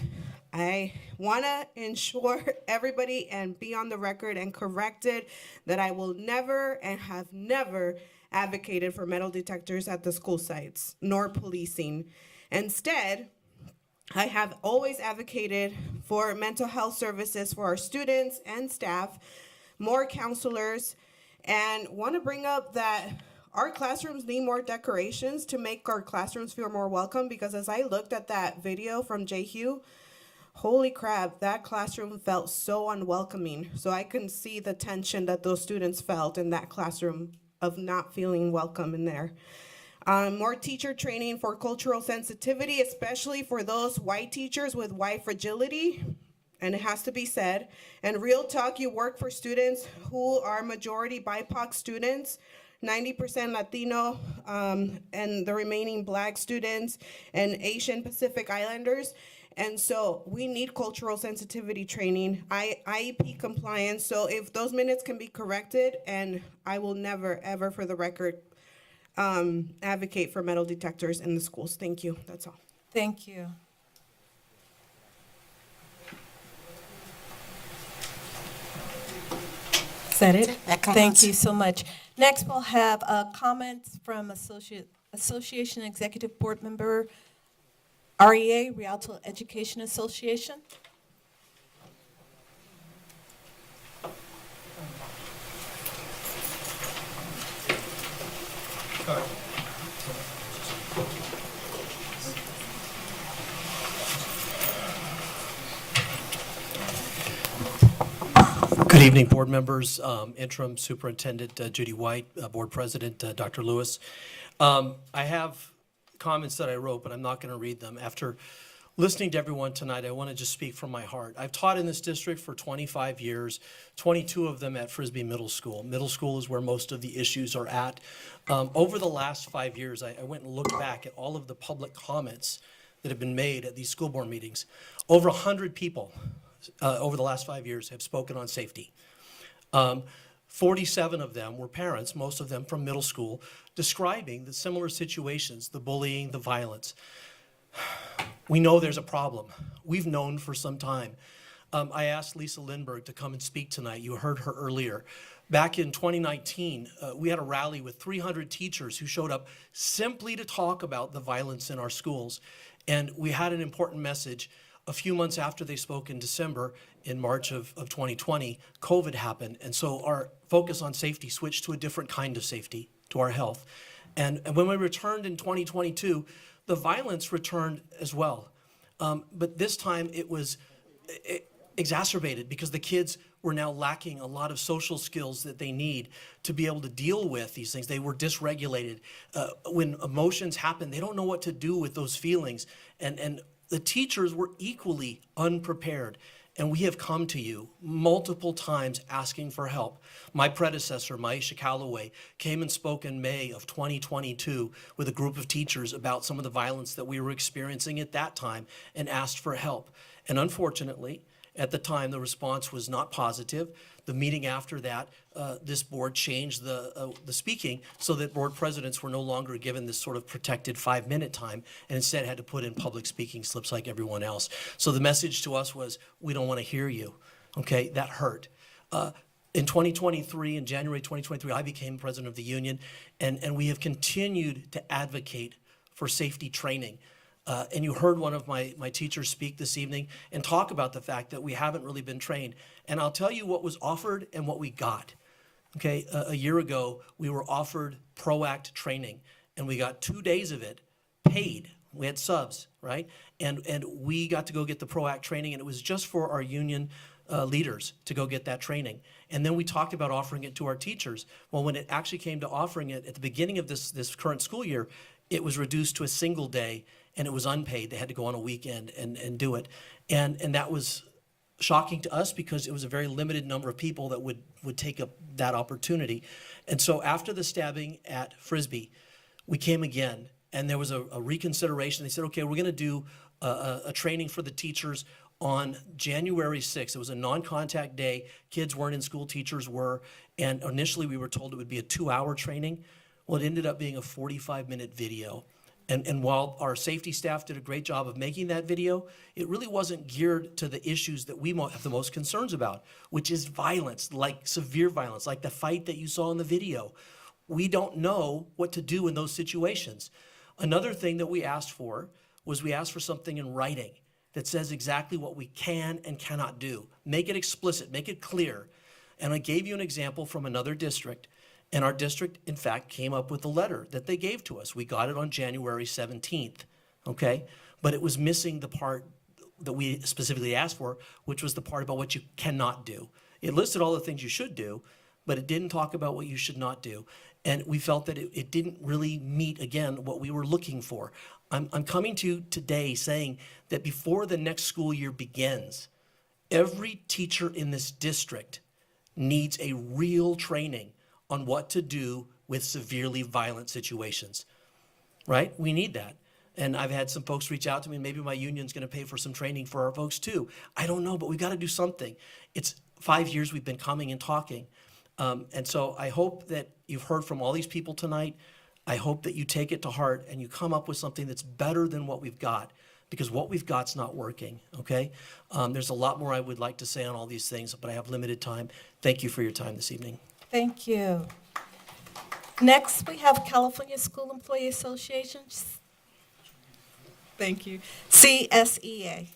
I want to ensure everybody and be on the record and corrected that I will never and have never advocated for metal detectors at the school sites, nor policing. Instead, I have always advocated for mental health services for our students and staff, more counselors, and want to bring up that our classrooms need more decorations to make our classrooms feel more welcome, because as I looked at that video from J. Hugh, holy crap, that classroom felt so unwelcoming. So I can see the tension that those students felt in that classroom of not feeling welcome in there. More teacher training for cultural sensitivity, especially for those white teachers with white fragility. And it has to be said. And real talk, you work for students who are majority BIPOC students, 90% Latino, and the remaining Black students and Asian Pacific Islanders. And so we need cultural sensitivity training, IEP compliance. So if those minutes can be corrected, and I will never, ever, for the record, advocate for metal detectors in the schools. Thank you. That's all. Thank you. Is that it? That concludes. Thank you so much. Next, we'll have comments from Association Executive Board Member, REA, Rialto Education Association. Good evening, board members, Interim Superintendent Judy White, Board President Dr. Lewis. I have comments that I wrote, but I'm not going to read them. After listening to everyone tonight, I want to just speak from my heart. I've taught in this district for 25 years, 22 of them at Frisbee Middle School. Middle school is where most of the issues are at. Over the last 5 years, I went and looked back at all of the public comments that have been made at these school board meetings. Over 100 people over the last 5 years have spoken on safety. 47 of them were parents, most of them from middle school, describing the similar situations, the bullying, the violence. We know there's a problem. We've known for some time. I asked Lisa Lindberg to come and speak tonight. You heard her earlier. Back in 2019, we had a rally with 300 teachers who showed up simply to talk about the violence in our schools. And we had an important message. A few months after they spoke in December, in March of 2020, COVID happened. And so our focus on safety switched to a different kind of safety, to our health. And when we returned in 2022, the violence returned as well. But this time it was exacerbated because the kids were now lacking a lot of social skills that they need to be able to deal with these things. They were dysregulated. When emotions happen, they don't know what to do with those feelings. And the teachers were equally unprepared. And we have come to you multiple times asking for help. My predecessor, Maisha Calloway, came and spoke in May of 2022 with a group of teachers about some of the violence that we were experiencing at that time and asked for help. And unfortunately, at the time, the response was not positive. The meeting after that, this board changed the speaking so that board presidents were no longer given this sort of protected 5-minute time and instead had to put in public speaking slips like everyone else. So the message to us was, we don't want to hear you. Okay, that hurt. In 2023, in January 2023, I became president of the union, and we have continued to advocate for safety training. And you heard one of my teachers speak this evening and talk about the fact that we haven't really been trained. And I'll tell you what was offered and what we got. Okay, a year ago, we were offered PROACT training, and we got 2 days of it paid. We had subs, right? And we got to go get the PROACT training, and it was just for our union leaders to go get that training. And then we talked about offering it to our teachers. Well, when it actually came to offering it at the beginning of this current school year, it was reduced to a single day, and it was unpaid. They had to go on a weekend and do it. And that was shocking to us because it was a very limited number of people that would take up that opportunity. And so after the stabbing at Frisbee, we came again, and there was a reconsideration. They said, okay, we're going to do a training for the teachers on January 6th. It was a non-contact day. Kids weren't in school, teachers were. And initially we were told it would be a 2-hour training. Well, it ended up being a 45-minute video. And while our safety staff did a great job of making that video, it really wasn't geared to the issues that we have the most concerns about, which is violence, like severe violence, like the fight that you saw in the video. We don't know what to do in those situations. Another thing that we asked for was we asked for something in writing that says exactly what we can and cannot do. Make it explicit, make it clear. And I gave you an example from another district. And our district, in fact, came up with a letter that they gave to us. We got it on January 17th, okay? But it was missing the part that we specifically asked for, which was the part about what you cannot do. It listed all the things you should do, but it didn't talk about what you should not do. And we felt that it didn't really meet, again, what we were looking for. I'm coming to you today saying that before the next school year begins, every teacher in this district needs a real training on what to do with severely violent situations, right? We need that. And I've had some folks reach out to me, and maybe my union's gonna pay for some training for our folks too. I don't know, but we gotta do something. It's 5 years we've been coming and talking. And so I hope that you've heard from all these people tonight. I hope that you take it to heart and you come up with something that's better than what we've got, because what we've got's not working, okay? There's a lot more I would like to say on all these things, but I have limited time. Thank you for your time this evening. Thank you. Next, we have California School Employee Association. Thank you. CSEA.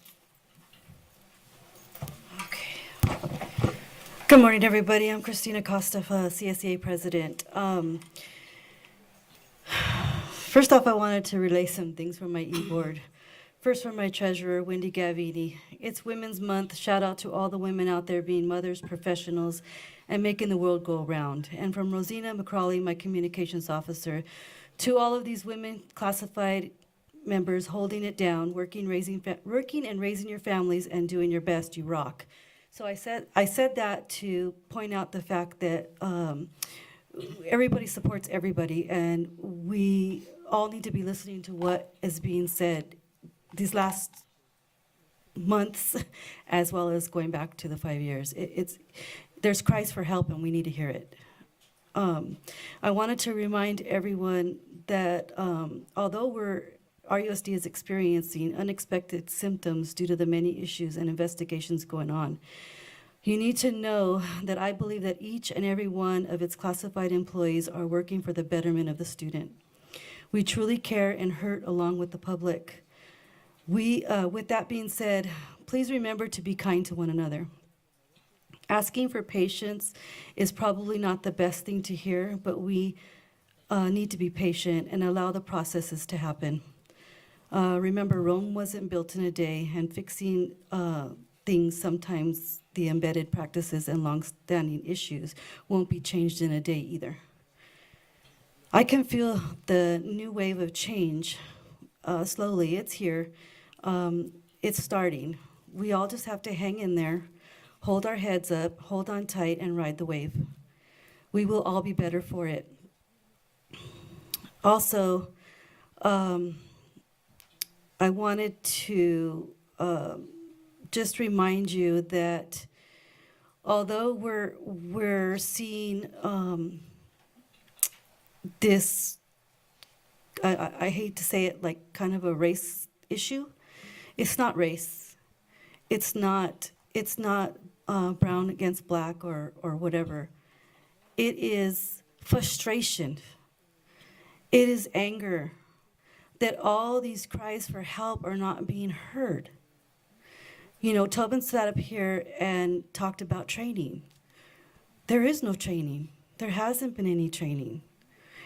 Good morning, everybody. I'm Christina Costa, CSEA president. First off, I wanted to relay some things from my e-board. First, from my treasurer, Wendy Gavini. It's Women's Month. Shout out to all the women out there being mothers, professionals, and making the world go around. And from Rosina McCrawley, my communications officer, to all of these women, classified members holding it down, working and raising your families and doing your best, you rock. So I said that to point out the fact that everybody supports everybody, and we all need to be listening to what is being said these last months, as well as going back to the 5 years. There's cries for help, and we need to hear it. I wanted to remind everyone that although our USD is experiencing unexpected symptoms due to the many issues and investigations going on, you need to know that I believe that each and every one of its classified employees are working for the betterment of the student. We truly care and hurt along with the public. With that being said, please remember to be kind to one another. Asking for patience is probably not the best thing to hear, but we need to be patient and allow the processes to happen. Remember, Rome wasn't built in a day, and fixing things, sometimes the embedded practices and long-standing issues won't be changed in a day either. I can feel the new wave of change slowly. It's here. It's starting. We all just have to hang in there, hold our heads up, hold on tight, and ride the wave. We will all be better for it. Also, I wanted to just remind you that although we're seeing this, I hate to say it, like kind of a race issue, it's not race. It's not brown against black or whatever. It is frustration. It is anger that all these cries for help are not being heard. You know, Tobin sat up here and talked about training. There is no training. There hasn't been any training.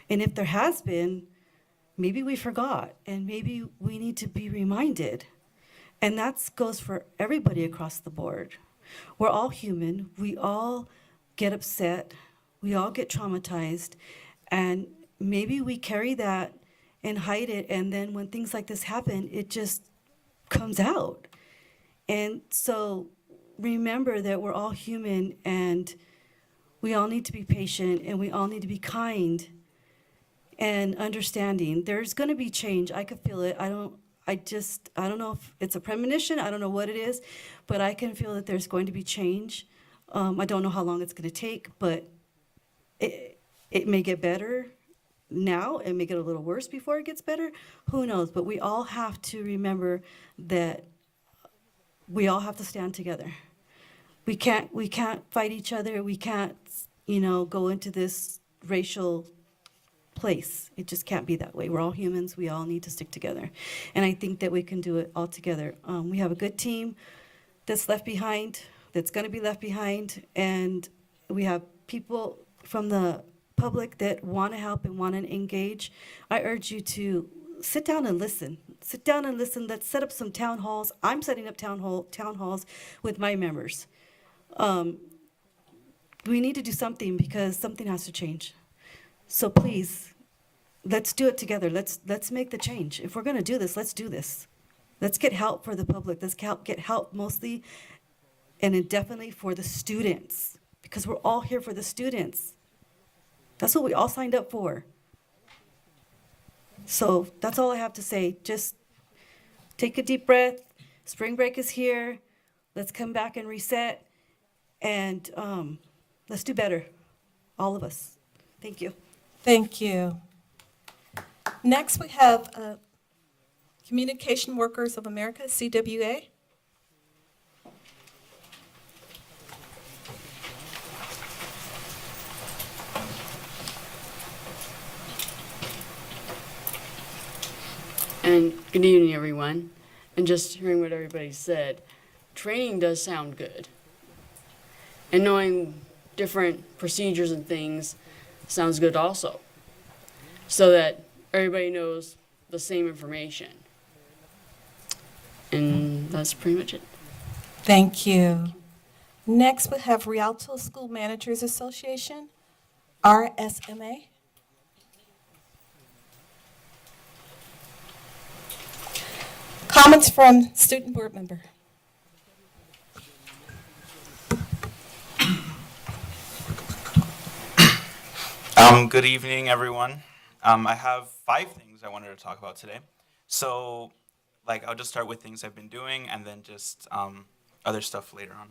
And if there has been, maybe we forgot, and maybe we need to be reminded. And that goes for everybody across the board. We're all human. We all get upset. We all get traumatized. And maybe we carry that and hide it. And then when things like this happen, it just comes out. And so remember that we're all human and we all need to be patient and we all need to be kind and understanding. There's going to be change. I could feel it. I don't know if it's a premonition. I don't know what it is, but I can feel that there's going to be change. I don't know how long it's going to take, but it may get better now. It may get a little worse before it gets better. Who knows? But we all have to remember that we all have to stand together. We can't fight each other. We can't, go into this racial place. It just can't be that way. We're all humans. We all need to stick together. And I think that we can do it all together. We have a good team that's left behind, that's going to be left behind. And we have people from the public that want to help and want to engage. I urge you to sit down and listen. Sit down and listen. Let's set up some town halls. I'm setting up town halls with my members. We need to do something because something has to change. So please, let's do it together. Let's make the change. If we're going to do this, let's do this. Let's get help for the public. Let's get help mostly and indefinitely for the students, because we're all here for the students. That's what we all signed up for. So that's all I have to say. Just take a deep breath. Spring break is here. Let's come back and reset. And let's do better. All of us. Thank you. Thank you. Next, we have Communication Workers of America, CWA. And good evening, everyone. And just hearing what everybody said, training does sound good. And knowing different procedures and things sounds good also. So that everybody knows the same information. And that's pretty much it. Thank you. Next, we have Rialto School Managers Association, RSMA. Comments from student board member. Good evening, everyone. I have 5 things I wanted to talk about today. So, I'll just start with things I've been doing and then just other stuff later on.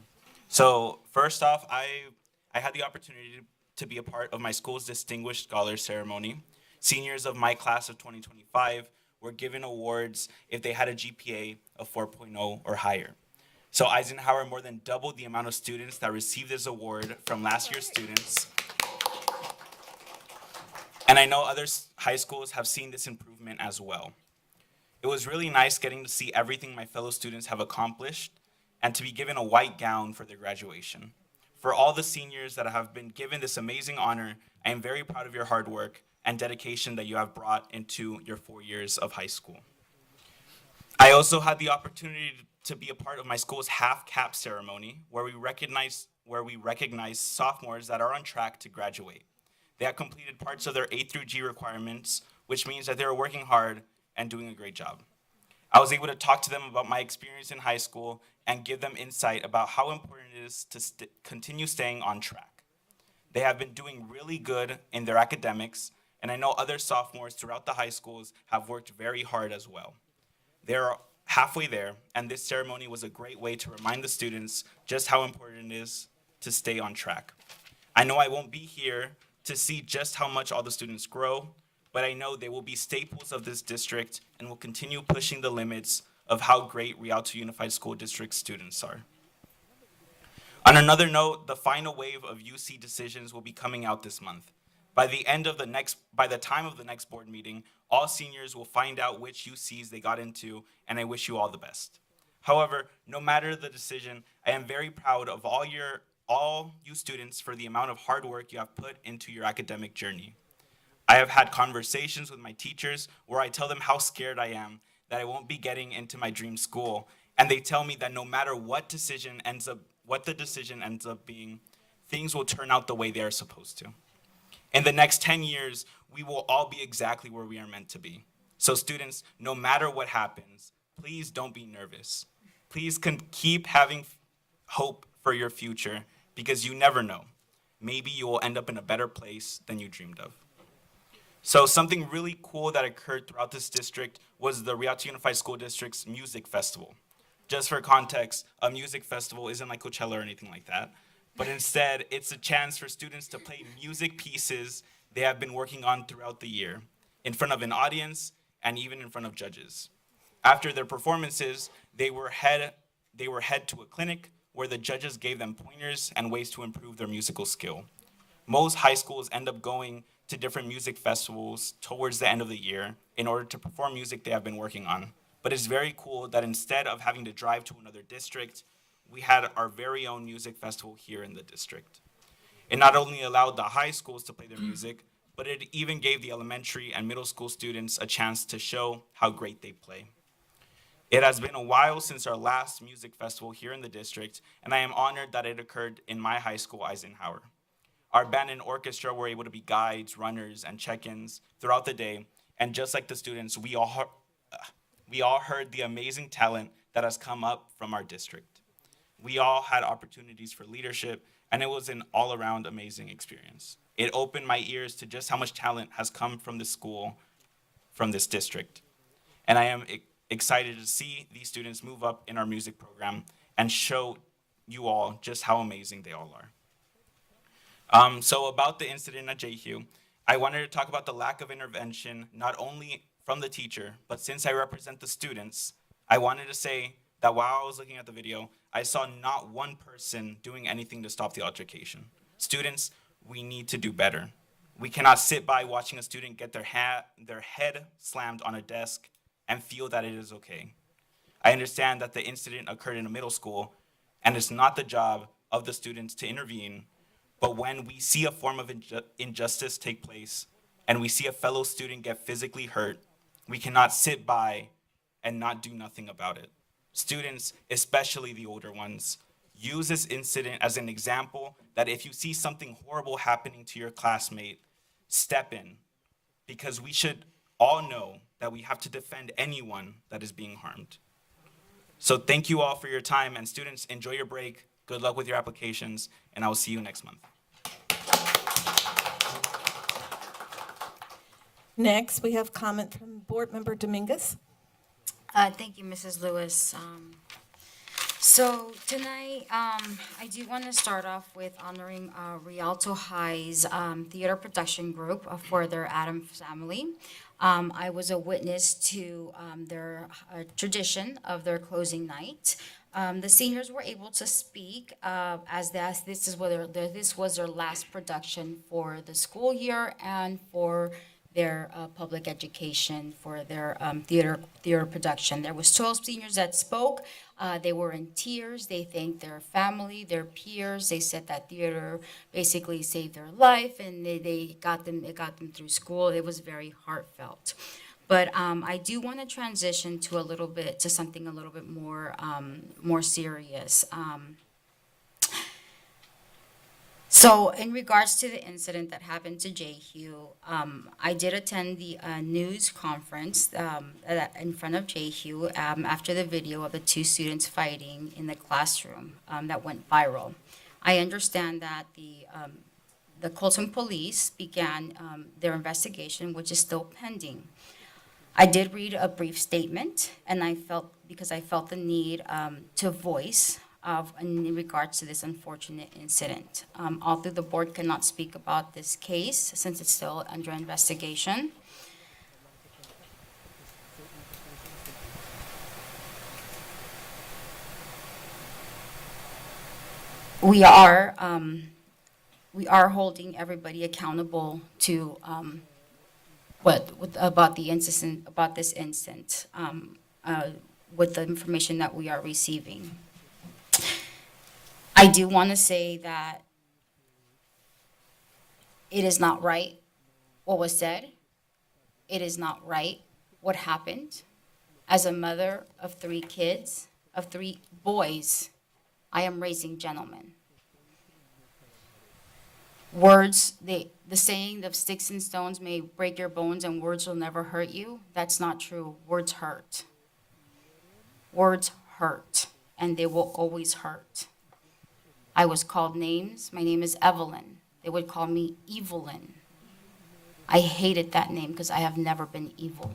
So, first off, I had the opportunity to be a part of my school's Distinguished Scholar Ceremony. Seniors of my class of 2025 were given awards if they had a GPA of 4.0 or higher. So Eisenhower more than doubled the amount of students that received this award from last year's students. And I know other high schools have seen this improvement as well. It was really nice getting to see everything my fellow students have accomplished and to be given a white gown for their graduation. For all the seniors that have been given this amazing honor, I am very proud of your hard work and dedication that you have brought into your 4 years of high school. I also had the opportunity to be a part of my school's half-cap ceremony where we recognize sophomores that are on track to graduate. They have completed parts of their A through G requirements, which means that they are working hard and doing a great job. I was able to talk to them about my experience in high school and give them insight about how important it is to continue staying on track. They have been doing really good in their academics, and I know other sophomores throughout the high schools have worked very hard as well. They're halfway there, and this ceremony was a great way to remind the students just how important it is to stay on track. I know I won't be here to see just how much all the students grow, but I know they will be staples of this district and will continue pushing the limits of how great Rialto Unified School District students are. On another note, the final wave of UC decisions will be coming out this month. By the time of the next board meeting, all seniors will find out which UCs they got into, and I wish you all the best. However, no matter the decision, I am very proud of all you students for the amount of hard work you have put into your academic journey. I have had conversations with my teachers where I tell them how scared I am that I won't be getting into my dream school, and they tell me that no matter what the decision ends up being, things will turn out the way they are supposed to. In the next 10 years, we will all be exactly where we are meant to be. So students, no matter what happens, please don't be nervous. Please keep having hope for your future, because you never know. Maybe you will end up in a better place than you dreamed of. So something really cool that occurred throughout this district was the Rialto Unified School District's Music Festival. Just for context, a music festival isn't like Coachella or anything like that, but instead it's a chance for students to play music pieces they have been working on throughout the year, in front of an audience and even in front of judges. After their performances, they were head to a clinic where the judges gave them pointers and ways to improve their musical skill. Most high schools end up going to different music festivals towards the end of the year in order to perform music they have been working on. But it's very cool that instead of having to drive to another district, we had our very own music festival here in the district. It not only allowed the high schools to play their music, but it even gave the elementary and middle school students a chance to show how great they play. It has been a while since our last music festival here in the district, and I am honored that it occurred in my high school, Eisenhower. Our band and orchestra were able to be guides, runners, and check-ins throughout the day, and just like the students, we all heard the amazing talent that has come up from our district. We all had opportunities for leadership, and it was an all-around amazing experience. It opened my ears to just how much talent has come from this school, from this district. And I am excited to see these students move up in our music program and show you all just how amazing they all are. So about the incident at JHU, I wanted to talk about the lack of intervention, not only from the teacher, but since I represent the students, I wanted to say that while I was looking at the video, I saw not one person doing anything to stop the altercation. Students, we need to do better. We cannot sit by watching a student get their head slammed on a desk and feel that it is okay. I understand that the incident occurred in a middle school, and it's not the job of the students to intervene, but when we see a form of injustice take place, and we see a fellow student get physically hurt, we cannot sit by and not do nothing about it. Students, especially the older ones, use this incident as an example that if you see something horrible happening to your classmate, step in, because we should all know that we have to defend anyone that is being harmed. So thank you all for your time, and students, enjoy your break. Good luck with your applications, and I will see you next month. Next, we have comment from Board Member Dominguez. Thank you, Mrs. Lewis. So tonight, I do want to start off with honoring Rialto High's theater production group for their Adam family. I was a witness to their tradition of their closing night. The seniors were able to speak as this was their last production for the school year and for their public education, for their theater production. There was 12 seniors that spoke. They were in tears. They thanked their family, their peers. They said that theater basically saved their life, and it got them through school. It was very heartfelt. But I do want to transition to something a little bit more serious. So in regards to the incident that happened to JHU, I did attend the news conference in front of JHU after the video of the two students fighting in the classroom that went viral. I understand that the Colton police began their investigation, which is still pending. I did read a brief statement, and I felt the need to voice in regards to this unfortunate incident. Although the board cannot speak about this case since it's still under investigation, we are, we are holding everybody accountable to, about the incident, about this incident, with the information that we are receiving. I do want to say that it is not right what was said. It is not right what happened. As a mother of 3 kids, of 3 boys, I am raising gentlemen. Words, the saying of sticks and stones may break your bones and words will never hurt you, that's not true. Words hurt. Words hurt, and they will always hurt. I was called names. My name is Evelyn. They would call me Evelyn. I hated that name because I have never been evil.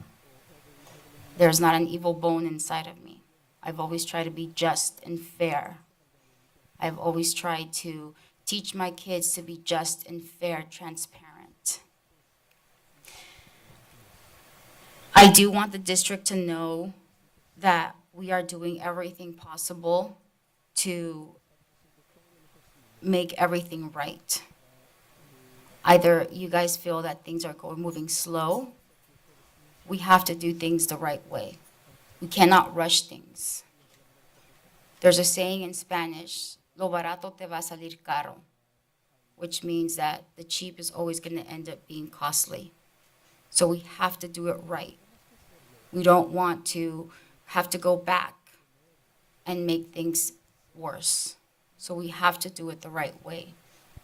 There's not an evil bone inside of me. I've always tried to be just and fair. I've always tried to teach my kids to be just and fair, transparent. I do want the district to know that we are doing everything possible to make everything right. Either you guys feel that things are moving slow, we have to do things the right way. We cannot rush things. There's a saying in Spanish, lo barato te va a salir caro, which means that the cheap is always going to end up being costly. So we have to do it right. We don't want to have to go back and make things worse. So we have to do it the right way.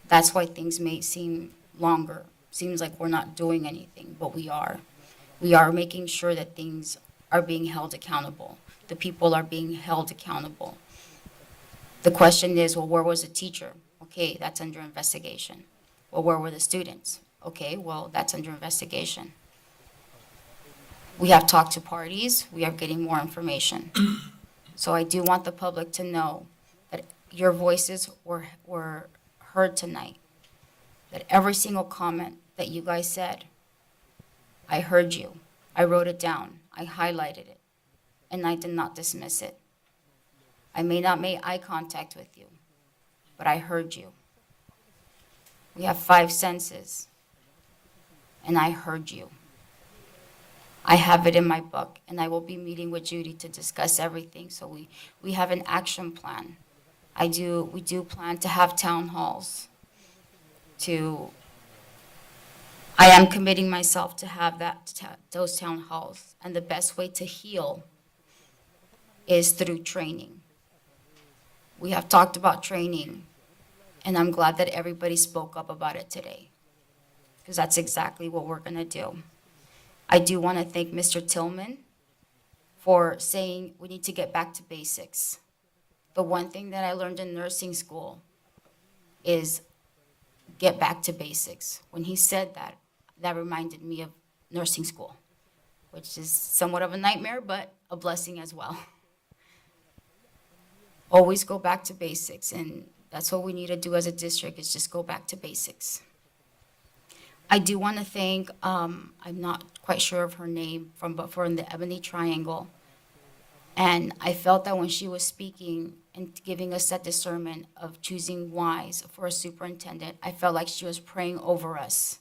That's why things may seem longer. Seems like we're not doing anything, but we are. We are making sure that things are being held accountable. The people are being held accountable. The question is, well, where was the teacher? Okay, that's under investigation. Well, where were the students? Okay, well, that's under investigation. We have talked to parties. We are getting more information. So I do want the public to know that your voices were heard tonight. That every single comment that you guys said, I heard you. I wrote it down. I highlighted it. And I did not dismiss it. I may not make eye contact with you, but I heard you. We have 5 senses, and I heard you. I have it in my book, and I will be meeting with Judy to discuss everything. So we have an action plan. We do plan to have town halls. I am committing myself to have those town halls, and the best way to heal is through training. We have talked about training, and I'm glad that everybody spoke up about it today, because that's exactly what we're going to do. I do want to thank Mr. Tillman for saying we need to get back to basics. The one thing that I learned in nursing school is get back to basics. When he said that, that reminded me of nursing school, which is somewhat of a nightmare, but a blessing as well. Always go back to basics, and that's what we need to do as a district, is just go back to basics. I do want to thank, I'm not quite sure of her name, but from the Ebony Triangle. And I felt that when she was speaking and giving us that discernment of choosing wise for a superintendent, I felt like she was praying over us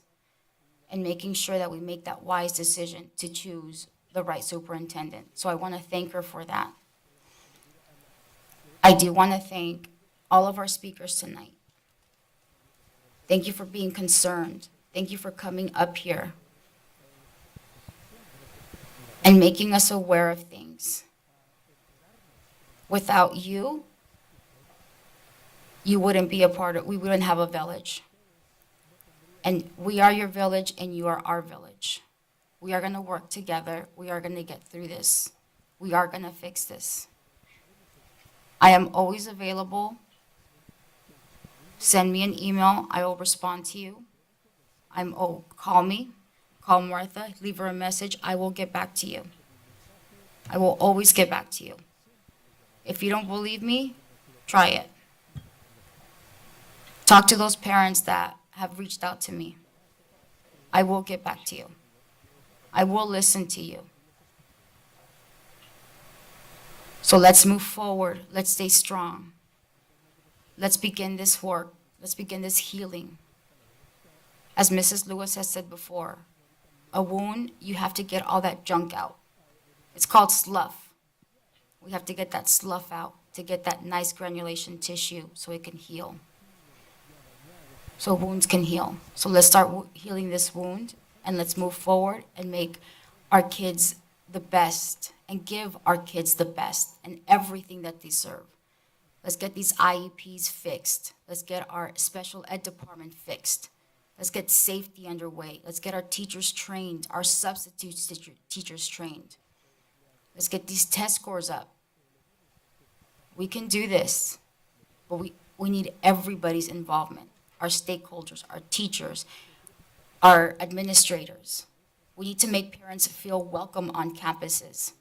and making sure that we make that wise decision to choose the right superintendent. So I want to thank her for that. I do want to thank all of our speakers tonight. Thank you for being concerned. Thank you for coming up here and making us aware of things. Without you, you wouldn't be a part of, we wouldn't have a village. And we are your village and you are our village. We are going to work together. We are going to get through this. We are going to fix this. I am always available. Send me an email. I will respond to you. Call me. Call Martha. Leave her a message. I will get back to you. I will always get back to you. If you don't believe me, try it. Talk to those parents that have reached out to me. I will get back to you. I will listen to you. So let's move forward. Let's stay strong. Let's begin this work. Let's begin this healing. As Mrs. Lewis has said before, a wound, you have to get all that junk out. It's called slough. We have to get that slough out to get that nice granulation tissue so it can heal. So wounds can heal. So let's start healing this wound, and let's move forward and make our kids the best and give our kids the best and everything that they deserve. Let's get these IEPs fixed. Let's get our special ed department fixed. Let's get safety underway. Let's get our teachers trained, our substitute teachers trained. Let's get these test scores up. We can do this, but we need everybody's involvement, our stakeholders, our teachers, our administrators. We need to make parents feel welcome on campuses.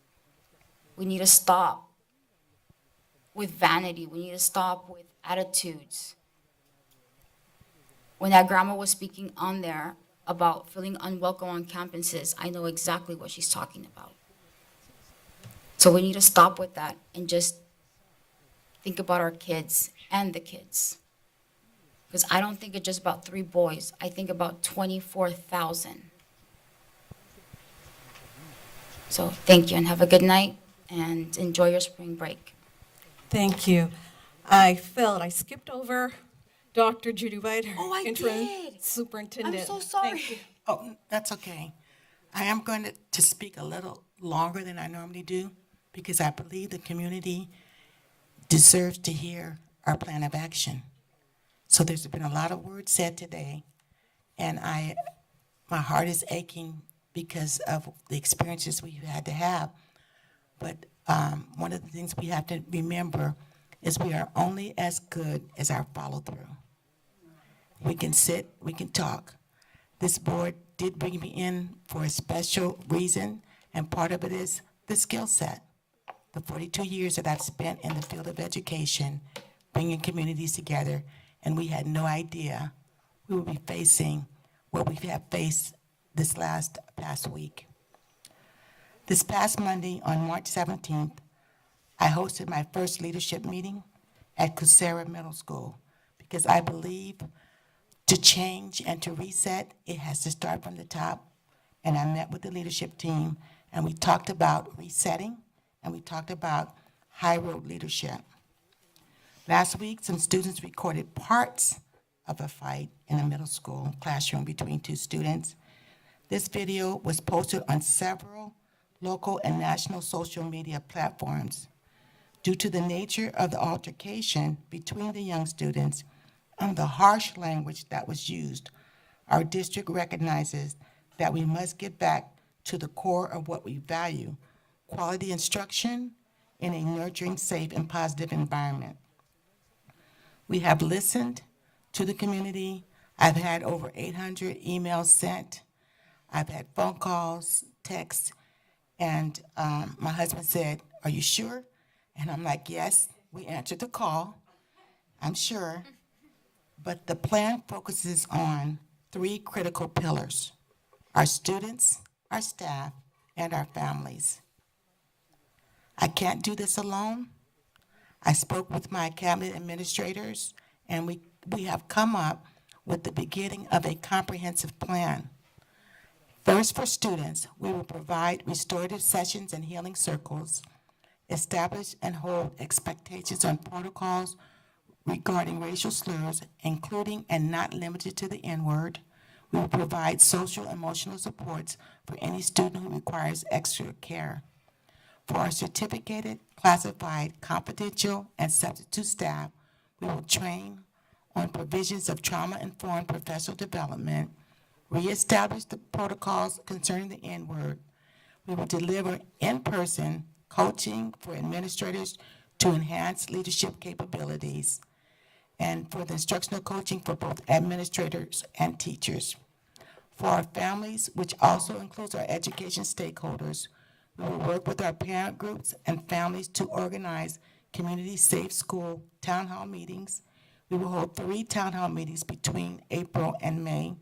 We need to stop with vanity. We need to stop with attitudes. When that grandma was speaking on there about feeling unwelcome on campuses, I know exactly what she's talking about. So we need to stop with that and just think about our kids and the kids. Because I don't think it's just about 3 boys. I think about 24,000. So thank you and have a good night and enjoy your spring break. Thank you. I skipped over Dr. Judy White, Oh, I interim did. superintendent. I'm so sorry. Thank you. Oh, that's okay. I am going to speak a little longer than I normally do because I believe the community deserves to hear our plan of action. So there's been a lot of words said today, and my heart is aching because of the experiences we've had to have. But one of the things we have to remember is we are only as good as our follow-through. We can sit, we can talk. This board did bring me in for a special reason, and part of it is the skill set. The 42 years that I've spent in the field of education, bringing communities together, and we had no idea we would be facing what we have faced this past week. This past Monday, on March 17th, I hosted my first leadership meeting at Coursera Middle School because I believe to change and to reset, it has to start from the top. And I met with the leadership team, and we talked about resetting, and we talked about high road leadership. Last week, some students recorded parts of a fight in a middle school classroom between 2 students. This video was posted on several local and national social media platforms. Due to the nature of the altercation between the young students and the harsh language that was used, our district recognizes that we must get back to the core of what we value: quality instruction in a nurturing, safe, and positive environment. We have listened to the community. I've had over 800 emails sent. I've had phone calls, texts, and my husband said, "Are you sure?" And I'm like, "Yes, we answered the call. I'm sure." But the plan focuses on 3 critical pillars: our students, our staff, and our families. I can't do this alone. I spoke with my cabinet administrators, and we have come up with the beginning of a comprehensive plan. First, for students, we will provide restorative sessions and healing circles, establish and hold expectations on protocols regarding racial slurs, including and not limited to the N-word. We will provide social emotional supports for any student who requires extra care. For our certificated, classified, confidential, and substitute staff, we will train on provisions of trauma-informed professional development, reestablish the protocols concerning the N-word. We will deliver in-person coaching for administrators to enhance leadership capabilities, and for the instructional coaching for both administrators and teachers. For our families, which also includes our education stakeholders, we will work with our parent groups and families to organize community safe school town hall meetings. We will hold 3 town hall meetings between April and May.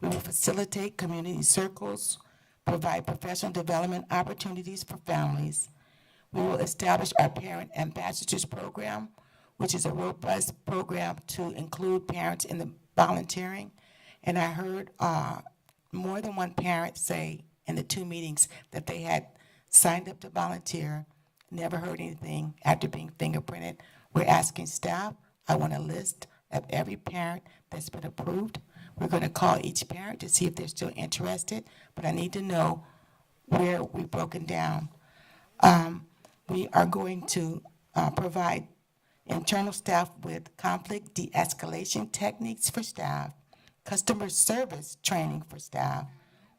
We will facilitate community circles, provide professional development opportunities for families. We will establish our parent ambassadors program, which is a robust program to include parents in the volunteering. And I heard more than one parent say in the 2 meetings that they had signed up to volunteer, never heard anything after being fingerprinted. We're asking staff, I want a list of every parent that's been approved. We're going to call each parent to see if they're still interested, but I need to know where we've broken down. We are going to provide internal staff with conflict de-escalation techniques for staff, customer service training for staff,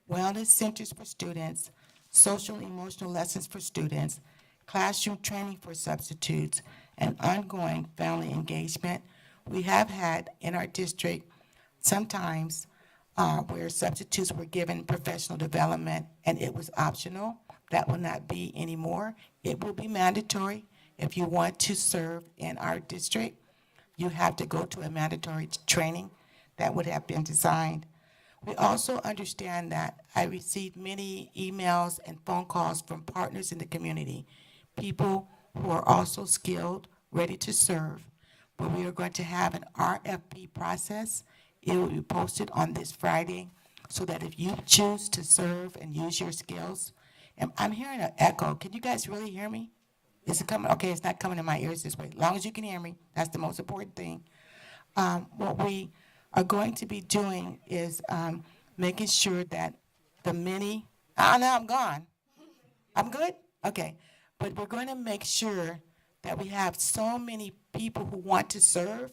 wellness centers for students, social and emotional lessons for students, classroom training for substitutes, and ongoing family engagement. We have had in our district sometimes where substitutes were given professional development and it was optional. That will not be anymore. It will be mandatory. If you want to serve in our district, you have to go to a mandatory training that would have been designed. We also understand that I received many emails and phone calls from partners in the community, people who are also skilled, ready to serve. But we are going to have an RFP process. It will be posted on this Friday so that if you choose to serve and use your skills, and I'm hearing an echo. Can you guys really hear me? Is it coming? Okay, it's not coming in my ears this way. As long as you can hear me, that's the most important thing. What we are going to be doing is making sure that the many, now I'm gone. I'm good? Okay. But we're going to make sure that we have so many people who want to serve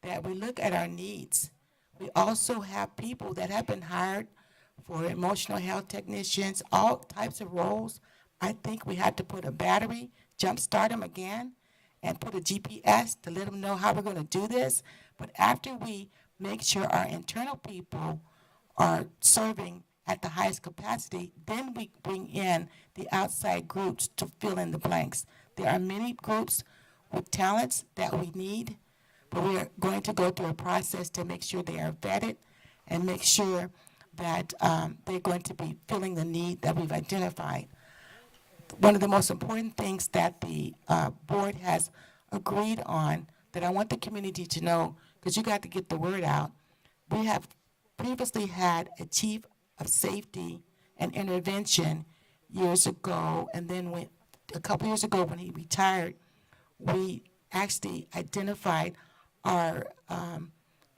that we look at our needs. We also have people that have been hired for emotional health technicians, all types of roles. I think we have to put a battery, jumpstart them again, and put a GPS to let them know how we're going to do this. But after we make sure our internal people are serving at the highest capacity, then we bring in the outside groups to fill in the blanks. There are many groups with talents that we need, but we are going to go through a process to make sure they are vetted and make sure that they're going to be filling the need that we've identified. One of the most important things that the board has agreed on that I want the community to know, because you got to get the word out, we have previously had a chief of safety and intervention years ago, and then a couple years ago when he retired, we actually identified our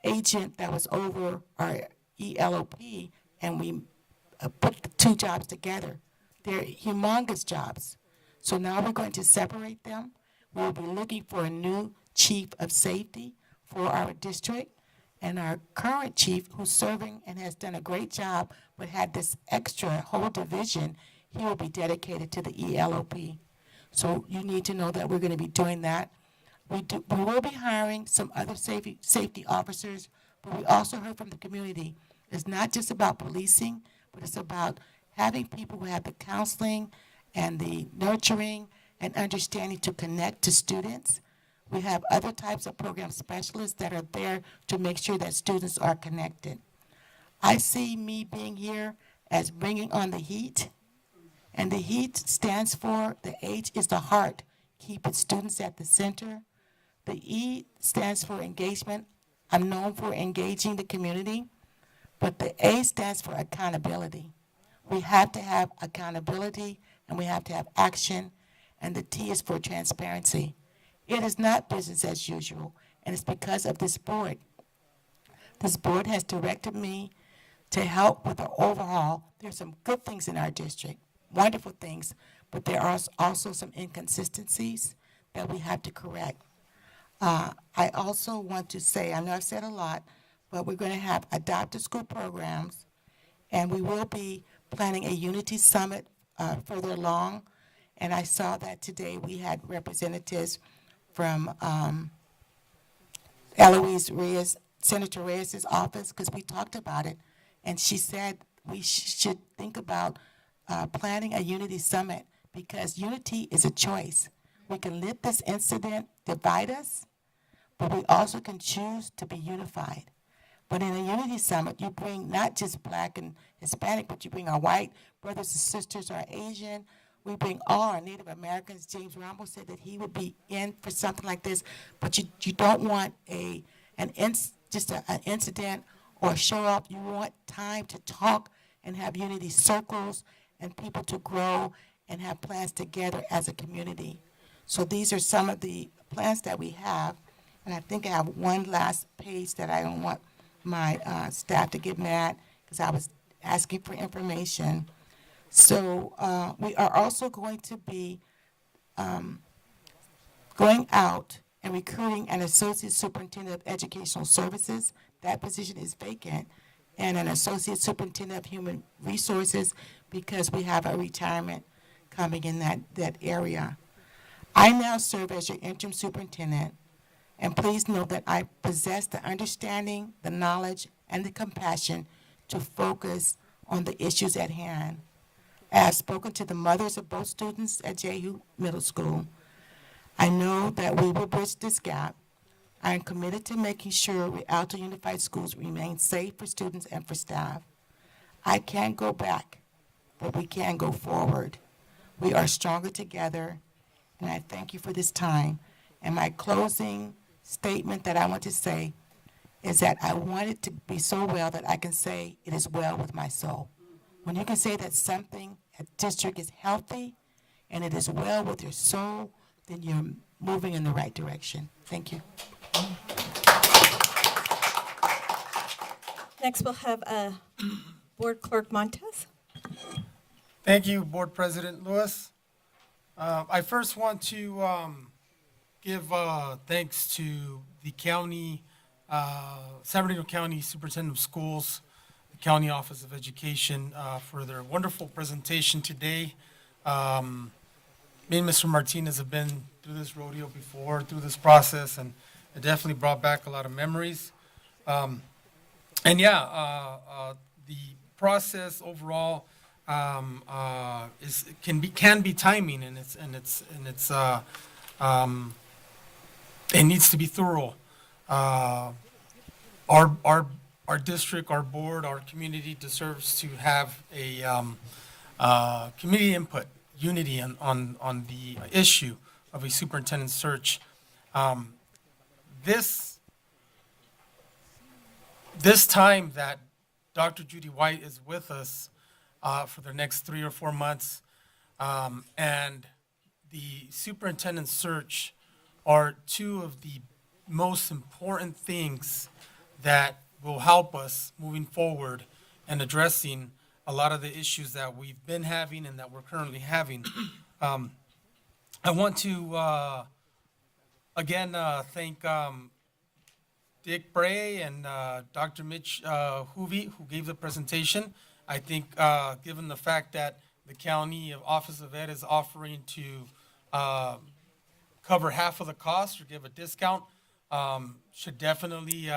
agent that was over our ELOP, and we put the 2 jobs together. They're humongous jobs. So now we're going to separate them. We'll be looking for a new chief of safety for our district. And our current chief, who's serving and has done a great job, but had this extra whole division, he will be dedicated to the ELOP. So you need to know that we're going to be doing that. We will be hiring some other safety officers, but we also heard from the community. It's not just about policing, but it's about having people who have the counseling and the nurturing and understanding to connect to students. We have other types of program specialists that are there to make sure that students are connected. I see me being here as bringing on the heat, and the heat stands for, the H is the heart, keeping students at the center. The E stands for engagement. I'm known for engaging the community, but the A stands for accountability. We have to have accountability and we have to have action, and the T is for transparency. It is not business as usual, and it's because of this board. This board has directed me to help with the overhaul. There's some good things in our district, wonderful things, but there are also some inconsistencies that we have to correct. I also want to say, I know I've said a lot, but we're going to have adopted school programs, and we will be planning a unity summit further along. And I saw that today we had representatives from Eloise Reyes, Senator Reyes' office, because we talked about it, and she said we should think about planning a unity summit, because unity is a choice. We can let this incident divide us, but we also can choose to be unified. But in a unity summit, you bring not just Black and Hispanic, but you bring our white brothers and sisters, our Asian, we bring all our Native Americans. James Rambo said that he would be in for something like this, but you don't want an incident or show up. You want time to talk and have unity circles and people to grow and have plans together as a community. So these are some of the plans that we have. And I think I have one last page that I don't want my staff to get mad because I was asking for information. So we are also going to be going out and recruiting an associate superintendent of educational services. That position is vacant, and an associate superintendent of human resources because we have a retirement coming in that area. I now serve as your interim superintendent, and please know that I possess the understanding, the knowledge, and the compassion to focus on the issues at hand. I have spoken to the mothers of both students at Jehu Middle School. I know that we will bridge this gap. I am committed to making sure Rialto Unified Schools remain safe for students and for staff. I can't go back, but we can go forward. We are stronger together, and I thank you for this time. And my closing statement that I want to say is that I want it to be so well that I can say it is well with my soul. When you can say that something, a district is healthy and it is well with your soul, then you're moving in the right direction. Thank you. Next, we'll have Board Clerk Montez. Thank you, Board President Lewis. I first want to give thanks to the county, San Bernardino County Superintendent of Schools, the County Office of Education for their wonderful presentation today. Me and Mr. Martinez have been through this rodeo before, through this process, and it definitely brought back a lot of memories. The process overall can be timing, and it needs to be thorough. Our district, our board, our community deserves to have a community input, unity on the issue of a superintendent search. This time that Dr. Judy White is with us for the next 3 or 4 months, and the superintendent search are two of the most important things that will help us moving forward and addressing a lot of the issues that we've been having and that we're currently having. I want to again thank Dick Bray and Dr. Mitch Hoovey, who gave the presentation. I think given the fact that the County Office of Ed is offering to cover half of the cost or give a discount, should definitely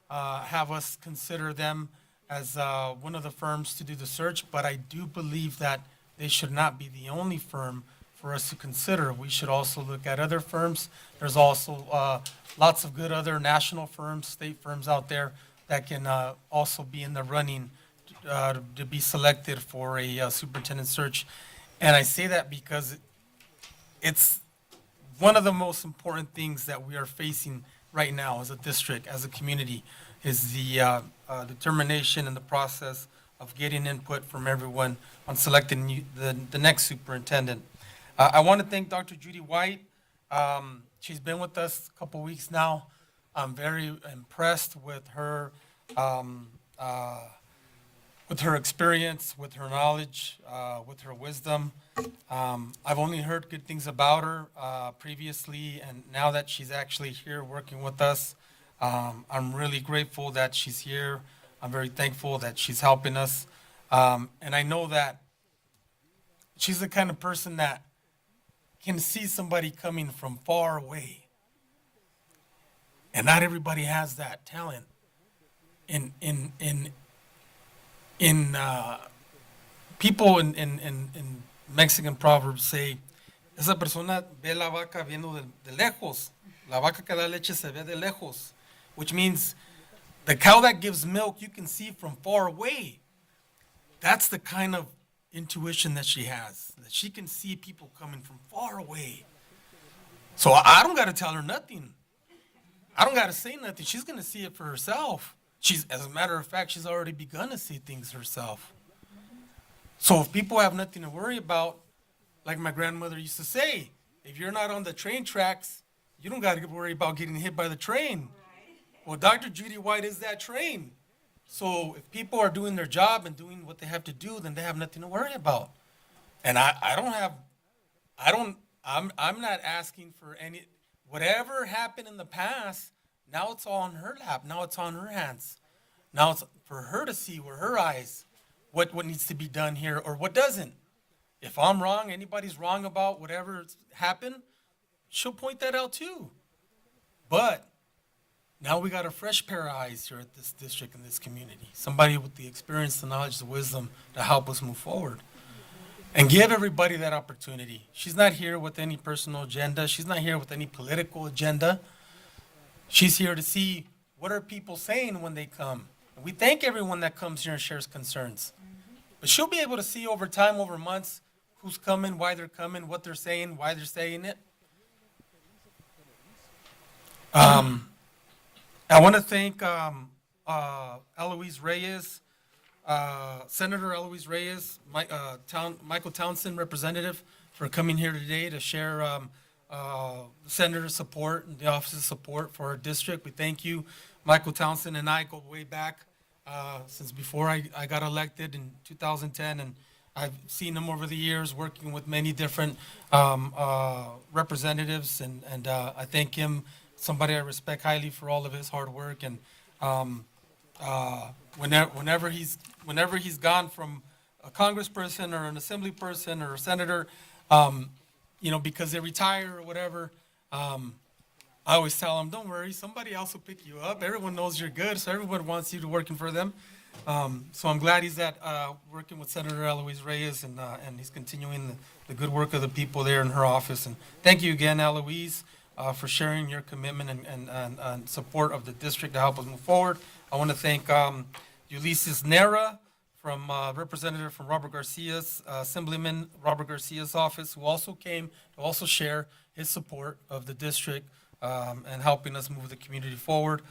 have us consider them as one of the firms to do the search. But I do believe that they should not be the only firm for us to consider. We should also look at other firms. There's also lots of good other national firms, state firms out there that can also be in the running to be selected for a superintendent search. And I say that because it's one of the most important things that we are facing right now as a district, as a community, is the determination and the process of getting input from everyone on selecting the next superintendent. I want to thank Dr. Judy White. She's been with us a couple weeks now. I'm very impressed with her experience, with her knowledge, with her wisdom. I've only heard good things about her previously, and now that she's actually here working with us, I'm really grateful that she's here. I'm very thankful that she's helping us. And I know that she's the kind of person that can see somebody coming from far away. And not everybody has that talent. In people in Mexican proverbs say, esa persona ve la vaca viendo de lejos. La vaca que da leche se ve de lejos. Which means the cow that gives milk you can see from far away. That's the kind of intuition that she has, that she can see people coming from far away. So I don't got to tell her nothing. I don't got to say nothing. She's going to see it for herself. As a matter of fact, she's already begun to see things herself. So if people have nothing to worry about, like my grandmother used to say, if you're not on the train tracks, you don't got to worry about getting hit by the train. Well, Dr. Judy White is that train. So if people are doing their job and doing what they have to do, then they have nothing to worry about. And I'm not asking for any, whatever happened in the past, now it's all on her lap. Now it's on her hands. Now it's for her to see with her eyes what needs to be done here or what doesn't. If I'm wrong, anybody's wrong about whatever's happened, she'll point that out too. But now we got a fresh pair of eyes here at this district and this community. Somebody with the experience, the knowledge, the wisdom to help us move forward. And give everybody that opportunity. She's not here with any personal agenda. She's not here with any political agenda. She's here to see what are people saying when they come. And we thank everyone that comes here and shares concerns. But she'll be able to see over time, over months, who's coming, why they're coming, what they're saying, why they're saying it. I want to thank Eloise Reyes, Senator Eloise Reyes, Michael Townsend, representative, for coming here today to share the senator's support and the office's support for our district. We thank you. Michael Townsend and I go way back since before I got elected in 2010, and I've seen him over the years working with many different representatives, and I thank him, somebody I respect highly for all of his hard work. And whenever he's gone from a congressperson or an assembly person or a senator, because they retire or whatever, I always tell them, don't worry, somebody else will pick you up. Everyone knows you're good, so everyone wants you to working for them. So I'm glad he's working with Senator Eloise Reyes, and he's continuing the good work of the people there in her office. And thank you again, Eloise, for sharing your commitment and support of the district to help us move forward. I want to thank Ulysses Nera, representative from Robert Garcia's, Assemblyman Robert Garcia's office, who also came to also share his support of the district and helping us move the community forward.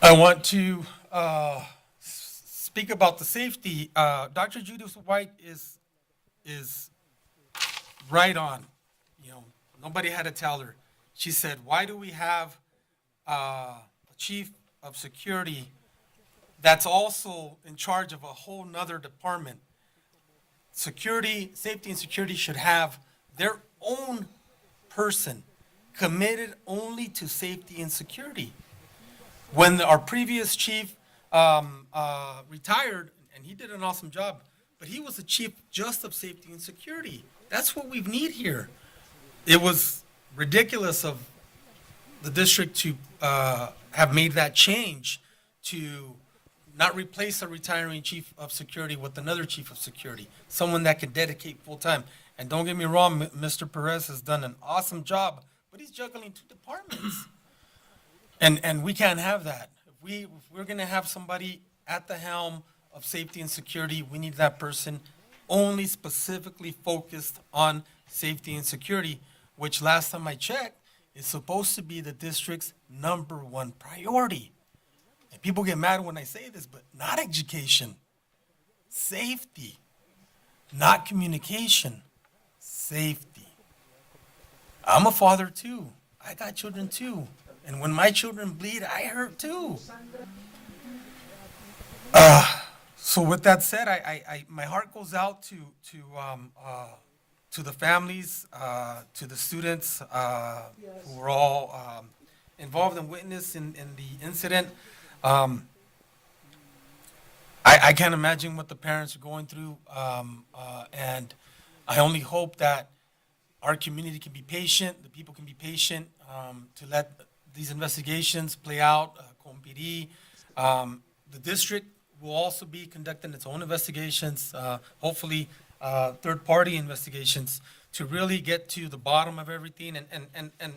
I want to speak about the safety. Dr. Judy White is right on. Nobody had to tell her. She said, why do we have a chief of security that's also in charge of a whole nother department? Safety and security should have their own person committed only to safety and security. When our previous chief retired, and he did an awesome job, but he was the chief just of safety and security. That's what we need here. It was ridiculous of the district to have made that change to not replace a retiring chief of security with another chief of security, someone that can dedicate full time. And don't get me wrong, Mr. Perez has done an awesome job, but he's juggling two departments. And we can't have that. If we're going to have somebody at the helm of safety and security, we need that person only specifically focused on safety and security, which last time I checked is supposed to be the district's #1 priority. And people get mad when I say this, but not education, safety, not communication, safety. I'm a father too. I got children too. And when my children bleed, I hurt too. So with that said, I my heart goes out to the families, to the students who were all involved and witnessed in the incident. I can't imagine what the parents are going through, and I only hope that our community can be patient, the people can be patient to let these investigations play out. Compiri, the district will also be conducting its own investigations, hopefully third-party investigations, to really get to the bottom of everything. And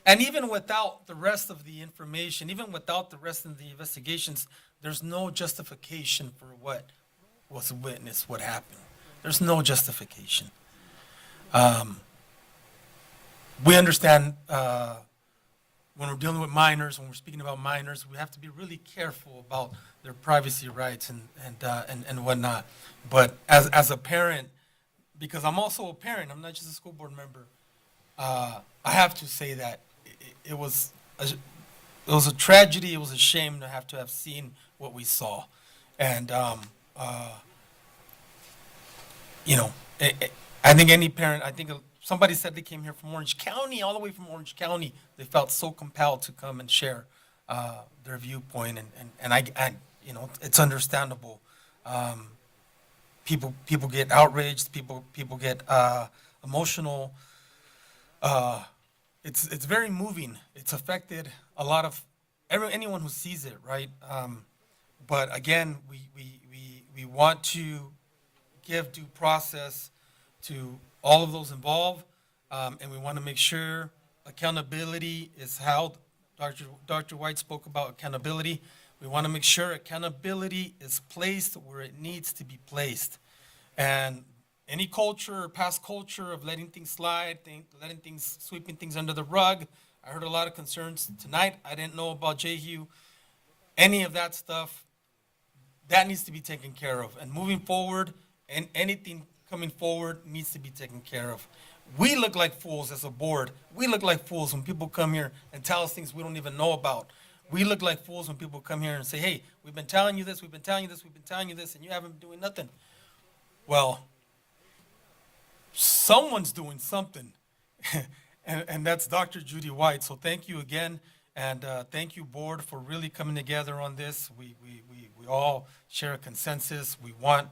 And even without the rest of the information, even without the rest of the investigations, there's no justification for what was witnessed, what happened. There's no justification. We understand when we're dealing with minors, when we're speaking about minors, we have to be really careful about their privacy rights and whatnot. But as a parent, because I'm also a parent, I'm not just a school board member, I have to say that it was a tragedy. It was a shame to have seen what we saw, and I think any parent. I think somebody said they came here from Orange County, all the way from Orange County. They felt so compelled to come and share their viewpoint, and I it's understandable. People get outraged. People get emotional. It's very moving. It's affected a lot of anyone who sees it, right? But again, we want to give due process to all of those involved, and we want to make sure accountability is held. Dr. White spoke about accountability. We want to make sure accountability is placed where it needs to be placed. And any culture or past culture of letting things slide, sweeping things under the rug. I heard a lot of concerns tonight. I didn't know about Jehu. Any of that stuff, that needs to be taken care of. And moving forward, and anything coming forward needs to be taken care of. We look like fools as a board. We look like fools when people come here and tell us things we don't even know about. We look like fools when people come here and say, hey, we've been telling you this, we've been telling you this, we've been telling you this, and you haven't been doing nothing. Well, someone's doing something, and that's Dr. Judy White. So thank you again, and thank you, board, for really coming together on this. We all share a consensus. We want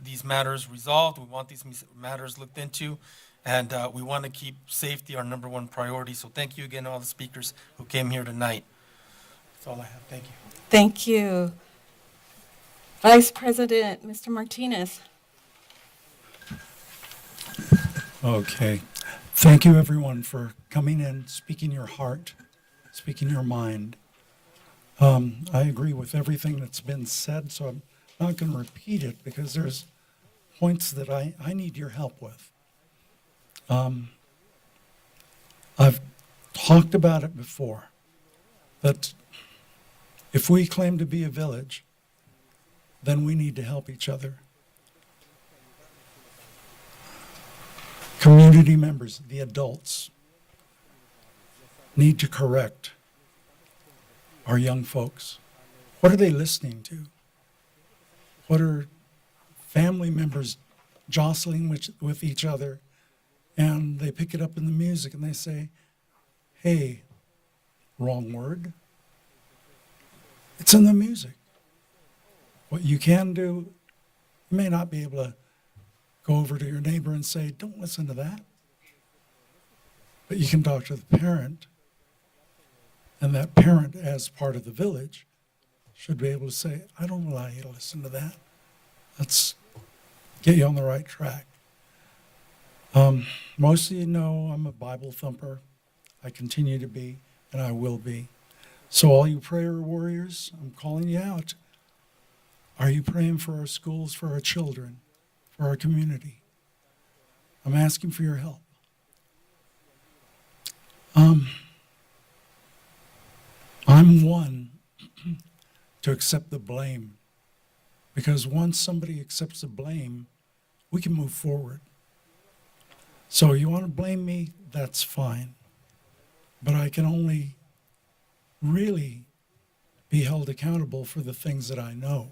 these matters resolved. We want these matters looked into, and we want to keep safety our number one priority. So thank you again, all the speakers who came here tonight. That's all I have. Thank you. Thank you. Vice President, Mr. Martinez. Okay. Thank you, everyone, for coming in, speaking your heart, speaking your mind. I agree with everything that's been said, so I'm not going to repeat it because there's points that I need your help with. I've talked about it before, that if we claim to be a village, then we need to help each other. Community members, the adults, need to correct our young folks. What are they listening to? What are family members jostling with each other, and they pick it up in the music and they say, hey, wrong word. It's in the music. What you can do, you may not be able to go over to your neighbor and say, don't listen to that. But you can talk to the parent, and that parent, as part of the village, should be able to say, I don't allow you to listen to that. Let's get you on the right track. Most of you know I'm a Bible thumper. I continue to be, and I will be. So all you prayer warriors, I'm calling you out. Are you praying for our schools, for our children, for our community? I'm asking for your help. I'm one to accept the blame, because once somebody accepts the blame, we can move forward. So you want to blame me, that's fine. But I can only really be held accountable for the things that I know.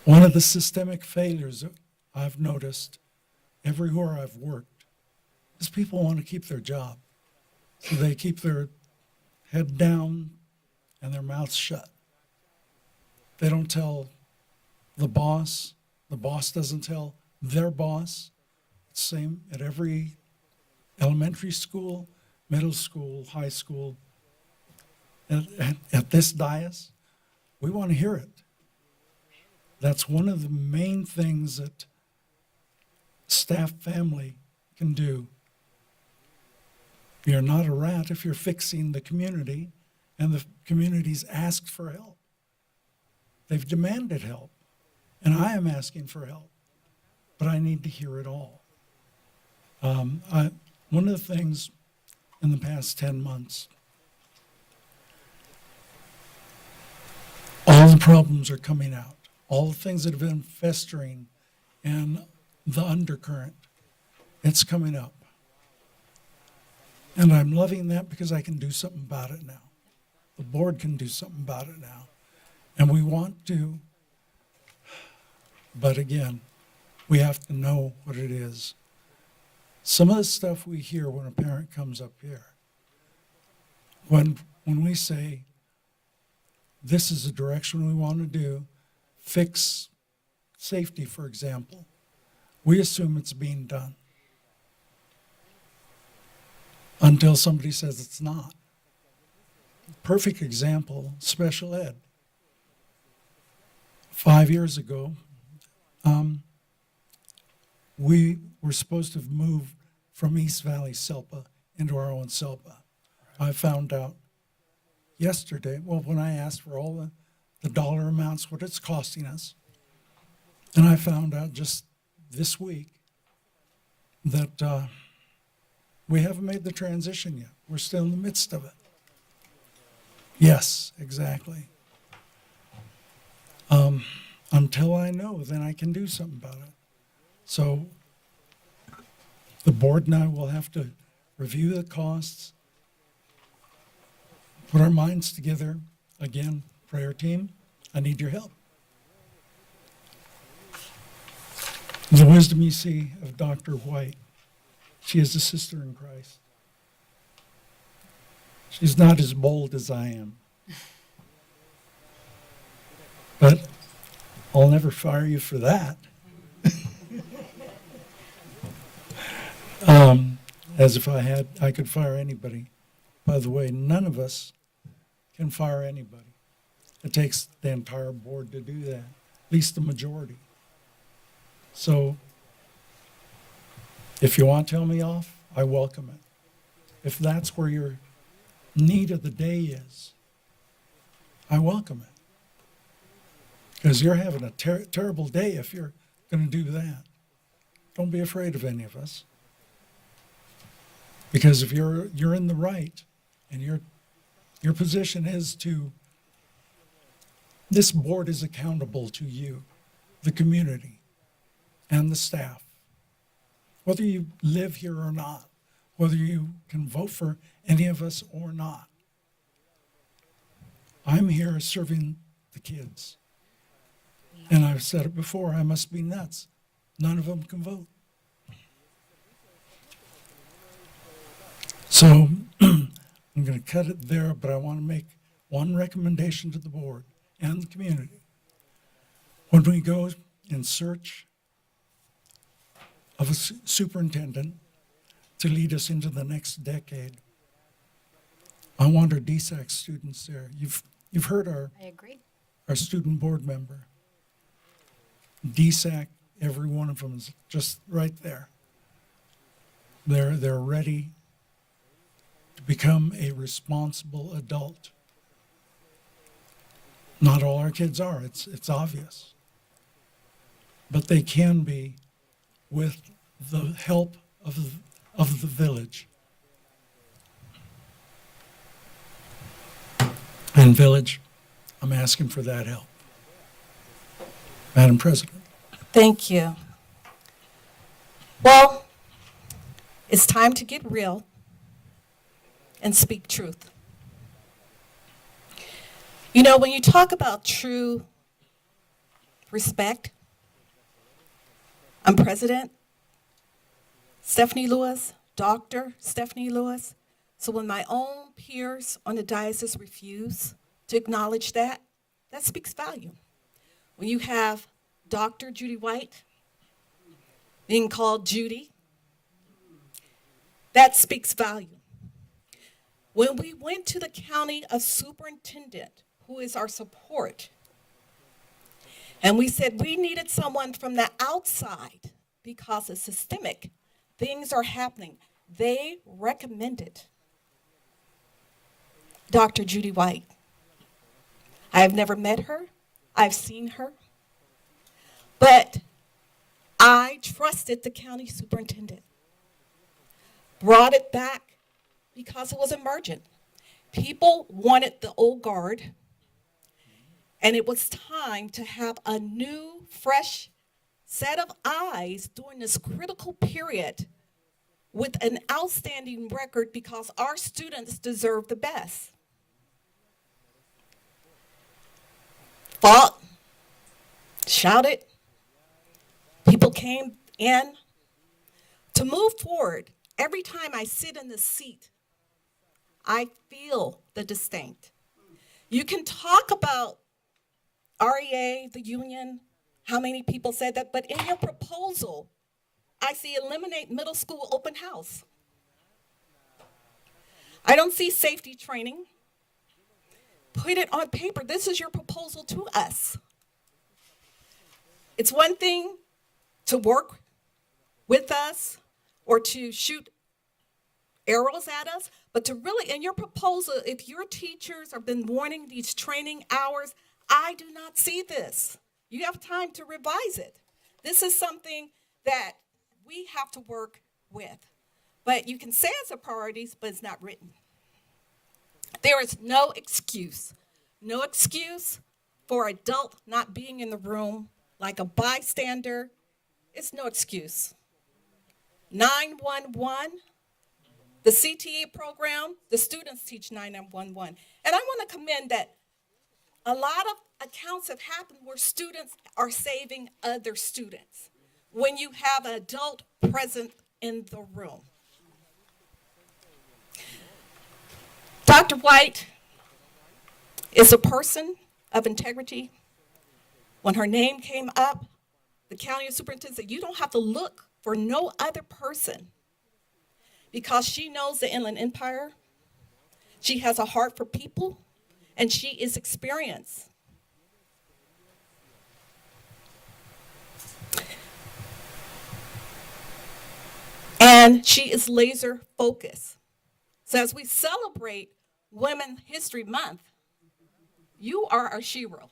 One of the systemic failures that I've noticed everywhere I've worked is people want to keep their job. So they keep their head down and their mouths shut. They don't tell the boss doesn't tell their boss. It's the same at every elementary school, middle school, high school. At this dais, we want to hear it. That's one of the main things that staff family can do. You're not a rat if you're fixing the community, and the community's asked for help. They've demanded help, and I am asking for help, but I need to hear it all. One of the things in the past 10 months, all the problems are coming out. All the things that have been festering and the undercurrent, it's coming up. And I'm loving that because I can do something about it now. The board can do something about it now. And we want to, but again, we have to know what it is. Some of the stuff we hear when a parent comes up here, when we say, this is the direction we want to do, fix safety, for example, we assume it's being done until somebody says it's not. Perfect example, special ed. 5 years ago, we were supposed to have moved from East Valley SELPA into our own SELPA. I found out yesterday, well, when I asked for all the dollar amounts, what it's costing us, and I found out just this week that we haven't made the transition yet. We're still in the midst of it. Yes, exactly. Until I know, then I can do something about it. So the board and I will have to review the costs, put our minds together. Again, prayer team, I need your help. The wisdom you see of Dr. White, she is a sister in Christ. She's not as bold as I am. But I'll never fire you for that. As if I could fire anybody. By the way, none of us can fire anybody. It takes the entire board to do that, at least the majority. So if you want to tell me off, I welcome it. If that's where your need of the day is, I welcome it. Because you're having a terrible day if you're going to do that. Don't be afraid of any of us. Because if you're in the right, and your position is to, this board is accountable to you, the community, and the staff. Whether you live here or not, whether you can vote for any of us or not. I'm here serving the kids. And I've said it before, I must be nuts. None of them can vote. So I'm going to cut it there, but I want to make one recommendation to the board and the community. When we go in search of a superintendent to lead us into the next decade, I want our DSAC students there. You've heard I agree. our student board member. DSAC, every one of them is just right there. They're ready to become a responsible adult. Not all our kids are, it's obvious. But they can be with the help of the village. And village, I'm asking for that help. Madam President. Thank you. Well, it's time to get real and speak truth. You know, when you talk about true respect, I'm President Stephanie Lewis, Dr. Stephanie Lewis. So when my own peers on the diocese refuse to acknowledge that, that speaks volume. When you have Dr. Judy White being called Judy, that speaks volume. When we went to the county of superintendent, who is our support, and we said we needed someone from the outside because it's systemic, things are happening. They recommended Dr. Judy White. I have never met her. I've seen her. But I trusted the county superintendent. Brought it back because it was emergent. People wanted the old guard, and it was time to have a new, fresh set of eyes during this critical period with an outstanding record because our students deserve the best. Fought, shouted, people came in. To move forward, every time I sit in this seat, I feel the disdain. You can talk about REA, the union, how many people said that, but in your proposal, I see eliminate middle school open house. I don't see safety training. Put it on paper. This is your proposal to us. It's one thing to work with us or to shoot arrows at us, but to really, in your proposal, if your teachers have been wanting these training hours, I do not see this. You have time to revise it. This is something that we have to work with. But you can say it's a priorities, but it's not written. There is no excuse for adult not being in the room like a bystander. It's no excuse. 911, the CTE program, the students teach 911. And I want to commend that a lot of accounts have happened where students are saving other students when you have an adult present in the room. Dr. White is a person of integrity. When her name came up, the county superintendent said, you don't have to look for no other person because she knows the Inland Empire. She has a heart for people, and she is experienced. And she is laser focused. So as we celebrate Women's History Month, you are our shero.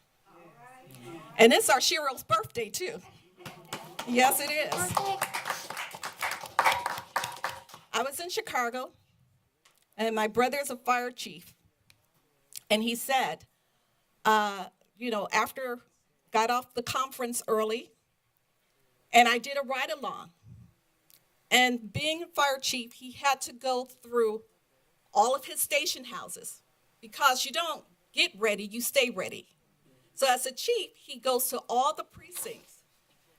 And it's our shero's birthday too. Yes, it is. I was in Chicago, and my brother is a fire chief. And he said, after got off the conference early, and I did a ride along. And being a fire chief, he had to go through all of his station houses because you don't get ready, you stay ready. So as a chief, he goes to all the precincts.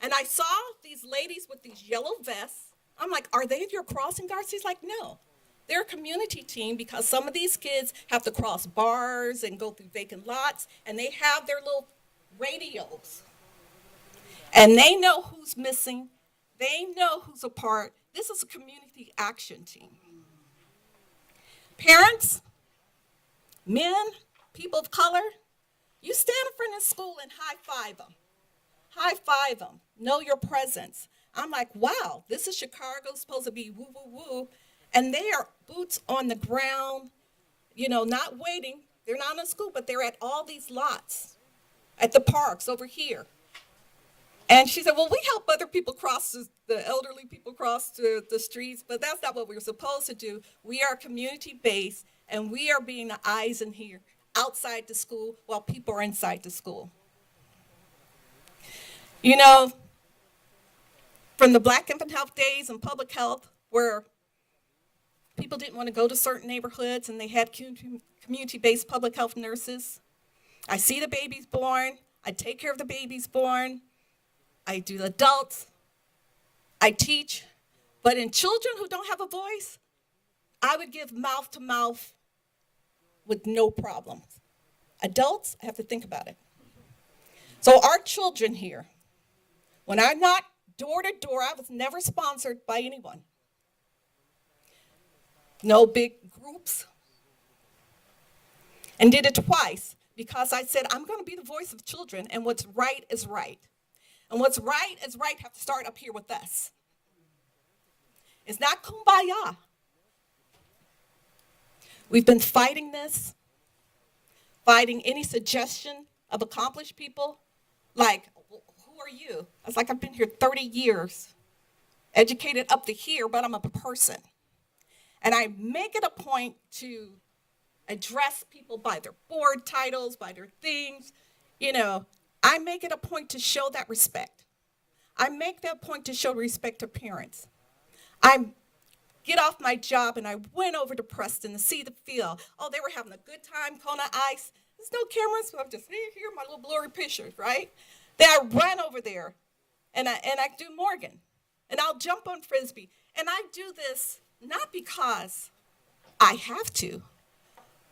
And I saw these ladies with these yellow vests. I'm like, are they your crossing guards? He's like, no. They're a community team because some of these kids have to cross bars and go through vacant lots, and they have their little radios. And they know who's missing. They know who's apart. This is a community action team. Parents, men, people of color, you stand in front of school and high-five them. High-five them. Know your presence. I'm like, wow, this is Chicago, supposed to be woo-woo-woo. And they are boots on the ground, not waiting. They're not in school, but they're at all these lots, at the parks over here. And she said, well, we help other people cross, the elderly people cross the streets, but that's not what we're supposed to do. We are community-based, and we are being the eyes in here, outside the school, while people are inside the school. From the Black Infant Health Days and public health, where people didn't want to go to certain neighborhoods, and they had community-based public health nurses. I see the babies born. I take care of the babies born. I do adults, I teach, but in children who don't have a voice, I would give mouth to mouth with no problems. Adults, I have to think about it. So our children here, when I knock door to door, I was never sponsored by anyone. No big groups. And did it twice because I said, I'm going to be the voice of children, and what's right is right. And what's right is right have to start up here with us. It's not kumbaya. We've been fighting this fighting any suggestion of accomplished people. Like, who are you? I was like, I've been here 30 years, educated up to here, but I'm a person. And I make it a point to address people by their board titles, by their things. You know, I make it a point to show that respect. I make that point to show respect to parents. I get off my job and I went over to Preston to see the field. Oh, they were having a good time, Kona Ice. There's no cameras, so I'm just here, my little blurry pictures, right? Then I run over there and I do Morgan. And I'll jump on Frisbee. And I do this not because I have to,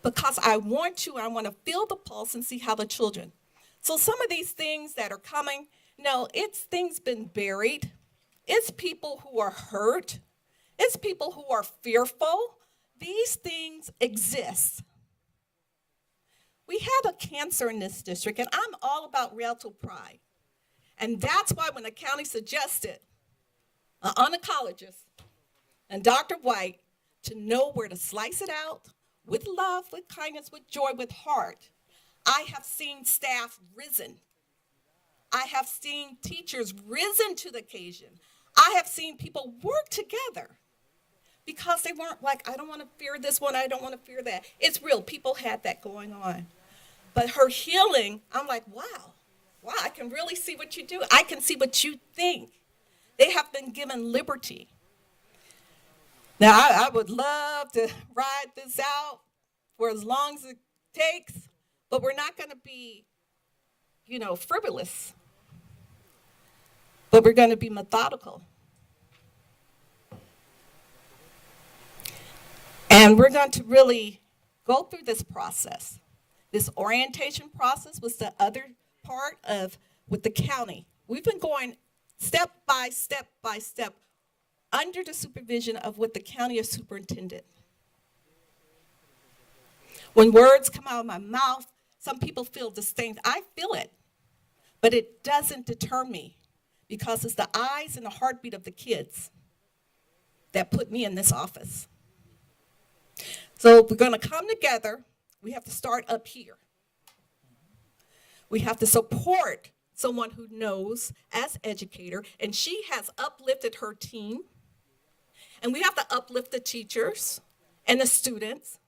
because I want to, and I want to feel the pulse and see how the children. So some of these things that are coming, it's things been buried. It's people who are hurt. It's people who are fearful. These things exist. We have a cancer in this district, and I'm all about Rialto pride. And that's why when the county suggested an oncologist and Dr. White to know where to slice it out with love, with kindness, with joy, with heart, I have seen staff risen. I have seen teachers risen to the occasion. I have seen people work together because they weren't like, I don't want to fear this one, I don't want to fear that. It's real. People had that going on. But her healing, I'm like, wow, I can really see what you do. I can see what you think. They have been given liberty. Now, I would love to ride this out for as long as it takes, but we're not going to be, frivolous. But we're going to be methodical. And we're going to really go through this process. This orientation process was the other part of with the county. We've been going step by step by step under the supervision of what the county superintendent. When words come out of my mouth, some people feel disdain. I feel it, but it doesn't deter me because it's the eyes and the heartbeat of the kids that put me in this office. So if we're going to come together, we have to start up here. We have to support someone who knows as educator, and she has uplifted her team. And we have to uplift the teachers and the students.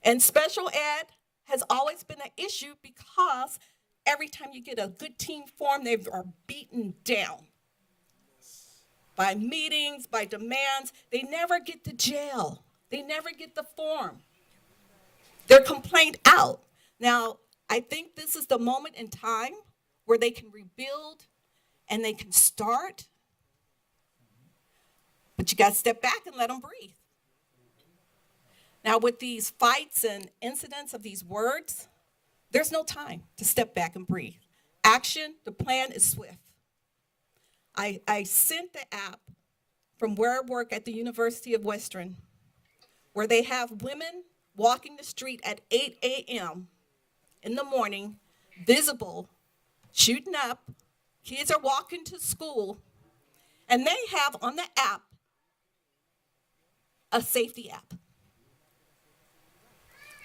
And special ed has always been an issue because every time you get a good team formed, they are beaten down by meetings, by demands. They never get to jail. They never get the form. They're complained out. Now, I think this is the moment in time where they can rebuild and they can start. But you got to step back and let them breathe. Now, with these fights and incidents of these words, there's no time to step back and breathe. Action, the plan is swift. I sent the app from where I work at the University of Western, where they have women walking the street at 8 a.m. in the morning, visible, shooting up. Kids are walking to school, and they have on the app a safety app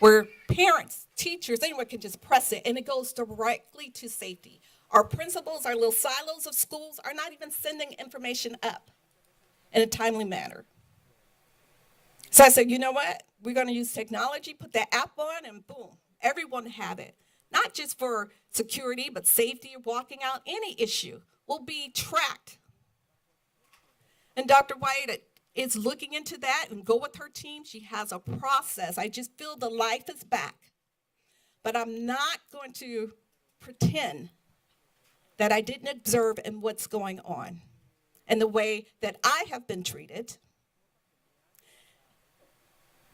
where parents, teachers, anyone can just press it, and it goes directly to safety. Our principals, our little silos of schools are not even sending information up in a timely manner. So I said, you know what? We're going to use technology, put that app on, and boom, everyone have it. Not just for security, but safety of walking out. Any issue will be tracked. And Dr. White is looking into that and go with her team. She has a process. I just feel the life is back. But I'm not going to pretend that I didn't observe in what's going on and the way that I have been treated.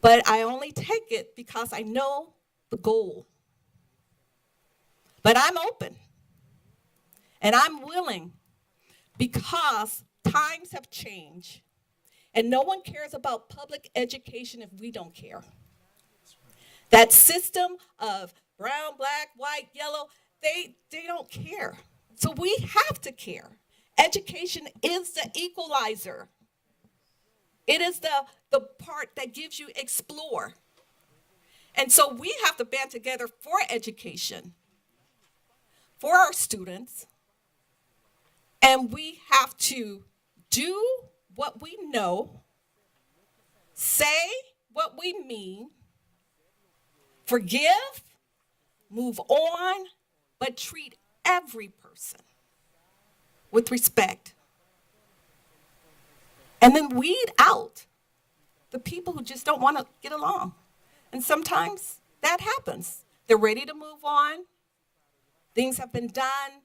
But I only take it because I know the goal. But I'm open and I'm willing because times have changed and no one cares about public education if we don't care. That system of brown, black, white, yellow, they don't care. So we have to care. Education is the equalizer. It is the part that gives you explore. And so we have to band together for education, for our students, and we have to do what we know, say what we mean, forgive, move on, but treat every person with respect. And then weed out the people who just don't want to get along. And sometimes that happens. They're ready to move on. Things have been done.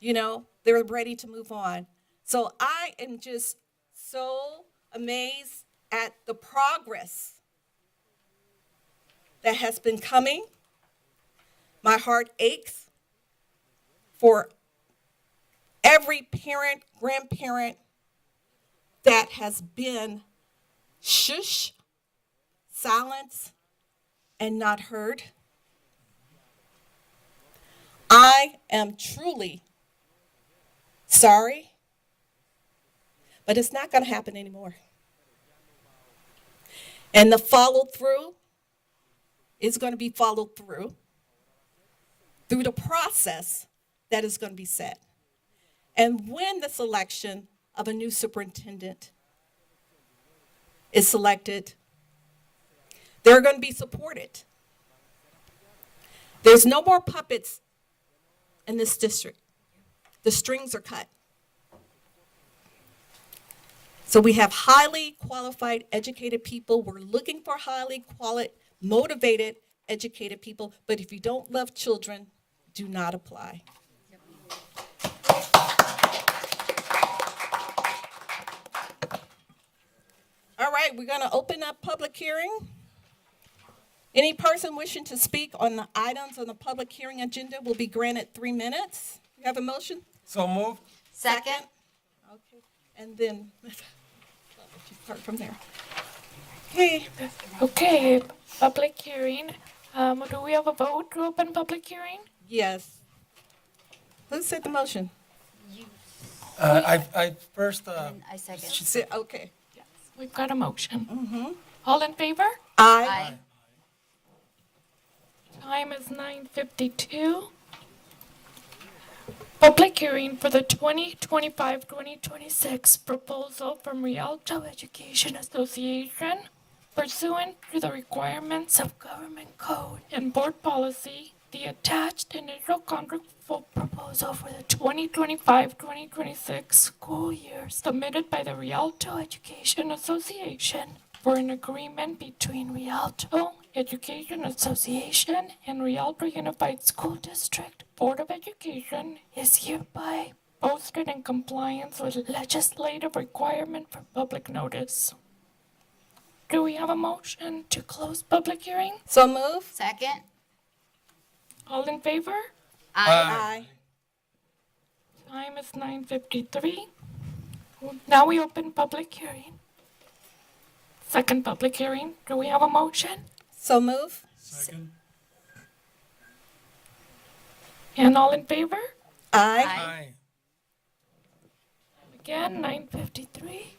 They're ready to move on. So I am just so amazed at the progress that has been coming. My heart aches for every parent, grandparent that has been shush, silenced, and not heard. I am truly sorry, but it's not going to happen anymore. And the follow through is going to be followed through the process that is going to be set. And when the selection of a new superintendent is selected, they're going to be supported. There's no more puppets in this district. The strings are cut. So we have highly qualified, educated people. We're looking for highly motivated, educated people. But if you don't love children, do not apply. All right, we're going to open up public hearing. Any person wishing to speak on the items on the public hearing agenda will be granted 3 minutes. You have a motion? So moved. Second. Okay, and then I'll let you start from there. Okay. Okay, public hearing. Do we have a vote to open public hearing? Yes. Who said the motion? I first, I second. She said, okay. We've got a motion. All in favor? Aye. Time is 9:52. Public hearing for the 2025-2026 proposal from Rialto Education Association pursuant to the requirements of government code and board policy. The attached initial contract proposal for the 2025-2026 school year submitted by the Rialto Education Association for an agreement between Rialto Education Association and Rialto Unified School District Board of Education is hereby posted in compliance with legislative requirement for public notice. Do we have a motion to close public hearing? So move. Second. All in favor? Aye. Time is 9:53. Now we open public hearing. Second public hearing. Do we have a motion? So move. Second. And all in favor? Aye. Again, 9:53.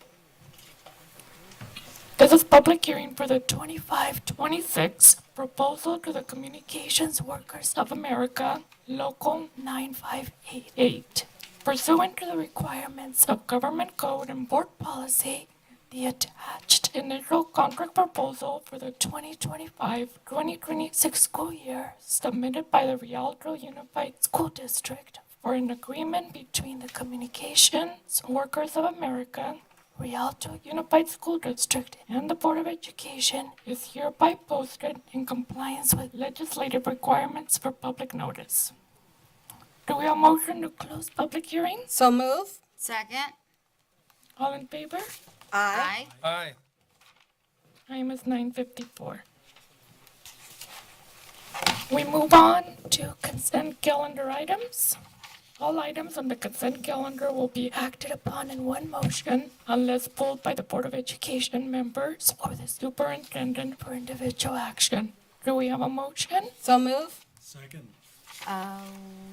This is public hearing for the 25-26 proposal to the Communications Workers of America, Local 9588. Pursuant to the requirements of government code and board policy, the attached initial contract proposal for the 2025-2026 school year submitted by the Rialto Unified School District for an agreement between the Communications Workers of America, Rialto Unified School District, and the Board of Education is hereby posted in compliance with legislative requirements for public notice. Do we have a motion to close public hearing? So move. Second. All in favor? Aye. Aye. Time is 9:54. We move on to consent calendar items. All items on the consent calendar will be acted upon in one motion unless pulled by the Board of Education members or the superintendent for individual action. Do we have a motion? So move. Second.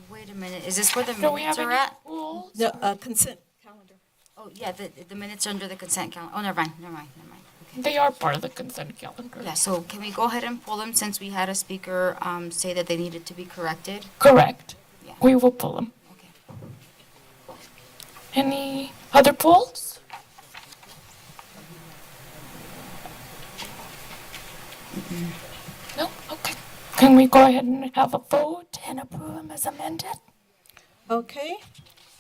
Wait a minute. Is this where the Do we have minutes any are at? rules? The consent calendar. Oh, yeah, the minutes are under the consent calendar. Oh, never mind. They are part of the consent calendar. Yeah, so can we go ahead and pull them since we had a speaker say that they needed to be corrected? Correct. Yeah. We will pull them. Any other polls? No? Okay. Can we go ahead and have a vote and approve them as amended? Okay,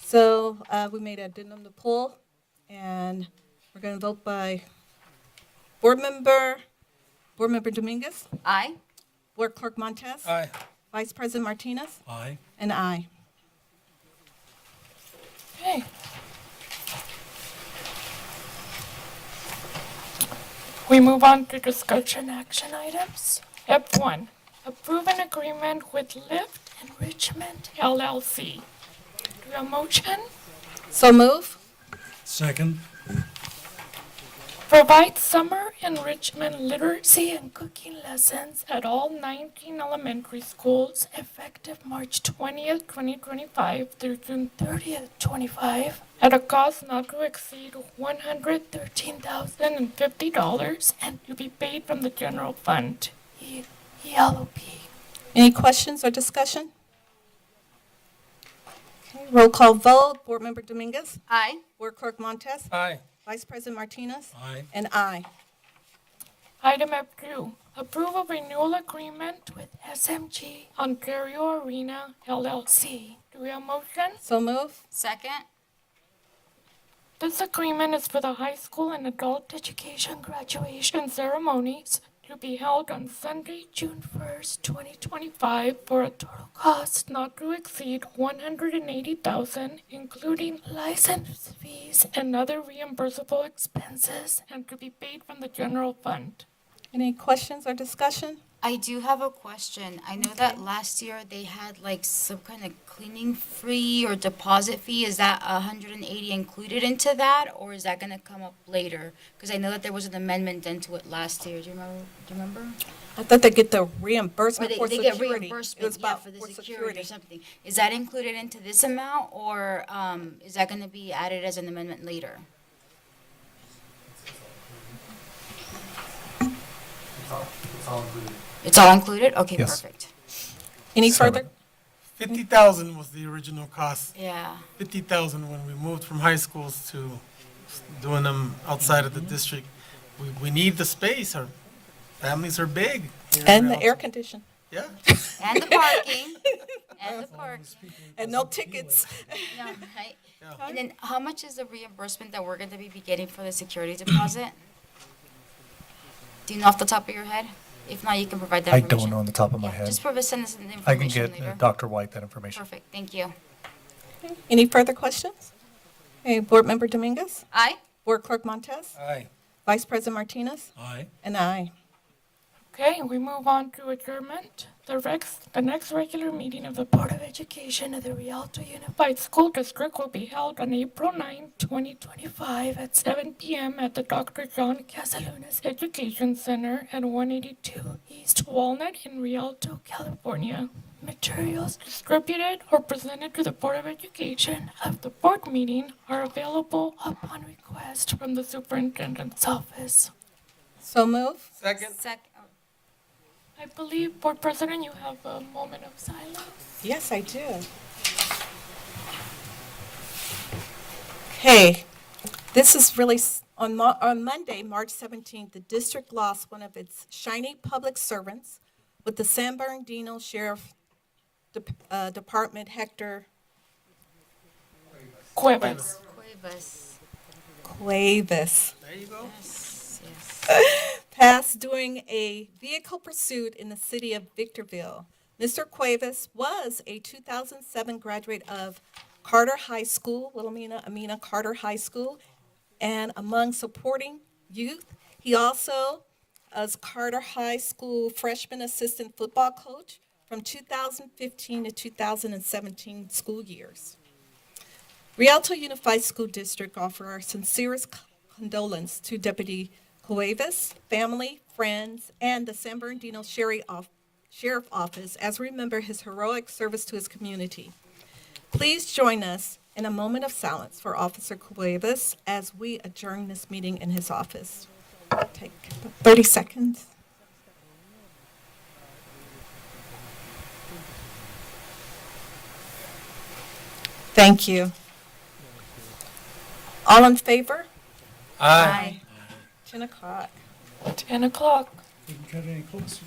so we made an addendum to pull, and we're going to vote by Board Member Dominguez, Aye. Board Clerk Montez, Aye. Vice President Martinez, Aye. and aye. Okay. We move on to discussion action items. F1, approve an agreement with Lyft Enrichment LLC. Do we have a motion? So move. Second. Provide summer enrichment literacy and cooking lessons at all 19 elementary schools effective March 20th, 2025 through June 30th, 25 at a cost not to exceed $113,050 and to be paid from the general fund. ELOP. Any questions or discussion? Okay, roll call vote. Board Member Dominguez, Aye. Board Clerk Montez, Aye. Vice President Martinez, Aye. and aye. Item F2, approve a renewal agreement with SMG Ontario Arena LLC. Do we have a motion? So move. Second. This agreement is for the high school and adult education graduation ceremonies to be held on Sunday, June 1st, 2025 for a total cost not to exceed $180,000, including license fees and other reimbursable expenses, and to be paid from the general fund. Any questions or discussion? I do have a question. I know that last year they had like some kind of cleaning fee or deposit fee. Is that 180 included into that, or is that gonna come up later? Because I know that there was an amendment done to it last year. Do you remember? I thought they get the Or reimbursement they, for they security. get It was reimbursement, yeah, about for the for security or something. Is that included into this amount, or is that gonna be added as an amendment later? It's all included? Okay, Yes. perfect. Any further? 50,000 was the original cost. Yeah. 50,000 when we moved from high schools to doing them outside of the district. We need the space. Our families are big. here in And the Rialto. air condition. Yeah. And the parking, and the park. And no tickets. No, right? And then how much is the reimbursement that we're gonna be getting for the security deposit? Do you know off the top of your head? If not, you can provide that I information. don't know on the top of my Yeah, head. Just send us the information I can get later. Dr. White that information. Perfect, thank you. Any further questions? Okay, Board Member Dominguez, Aye. Board Clerk Montez, Aye. Vice President Martinez, Aye. and aye. Okay, we move on to adjournment. The next regular meeting of the Board of Education of the Rialto Unified School District will be held on April 9, 2025 at 7 p.m. at the Dr. John Casalunas Education Center at 182 East Walnut in Rialto, California. Materials distributed or presented to the Board of Education at the board meeting are available upon request from the superintendent's office. So move. Second. I believe, Board President, you have a moment of silence. Yes, I do. Okay, this is really, on Monday, March 17th, the district lost one of its shiny public servants with the San Bernardino Sheriff Department, Hector Cuevas. Cuevas. There you go. Passed during a vehicle pursuit in the city of Victorville. Mr. Cuevas was a 2007 graduate of Carter High School, Wilhelmina Amina Carter High School, and among supporting youth, he also was Carter High School freshman assistant football coach from 2015 to 2017 school years. Rialto Unified School District offer our sincerest condolence to Deputy Cuevas, family, friends, and the San Bernardino Sheriff Office as we remember his heroic service to his community. Please join us in a moment of silence for Officer Cuevas as we adjourn this meeting in his office. Take 30 seconds. Thank you. All in favor? Aye. 10 o'clock. 10 o'clock. Didn't get any closer.